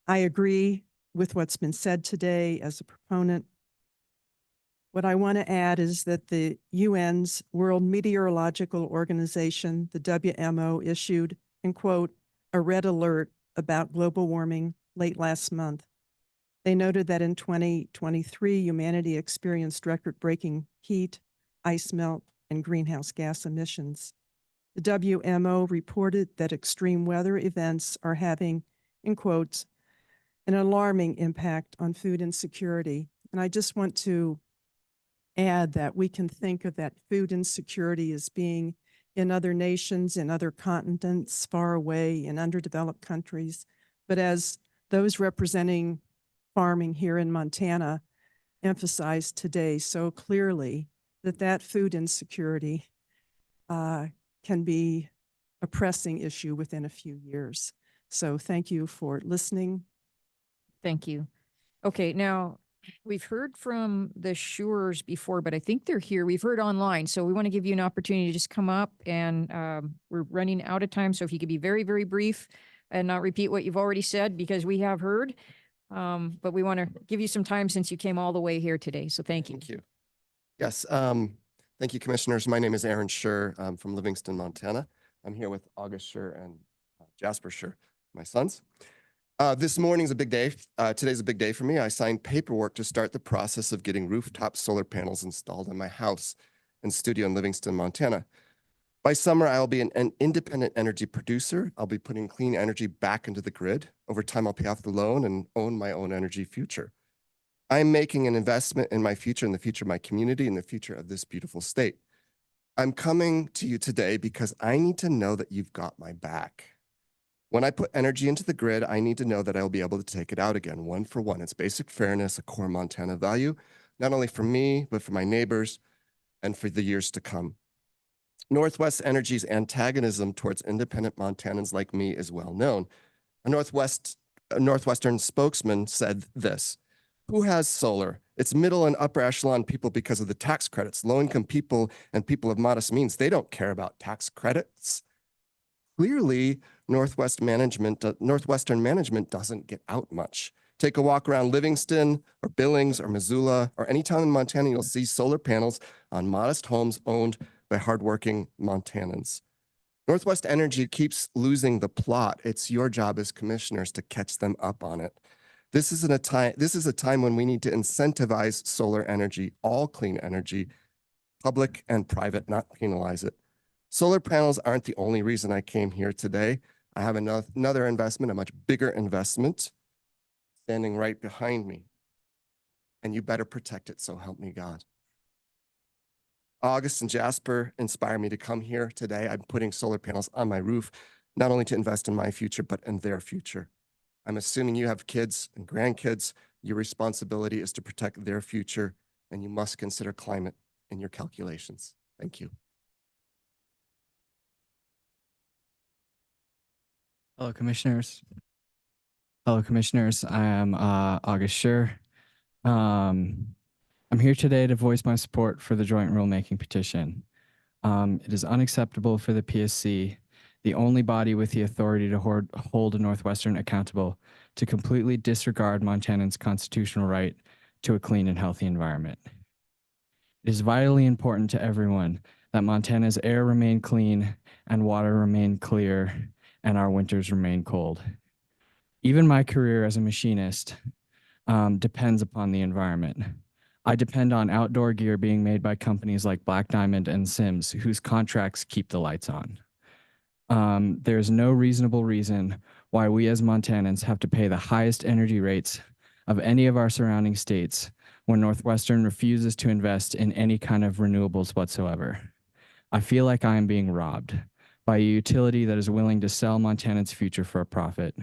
agree with what's been said today as a proponent. What I want to add is that the UN's World Meteorological Organization, the WMO, issued, and quote, a red alert about global warming late last month. They noted that in 2023, humanity experienced record-breaking heat, ice melt, and greenhouse gas emissions. The WMO reported that extreme weather events are having, in quotes, an alarming impact on food insecurity. And I just want to add that we can think of that food insecurity as being in other nations, in other continents, far away, in underdeveloped countries. But as those representing farming here in Montana emphasized today so clearly, that food insecurity can be a pressing issue within a few years. So thank you for listening. Thank you. Okay, now we've heard from the Shurers before, but I think they're here. We've heard online, so we want to give you an opportunity to just come up, and we're running out of time. So if you could be very, very brief and not repeat what you've already said, because we have heard, but we want to give you some time since you came all the way here today. So thank you. Thank you. Yes. Thank you, Commissioners. My name is Aaron Schur. I'm from Livingston, Montana. I'm here with August Schur and Jasper Schur, my sons. This morning's a big day. Today's a big day for me. I signed paperwork to start the process of getting rooftop solar panels installed in my house and studio in Livingston, Montana. By summer, I'll be an independent energy producer. I'll be putting clean energy back into the grid. Over time, I'll pay off the loan and own my own energy future. I'm making an investment in my future, in the future of my community, in the future of this beautiful state. I'm coming to you today because I need to know that you've got my back. When I put energy into the grid, I need to know that I'll be able to take it out again, one for one. It's basic fairness, a core Montana value, not only for me, but for my neighbors and for the years to come. Northwest Energy's antagonism towards independent Montanans like me is well known. A Northwestern spokesman said this: who has solar? It's middle and upper echelon people because of the tax credits. Low-income people and people of modest means, they don't care about tax credits. Clearly, Northwestern management doesn't get out much. Take a walk around Livingston or Billings or Missoula or any town in Montana, you'll see solar panels on modest homes owned by hardworking Montanans. Northwest Energy keeps losing the plot. It's your job as commissioners to catch them up on it. This is a time when we need to incentivize solar energy, all clean energy, public and private, not penalize it. Solar panels aren't the only reason I came here today. I have another investment, a much bigger investment, standing right behind me. And you better protect it, so help me God. August and Jasper inspire me to come here today. I'm putting solar panels on my roof, not only to invest in my future, but in their future. I'm assuming you have kids and grandkids. Your responsibility is to protect their future, and you must consider climate in your calculations. Thank you. Hello, Commissioners. Hello, Commissioners. I am August Schur. I'm here today to voice my support for the joint rulemaking petition. It is unacceptable for the PSC, the only body with the authority to hold a Northwestern accountable, to completely disregard Montanans' constitutional right to a clean and healthy environment. It is vitally important to everyone that Montana's air remain clean and water remain clear and our winters remain cold. Even my career as a machinist depends upon the environment. I depend on outdoor gear being made by companies like Black Diamond and Sims, whose contracts keep the lights on. There's no reasonable reason why we as Montanans have to pay the highest energy rates of any of our surrounding states when Northwestern refuses to invest in any kind of renewables whatsoever. I feel like I am being robbed by a utility that is willing to sell Montanans' future for a profit,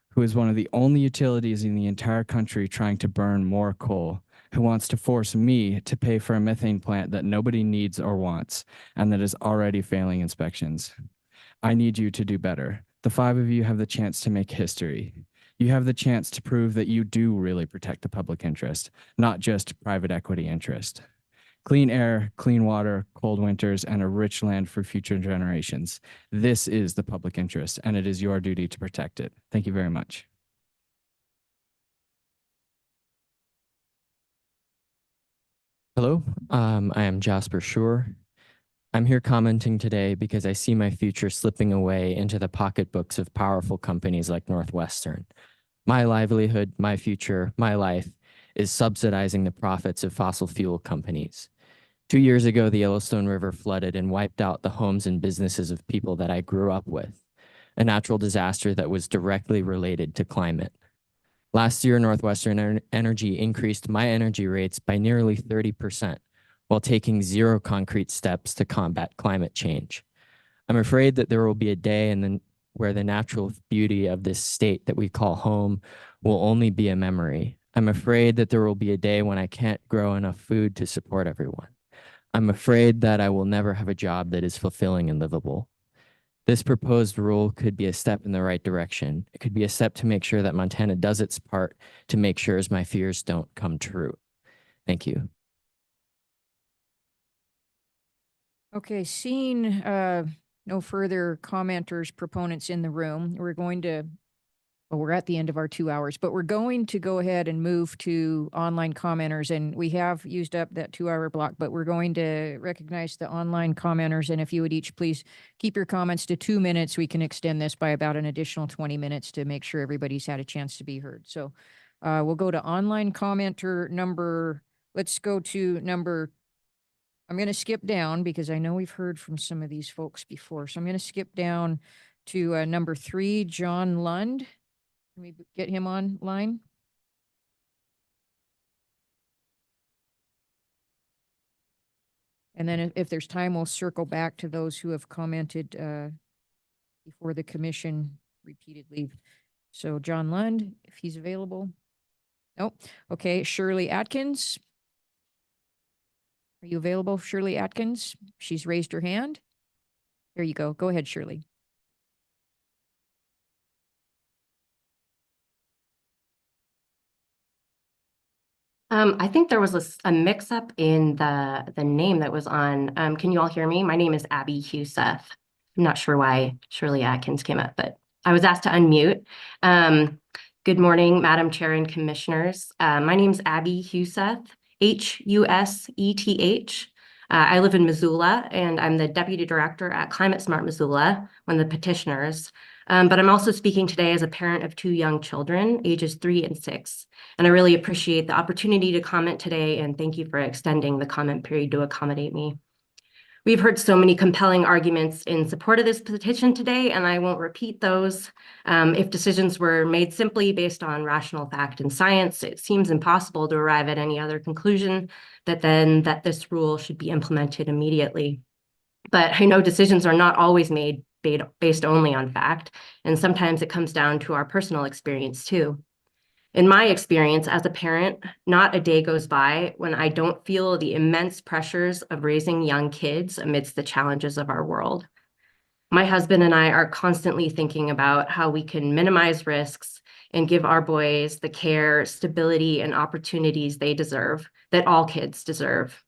who is one of the only utilities in the entire country trying to burn more coal, who wants to force me to pay for a methane plant that nobody needs or wants, and that is already failing inspections. I need you to do better. The 5 of you have the chance to make history. You have the chance to prove that you do really protect the public interest, not just private equity interest. Clean air, clean water, cold winters, and a rich land for future generations. This is the public interest, and it is your duty to protect it. Thank you very much. Hello, I am Jasper Schur. I'm here commenting today because I see my future slipping away into the pocketbooks of powerful companies like Northwestern. My livelihood, my future, my life is subsidizing the profits of fossil fuel companies. 2 years ago, the Yellowstone River flooded and wiped out the homes and businesses of people that I grew up with, a natural disaster that was directly related to climate. Last year, Northwestern Energy increased my energy rates by nearly 30%, while taking zero concrete steps to combat climate change. I'm afraid that there will be a day where the natural beauty of this state that we call home will only be a memory. I'm afraid that there will be a day when I can't grow enough food to support everyone. I'm afraid that I will never have a job that is fulfilling and livable. This proposed rule could be a step in the right direction. It could be a step to make sure that Montana does its part to make sure my fears don't come true. Thank you. Okay, seeing no further commenters, proponents in the room, we're at the end of our 2 hours, but we're going to go ahead and move to online commenters. And we have used up that 2-hour block, but we're going to recognize the online commenters. And if you would each please keep your comments to 2 minutes, we can extend this by about an additional 20 minutes to make sure everybody's had a chance to be heard. So we'll go to online commenter number, let's go to number, I'm going to skip down because I know we've heard from some of these folks before. So I'm going to skip down to number 3, John Lund. Can we get him online? And then if there's time, we'll circle back to those who have commented before the commission repeatedly. So John Lund, if he's available. Nope. Okay, Shirley Atkins. Are you available, Shirley Atkins? She's raised her hand. There you go. Go ahead, Shirley. I think there was a mix-up in the name that was on. Can you all hear me? My name is Abby Huseth. I'm not sure why Shirley Atkins came up, but I was asked to unmute. Good morning, Madam Chair and Commissioners. My name is Abby Huseth, Huseth. I live in Missoula, and I'm the Deputy Director at Climate Smart Missoula, one of the petitioners. But I'm also speaking today as a parent of 2 young children, ages 3 and 6. And I really appreciate the opportunity to comment today, and thank you for extending the comment period to accommodate me. We've heard so many compelling arguments in support of this petition today, and I won't repeat those. If decisions were made simply based on rational fact and science, it seems impossible to arrive at any other conclusion that this rule should be implemented immediately. But I know decisions are not always made based only on fact, and sometimes it comes down to our personal experience too. In my experience as a parent, not a day goes by when I don't feel the immense pressures of raising young kids amidst the challenges of our world. My husband and I are constantly thinking about how we can minimize risks and give our boys the care, stability, and opportunities they deserve, that all kids deserve.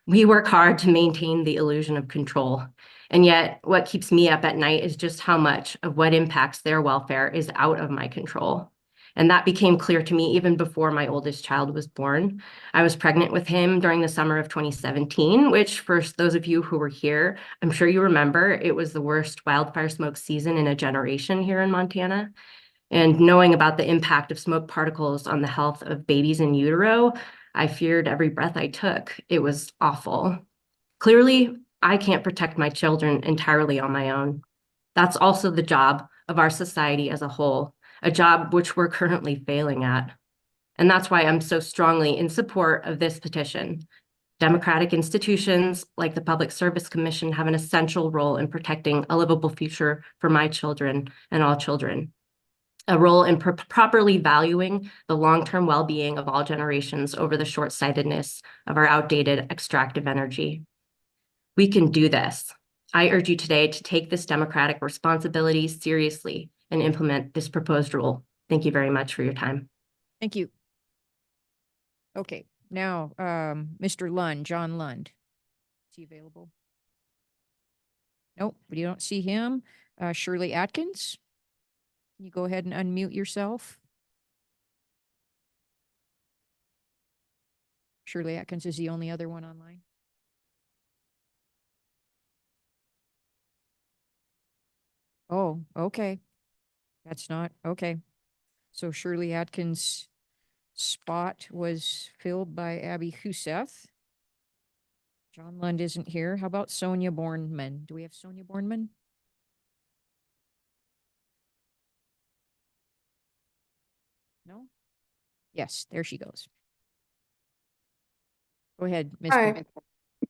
We work hard to maintain the illusion of control. And yet what keeps me up at night is just how much of what impacts their welfare is out of my control. And that became clear to me even before my oldest child was born. I was pregnant with him during the summer of 2017, which for those of you who were here, I'm sure you remember, it was the worst wildfire smoke season in a generation here in Montana. And knowing about the impact of smoke particles on the health of babies in utero, I feared every breath I took. It was awful. Clearly, I can't protect my children entirely on my own. That's also the job of our society as a whole, a job which we're currently failing at. And that's why I'm so strongly in support of this petition. Democratic institutions like the Public Service Commission have an essential role in protecting a livable future for my children and all children. A role in properly valuing the long-term well-being of all generations over the short-sightedness of our outdated extractive energy. We can do this. I urge you today to take this democratic responsibility seriously and implement this proposed rule. Thank you very much for your time. Thank you. Okay, now, Mr. Lund, John Lund. Is he available? Nope, but you don't see him. Shirley Atkins. Can you go ahead and unmute yourself? Shirley Atkins is the only other one online. Oh, okay. That's not, okay. So Shirley Atkins' spot was filled by Abby Huseth. John Lund isn't here. How about Sonia Bornman? Do we have Sonia Bornman? No? Yes, there she goes. Go ahead, Ms. Hi, Bornman.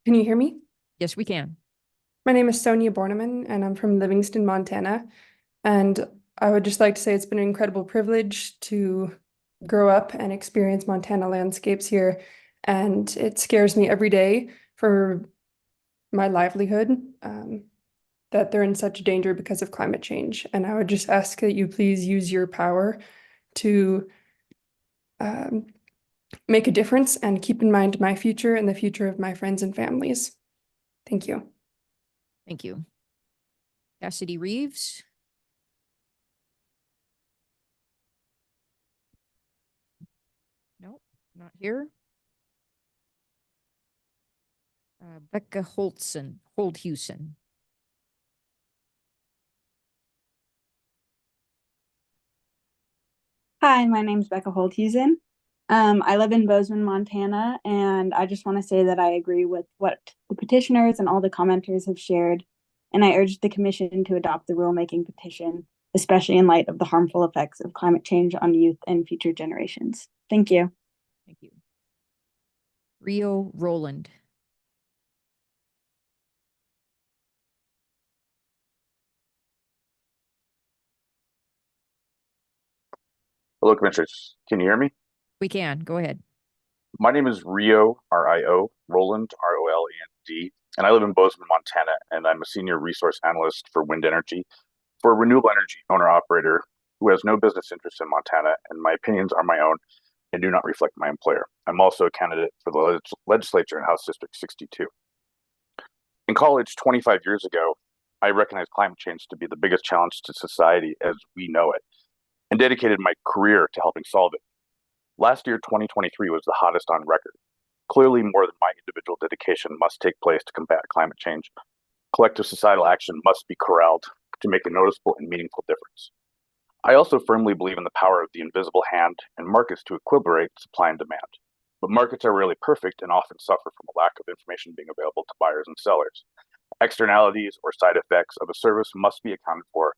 can you hear me? Yes, we can. My name is Sonia Borneman, and I'm from Livingston, Montana. And I would just like to say it's been an incredible privilege to grow up and experience Montana landscapes here. And it scares me every day for my livelihood, that they're in such danger because of climate change. And I would just ask that you please use your power to make a difference and keep in mind my future and the future of my friends and families. Thank you. Thank you. Cassidy Reeves. Nope, not here. Becca Holdhusen. Hi, my name's Becca Holthusen. I live in Bozeman, Montana, and I just want to say that I agree with what the petitioners and all the commenters have shared, and I urge the commission to adopt the rulemaking petition, especially in light of the harmful effects of climate change on youth and future generations. Thank you. Thank you. Rio Roland. Hello, Commissioners. Can you hear me? We can. Go ahead. My name is Rio, R-I-O, Roland, R-O-L-A-N-D, and I live in Bozeman, Montana, and I'm a senior resource analyst for wind energy for a renewable energy owner-operator who has no business interest in Montana, and my opinions are my own and do not reflect my employer. I'm also a candidate for the legislature in House District 62. In college 25 years ago, I recognized climate change to be the biggest challenge to society as we know it, and dedicated my career to helping solve it. Last year, 2023, was the hottest on record. Clearly, more than my individual dedication must take place to combat climate change. Collective societal action must be corralled to make a noticeable and meaningful difference. I also firmly believe in the power of the invisible hand and markets to equilibrate supply and demand. But markets are rarely perfect and often suffer from a lack of information being available to buyers and sellers. Externalities or side effects of a service must be accounted for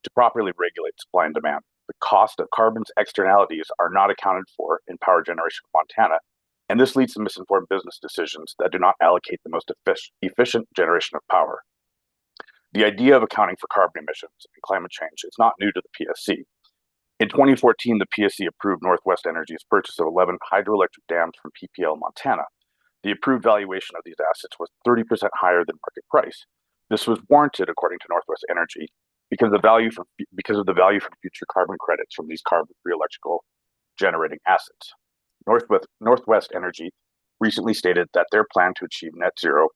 to properly regulate supply and demand. The cost of carbon's externalities are not accounted for in power generation in Montana, and this leads to misinformed business decisions that do not allocate the most efficient generation of power. The idea of accounting for carbon emissions and climate change is not new to the PSC. In 2014, the PSC approved Northwest Energy's purchase of 11 hydroelectric dams from PPL Montana. The approved valuation of these assets was 30% higher than market price. This was warranted, according to Northwest Energy, because of the value from future carbon credits from these carbon-free electrical generating assets. Northwest Energy recently stated that their plan to achieve net zero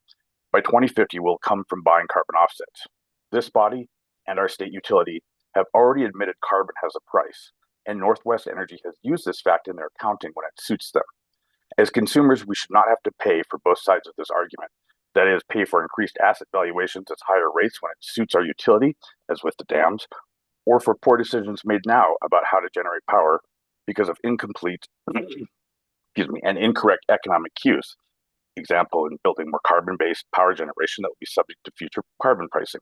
by 2050 will come from buying carbon offsets. This body and our state utility have already admitted carbon has a price, and Northwest Energy has used this fact in their accounting when it suits them. As consumers, we should not have to pay for both sides of this argument. That is, pay for increased asset valuations at higher rates when it suits our utility, as with the dams, or for poor decisions made now about how to generate power because of incomplete and incorrect economic cues. Example, in building more carbon-based power generation that will be subject to future carbon pricing.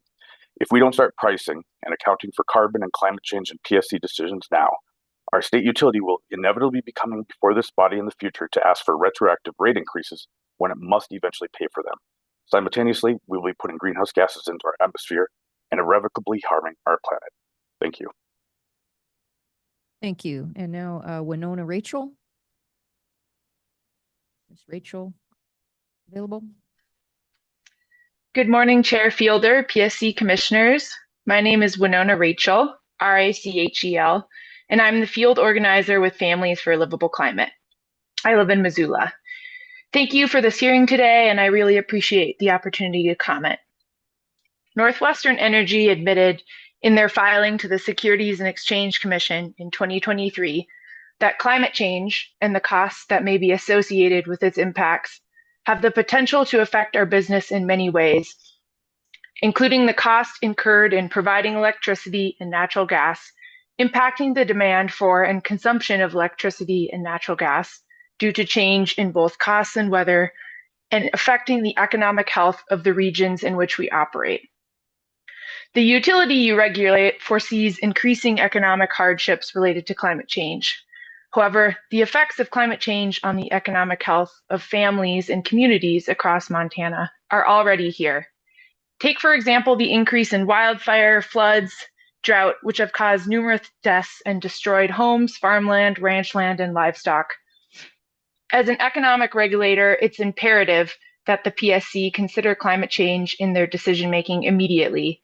If we don't start pricing and accounting for carbon and climate change in PSC decisions now, our state utility will inevitably be coming before this body in the future to ask for retroactive rate increases when it must eventually pay for them. Simultaneously, we will be putting greenhouse gases into our atmosphere and irrevocably harming our planet. Thank you. Thank you. And now Winona Rachel. Is Rachel available? Good morning, Chair Fielder, PSC Commissioners. My name is Winona Rachel, Rachel, and I'm the field organizer with Families for a Livable Climate. I live in Missoula. Thank you for this hearing today, and I really appreciate the opportunity to comment. Northwestern Energy admitted in their filing to the Securities and Exchange Commission in 2023 that climate change and the costs that may be associated with its impacts have the potential to affect our business in many ways, including the cost incurred in providing electricity and natural gas, impacting the demand for and consumption of electricity and natural gas due to change in both costs and weather, and affecting the economic health of the regions in which we operate. The utility you regulate foresees increasing economic hardships related to climate change. However, the effects of climate change on the economic health of families and communities across Montana are already here. Take, for example, the increase in wildfire, floods, drought, which have caused numerous deaths and destroyed homes, farmland, ranchland, and livestock. As an economic regulator, it's imperative that the PSC consider climate change in their decision-making immediately.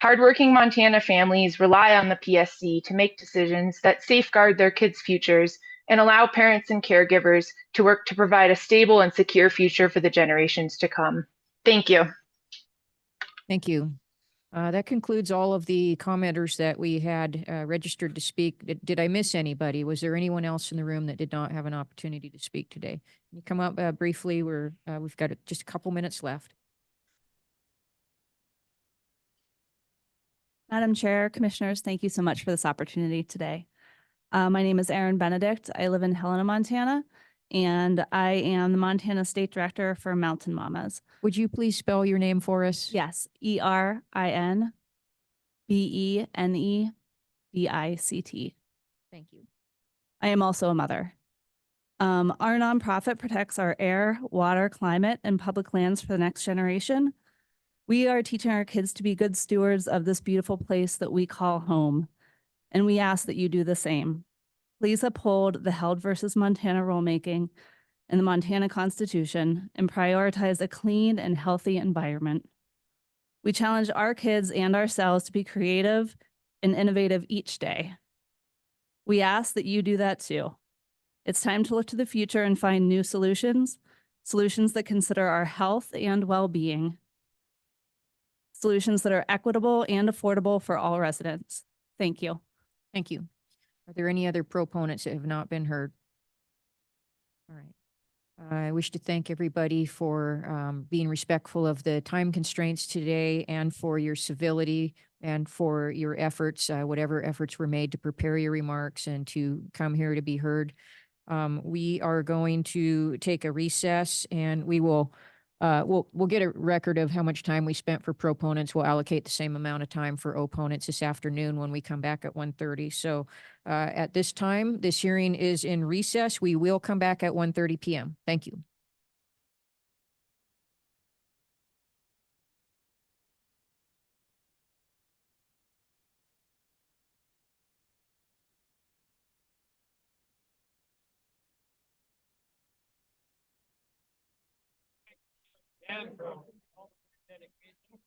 Hardworking Montana families rely on the PSC to make decisions that safeguard their kids' futures and allow parents and caregivers to work to provide a stable and secure future for the generations to come. Thank you. Thank you. That concludes all of the commenters that we had registered to speak. Did I miss anybody? Was there anyone else in the room that did not have an opportunity to speak today? Can you come up briefly? We've got just a couple minutes left. Madam Chair, Commissioners, thank you so much for this opportunity today. My name is Erin Benedict. I live in Helena, Montana, and I am the Montana State Director for Mountain Mamas. Would you please spell your name for us? Yes, ErinBenedict. Thank you. I am also a mother. Our nonprofit protects our air, water, climate, and public lands for the next generation. We are teaching our kids to be good stewards of this beautiful place that we call home, and we ask that you do the same. Please uphold the Held versus Montana rulemaking and the Montana Constitution and prioritize a clean and healthy environment. We challenge our kids and ourselves to be creative and innovative each day. We ask that you do that too. It's time to look to the future and find new solutions that consider our health and well-being. Solutions that are equitable and affordable for all residents. Thank you. Thank you. Are there any other proponents that have not been heard? All right. I wish to thank everybody for being respectful of the time constraints today and for your civility and for your efforts, whatever efforts were made to prepare your remarks and to come here to be heard. We are going to take a recess and we will we'll get a record of how much time we spent for proponents. We'll allocate the same amount of time for opponents this afternoon when we come back at 1:30. So at this time, this hearing is in recess. We will come back at 1:30 p.m. Thank you. And from all the dedication.